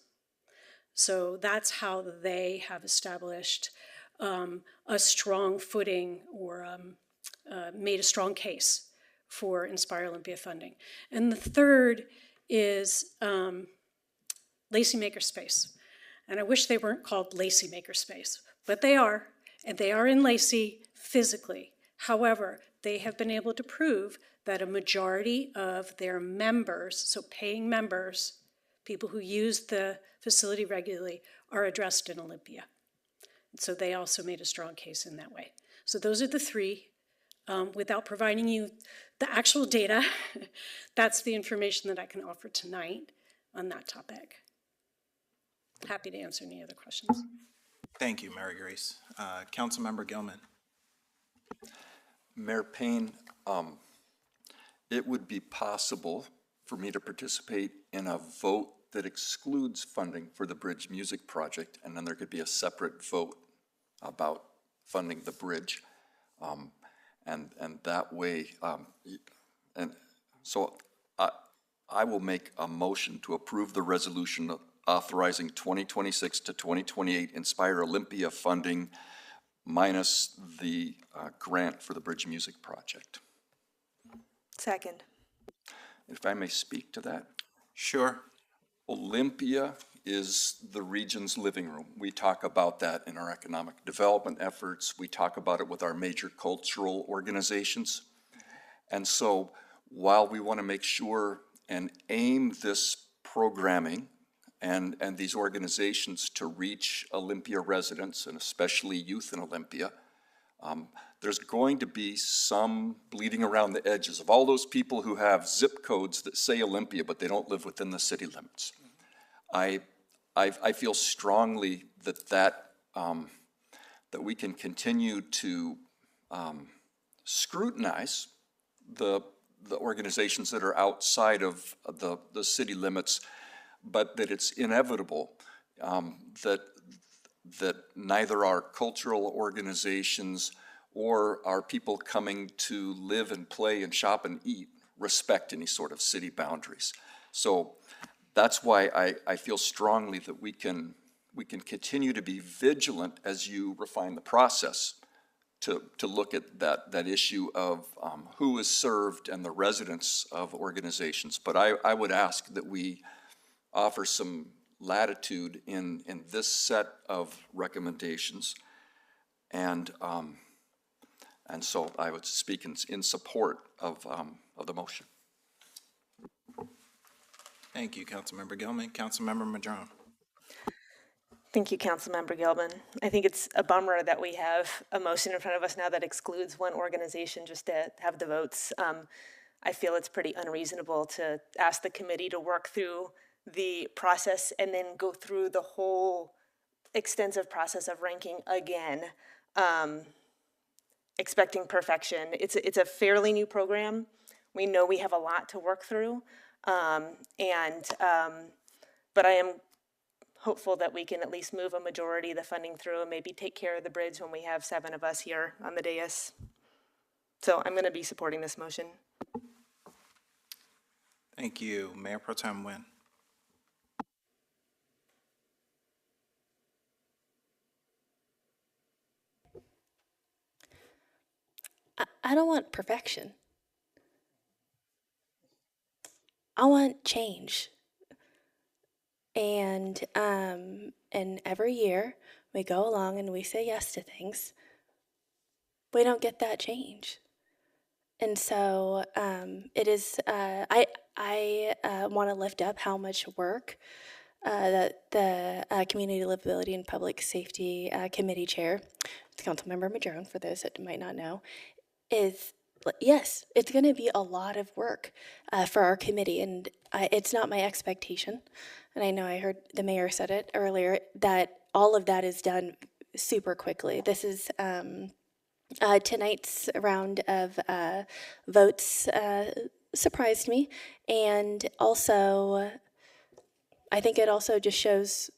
So that's how they have established a strong footing or made a strong case for Inspire Olympia funding. And the third is Lacey Makerspace. And I wish they weren't called Lacey Makerspace, but they are, and they are in Lacey physically. However, they have been able to prove that a majority of their members, so paying members, people who use the facility regularly, are addressed in Olympia. So they also made a strong case in that way. So those are the 3. Without providing you the actual data, that's the information that I can offer tonight on that topic. Happy to answer any other questions. Thank you, Mary Grace. Councilmember Gilman. Mayor Payne, it would be possible for me to participate in a vote that excludes funding for the Bridge Music Project, and then there could be a separate vote about funding the bridge. And that way, and so I will make a motion to approve the resolution authorizing 2026 to 2028 Inspire Olympia funding minus the grant for the Bridge Music Project. Second. If I may speak to that. Sure. Olympia is the region's living room. We talk about that in our economic development efforts. We talk about it with our major cultural organizations. And so while we want to make sure and aim this programming and these organizations to reach Olympia residents, and especially youth in Olympia, there's going to be some bleeding around the edges of all those people who have zip codes that say Olympia, but they don't live within the city limits. I feel strongly that we can continue to scrutinize the organizations that are outside of the city limits, but that it's inevitable that neither our cultural organizations or our people coming to live and play and shop and eat respect any sort of city boundaries. So that's why I feel strongly that we can continue to be vigilant as you refine the process to look at that issue of who is served and the residents of organizations. But I would ask that we offer some latitude in this set of recommendations, and so I would speak in support of the motion. Thank you, Councilmember Gilman. Councilmember Madrone. Thank you, Councilmember Gilman. I think it's a bummer that we have a motion in front of us now that excludes one organization just to have the votes. I feel it's pretty unreasonable to ask the committee to work through the process and then go through the whole extensive process of ranking again, expecting perfection. It's a fairly new program. We know we have a lot to work through, but I am hopeful that we can at least move a majority of the funding through and maybe take care of the bridge when we have 7 of us here on the dais. So I'm going to be supporting this motion. Thank you. Mayor Pro Tem Nguyen. I don't want perfection. I want change. And every year we go along and we say yes to things. We don't get that change. And so it is, I want to lift up how much work that the Community Livability and Public Safety Committee Chair, Councilmember Madrone, for those that might not know, is, yes, it's going to be a lot of work for our committee, and it's not my expectation, and I know I heard the mayor said it earlier, that all of that is done super quickly. This is tonight's round of votes surprised me, and also I think it also just shows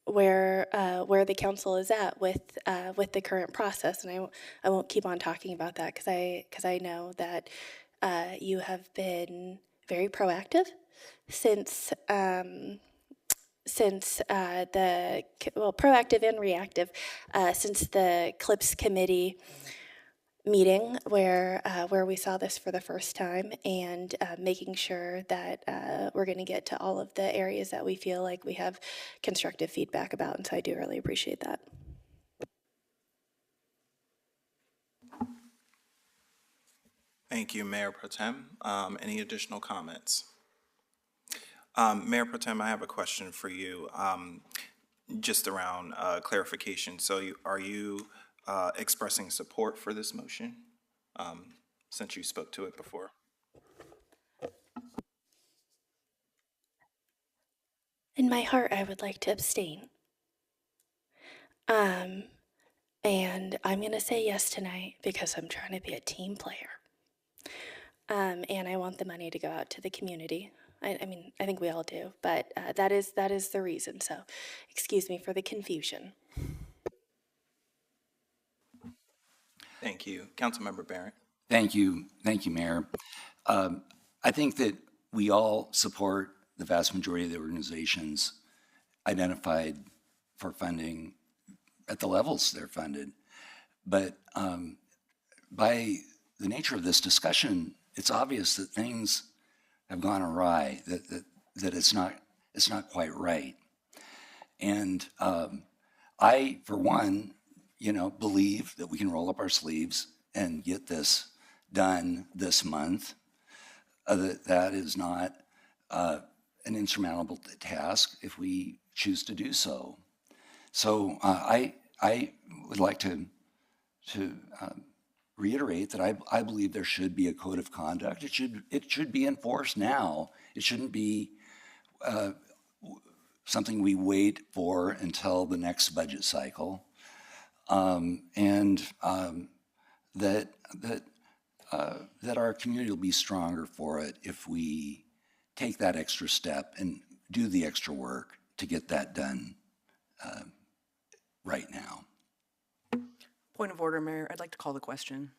where the council is at with the current process, and I won't keep on talking about that because I know that you have been very proactive since proactive and reactive since the CLIPS committee meeting where we saw this for the first time, and making sure that we're going to get to all of the areas that we feel like we have constructive feedback about, and so I do really appreciate that. Thank you, Mayor Pro Tem. Any additional comments? Mayor Pro Tem, I have a question for you, just around clarification. So are you expressing support for this motion, since you spoke to it before? In my heart, I would like to abstain. And I'm going to say yes tonight because I'm trying to be a team player. And I want the money to go out to the community. I mean, I think we all do, but that is the reason. So excuse me for the confusion. Thank you. Councilmember Barrett. Thank you, Mayor. I think that we all support the vast majority of the organizations identified for funding at the levels they're funded. But by the nature of this discussion, it's obvious that things have gone awry, that it's not quite right. And I, for one, believe that we can roll up our sleeves and get this done this month. That is not an insurmountable task if we choose to do so. So I would like to reiterate that I believe there should be a code of conduct. It should be enforced now. It shouldn't be something we wait for until the next budget cycle, and that our community will be stronger for it if we take that extra step and do the extra work to get that done right now. Point of order, Mayor. I'd like to call the question.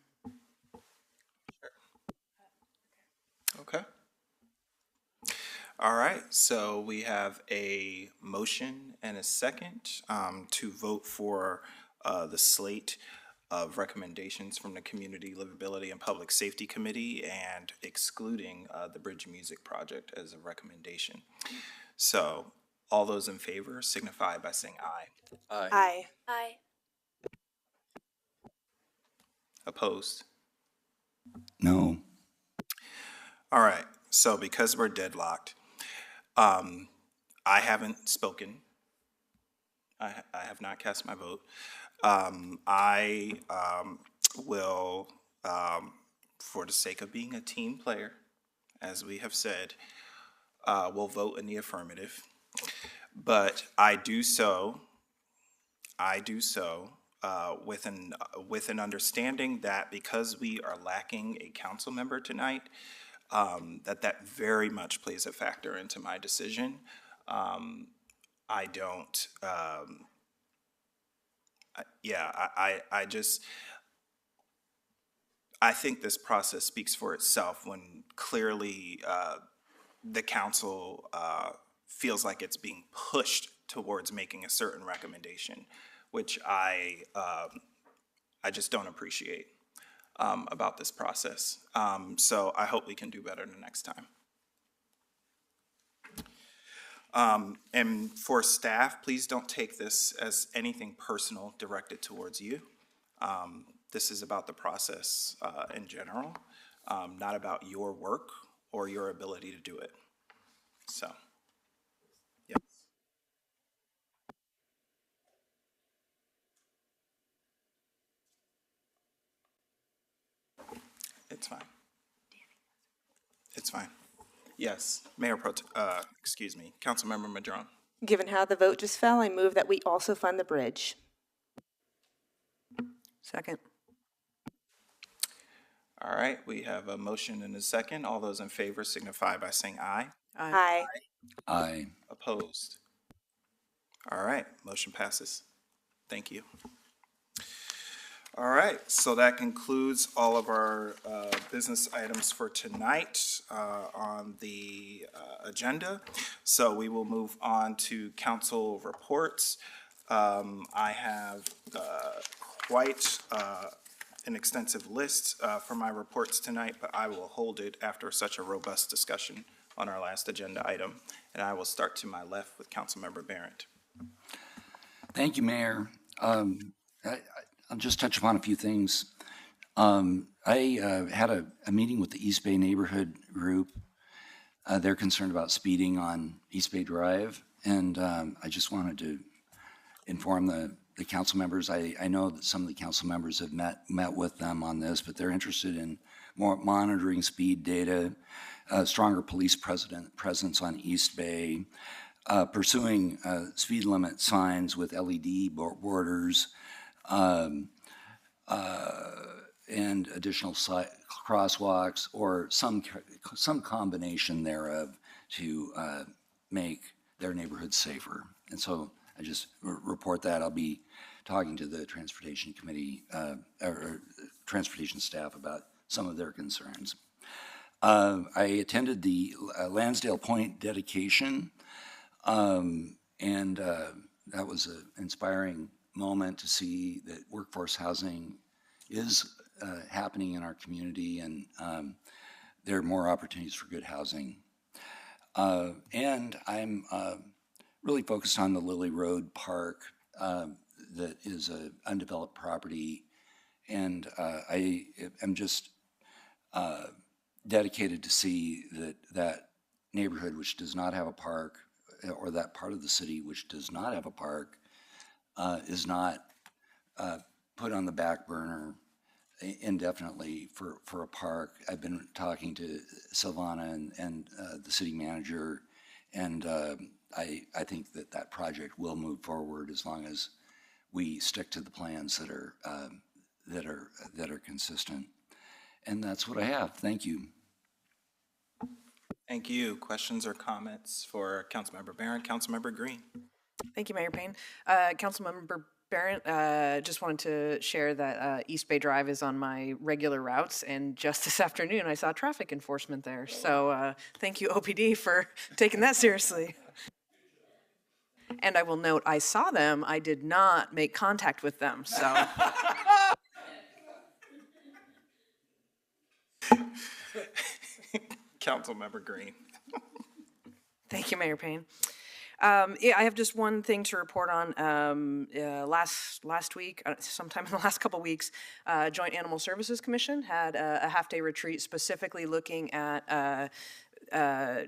Okay. All right, so we have a motion and a second to vote for the slate of recommendations from the Community Livability and Public Safety Committee and excluding the Bridge Music Project as a recommendation. So all those in favor signify by saying aye. Aye. Aye. Aye. Opposed? No. All right, so because we're deadlocked, I haven't spoken. I have not cast my vote. I will, for the sake of being a team player, as we have said, will vote in the affirmative. But I do so with an understanding that because we are lacking a council member tonight, that very much plays a factor into my decision. I don't, I think this process speaks for itself when clearly the council feels like it's being pushed towards making a certain recommendation, which I just don't appreciate about this process. So I hope we can do better the next time. And for staff, please don't take this as anything personal directed towards you. This is about the process in general, not about your work or your ability to do it. So, yeah. It's fine. It's fine. Yes, Councilmember Madron. Given how the vote just fell, I move that we also fund the bridge. Second. All right, we have a motion and a second. All those in favor signify by saying aye. Aye. Aye. Opposed? All right, motion passes. Thank you. All right, so that concludes all of our business items for tonight on the agenda. So we will move on to council reports. I have quite an extensive list for my reports tonight, but I will hold it after such a robust discussion on our last agenda item. And I will start to my left with Councilmember Barrett. Thank you, Mayor. I'll just touch upon a few things. I had a meeting with the East Bay Neighborhood Group. They're concerned about speeding on East Bay Drive, and I just wanted to inform the council members. I know that some of the council members have met with them on this, but they're interested in more monitoring speed data, stronger police presence on East Bay, pursuing speed limit signs with LED borders, and additional crosswalks or some combination thereof to make their neighborhoods safer. And so I just report that. I'll be talking to the Transportation Committee or Transportation staff about some of their concerns. I attended the Lansdale Point dedication, and that was an inspiring moment to see that workforce housing is happening in our community, and there are more opportunities for good housing. And I'm really focused on the Lily Road Park that is an undeveloped property, and I am just dedicated to see that neighborhood which does not have a park, or that part of the city which does not have a park, is not put on the back burner indefinitely for a park. I've been talking to Silvana and the city manager, and I think that project will move forward as long as we stick to the plans that are consistent. And that's what I have. Thank you. Thank you. Questions or comments for Councilmember Barron? Councilmember Green. Thank you, Mayor Payne. Councilmember Barron, just wanted to share that East Bay Drive is on my regular routes, and just this afternoon I saw traffic enforcement there. So thank you, OPD, for taking that seriously. And I will note, I saw them. I did not make contact with them. So. Councilmember Green. Thank you, Mayor Payne. Yeah, I have just one thing to report on. Last week, sometime in the last couple weeks, Joint Animal Services Commission had a half-day retreat specifically looking at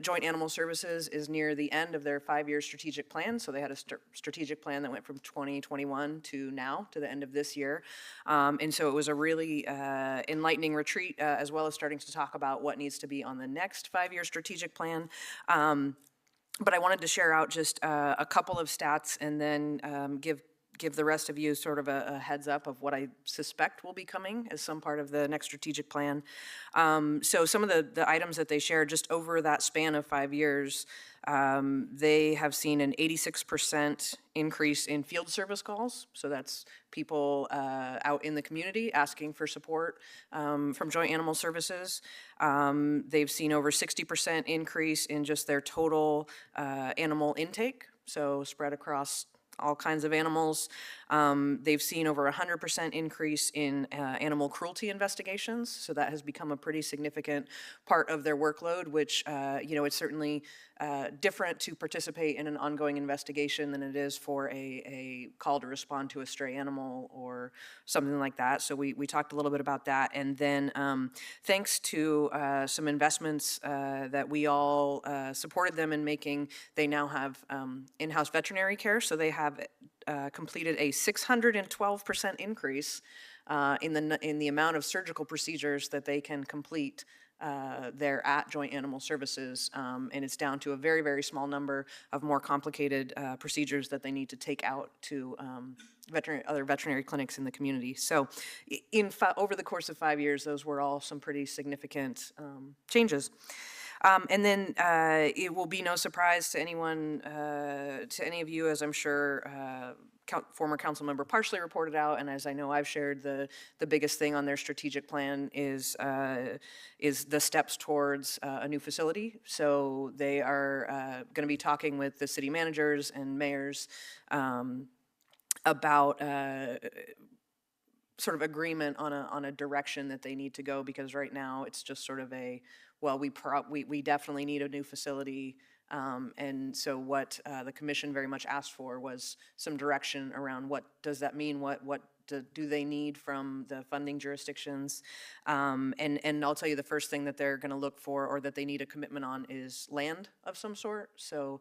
Joint Animal Services is near the end of their 5-year strategic plan. So they had a strategic plan that went from 2021 to now, to the end of this year. And so it was a really enlightening retreat, as well as starting to talk about what needs to be on the next 5-year strategic plan. But I wanted to share out just a couple of stats and then give the rest of you sort of a heads up of what I suspect will be coming as some part of the next strategic plan. So some of the items that they shared just over that span of 5 years, they have seen an 86% increase in field service calls. So that's people out in the community asking for support from Joint Animal Services. They've seen over 60% increase in just their total animal intake, so spread across all kinds of animals. They've seen over 100% increase in animal cruelty investigations, so that has become a pretty significant part of their workload, which, it's certainly different to participate in an ongoing investigation than it is for a call to respond to a stray animal or something like that. So we talked a little bit about that. And then thanks to some investments that we all supported them in making, they now have in-house veterinary care. So they have completed a 612% increase in the amount of surgical procedures that they can complete there at Joint Animal Services, and it's down to a very, very small number of more complicated procedures that they need to take out to other veterinary clinics in the community. So over the course of 5 years, those were all some pretty significant changes. And then it will be no surprise to anyone, to any of you, as I'm sure former council member partially reported out, and as I know I've shared, the biggest thing on their strategic plan is the steps towards a new facility. So they are going to be talking with the city managers and mayors about sort of agreement on a direction that they need to go, because right now it's just sort of we definitely need a new facility. And so what the commission very much asked for was some direction around what does that mean, what do they need from the funding jurisdictions. And I'll tell you, the first thing that they're going to look for, or that they need a commitment on, is land of some sort. So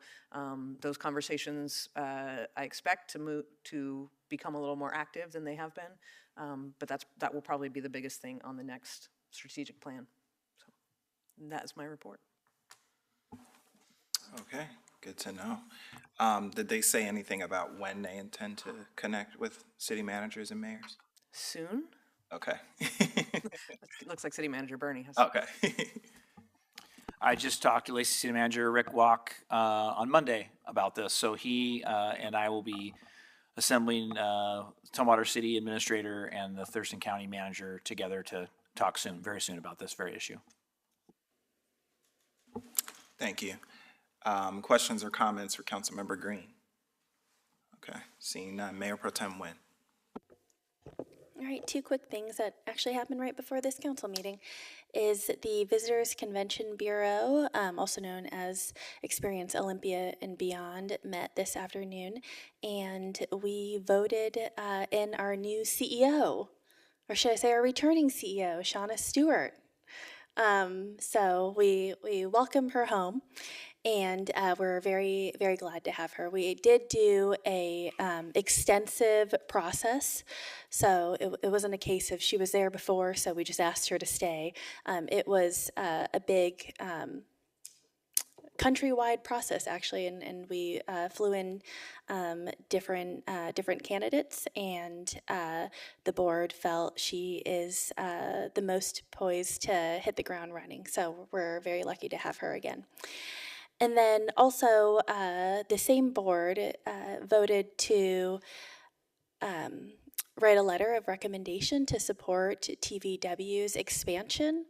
those conversations I expect to become a little more active than they have been. But that will probably be the biggest thing on the next strategic plan. So that is my report. Okay, good to know. Did they say anything about when they intend to connect with city managers and mayors? Soon. Okay. Looks like City Manager Bernie has. Okay. I just talked to Lacey City Manager Rick Walk on Monday about this. So he and I will be assembling Tumwater City Administrator and the Thurston County Manager together to talk very soon about this very issue. Thank you. Questions or comments for Councilmember Green? Okay, seeing none. Mayor Pro Tem Nguyen. All right, 2 quick things that actually happened right before this council meeting is the Visitors Convention Bureau, also known as Experience Olympia and Beyond, met this afternoon, and we voted in our new CEO, or should I say our returning CEO, Shauna Stewart. So we welcome her home, and we're very, very glad to have her. We did do a extensive process, so it wasn't a case of she was there before, so we just asked her to stay. It was a big countrywide process, actually, and we flew in different candidates, and the board felt she is the most poised to hit the ground running. So we're very lucky to have her again. And then also, the same board voted to write a letter of recommendation to support TVW's expansion.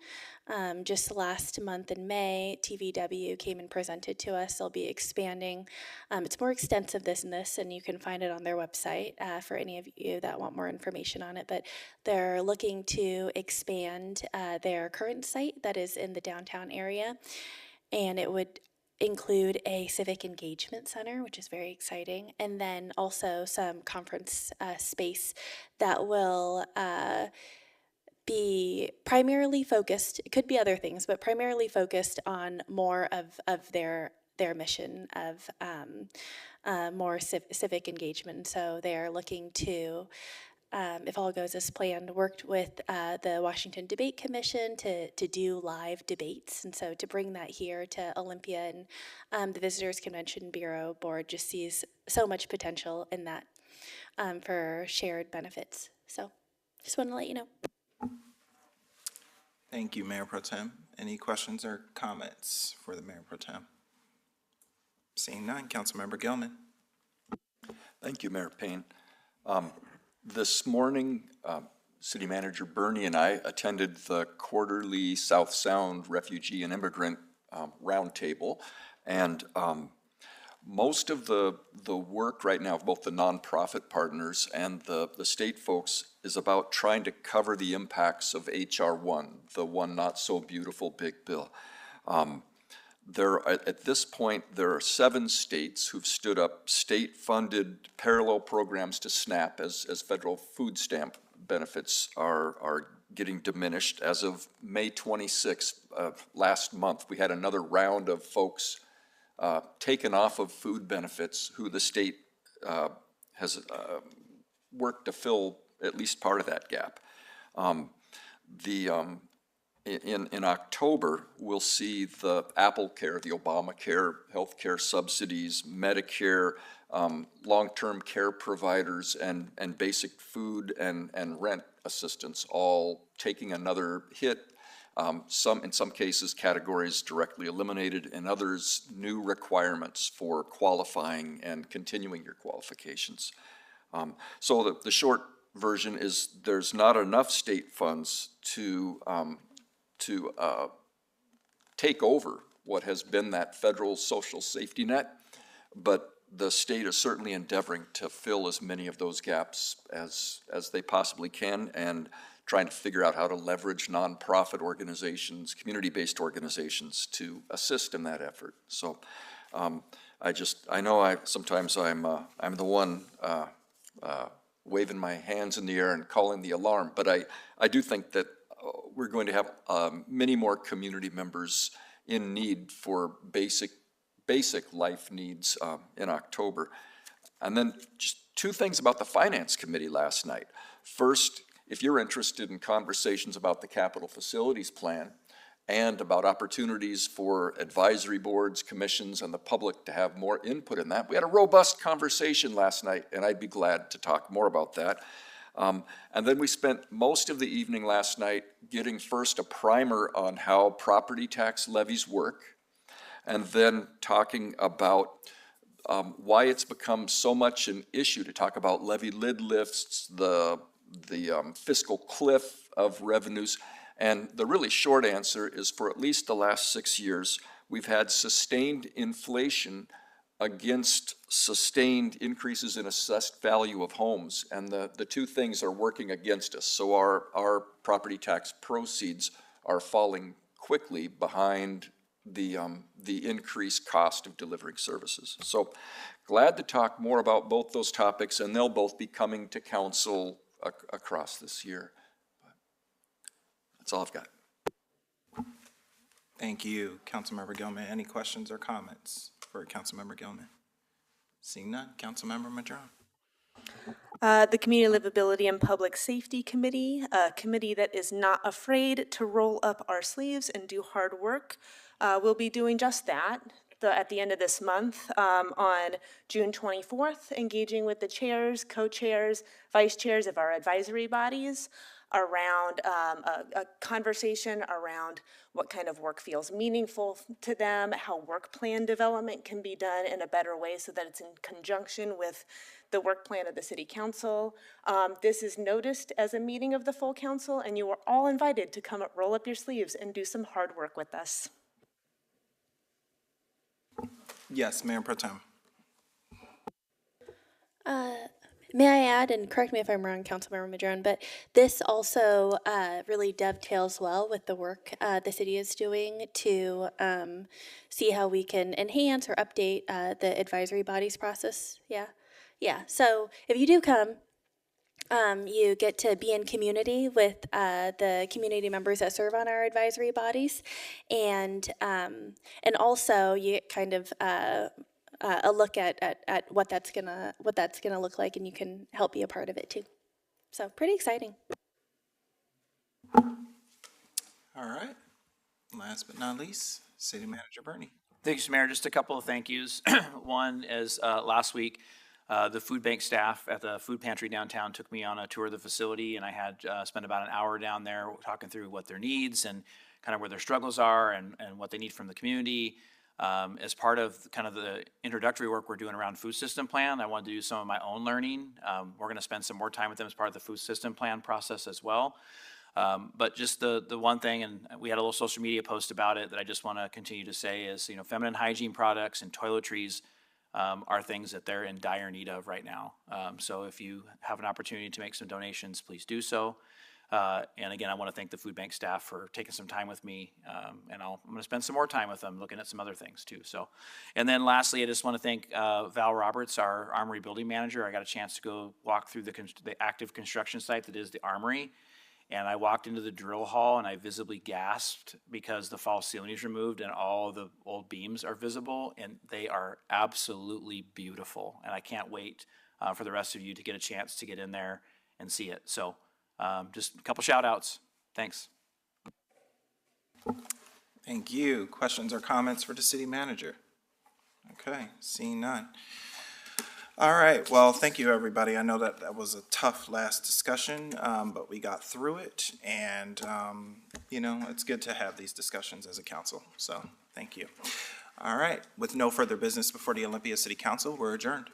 Just last month in May, TVW came and presented to us. They'll be expanding. It's more extensive than this, and you can find it on their website for any of you that want more information on it. But they're looking to expand their current site that is in the downtown area, and it would include a civic engagement center, which is very exciting, and then also some conference space that will be primarily focused, it could be other things, but primarily focused on more of their mission of more civic engagement. So they're looking to, if all goes as planned, worked with the Washington Debate Commission to do live debates. And so to bring that here to Olympia, and the Visitors Convention Bureau Board just sees so much potential in that for shared benefits. So just want to let you know. Thank you, Mayor Pro Tem. Any questions or comments for the Mayor Pro Tem? Seeing none, Councilmember Gilman. Thank you, Mayor Payne. This morning, City Manager Bernie and I attended the quarterly South Sound Refugee and Immigrant Roundtable, and most of the work right now of both the nonprofit partners and the state folks is about trying to cover the impacts of H.R. 1, the one not so beautiful big bill. At this point, there are 7 states who've stood up state-funded parallel programs to SNAP as federal food stamp benefits are getting diminished. As of May 26th, last month, we had another round of folks taken off of food benefits who the state has worked to fill at least part of that gap. In October, we'll see the Apple Care, the Obamacare healthcare subsidies, Medicare, long-term care providers, and basic food and rent assistance all taking another hit. In some cases, categories directly eliminated, and others, new requirements for qualifying and continuing your qualifications. So the short version is there's not enough state funds to take over what has been that federal social safety net, but the state is certainly endeavoring to fill as many of those gaps as they possibly can, and trying to figure out how to leverage nonprofit organizations, community-based organizations to assist in that effort. So I know sometimes I'm the one waving my hands in the air and calling the alarm, but I do think that we're going to have many more community members in need for basic life needs in October. And then just 2 things about the Finance Committee last night. First, if you're interested in conversations about the capital facilities plan and about opportunities for advisory boards, commissions, and the public to have more input in that, we had a robust conversation last night, and I'd be glad to talk more about that. And then we spent most of the evening last night getting first a primer on how property tax levies work, and then talking about why it's become so much an issue to talk about levy lid lifts, the fiscal cliff of revenues. And the really short answer is, for at least the last 6 years, we've had sustained inflation against sustained increases in assessed value of homes, and the 2 things are working against us. So our property tax proceeds are falling quickly behind the increased cost of delivering services. So glad to talk more about both those topics, and they'll both be coming to council across this year. That's all I've got. Thank you, Councilmember Gilman. Any questions or comments for Councilmember Gilman? Seeing none, Councilmember Madrone. The Community Livability and Public Safety Committee, a committee that is not afraid to roll up our sleeves and do hard work, will be doing just that at the end of this month on June 24th, engaging with the chairs, co-chairs, vice chairs of our advisory bodies around a conversation around what kind of work feels meaningful to them, how work plan development can be done in a better way so that it's in conjunction with the work plan of the city council. This is noticed as a meeting of the full council, and you are all invited to come roll up your sleeves and do some hard work with us. Yes, Mayor Pro Tem. May I add, and correct me if I'm wrong, Councilmember Madrone, but this also really dovetails well with the work the city is doing to see how we can enhance or update the advisory bodies process. Yeah. So if you do come, you get to be in community with the community members that serve on our advisory bodies, and also you get kind of a look at what that's gonna look like, and you can help be a part of it too. So pretty exciting. All right. Last but not least, City Manager Bernie. Thanks, Mayor. Just a couple of thank yous. One is last week, the food bank staff at the food pantry downtown took me on a tour of the facility, and I had spent about an hour down there talking through what their needs and kind of where their struggles are and what they need from the community. As part of kind of the introductory work we're doing around food system plan, I wanted to do some of my own learning. We're going to spend some more time with them as part of the food system plan process as well. But just the one thing, and we had a little social media post about it that I just want to continue to say is, feminine hygiene products and toiletries are things that they're in dire need of right now. So if you have an opportunity to make some donations, please do so. And again, I want to thank the food bank staff for taking some time with me, and I'm going to spend some more time with them looking at some other things too. So, and then lastly, I just want to thank Val Roberts, our Armory building manager. I got a chance to go walk through the active construction site that is the Armory, and I walked into the drill hall and I visibly gasped because the false ceiling is removed and all the old beams are visible, and they are absolutely beautiful. And I can't wait for the rest of you to get a chance to get in there and see it. So. Just a couple shout outs. Thanks. Thank you. Questions or comments for the city manager? Okay, seeing none. All right, well, thank you, everybody. I know that was a tough last discussion, but we got through it, and, it's good to have these discussions as a council, so thank you. All right, with no further business before the Olympia City Council, we're adjourned.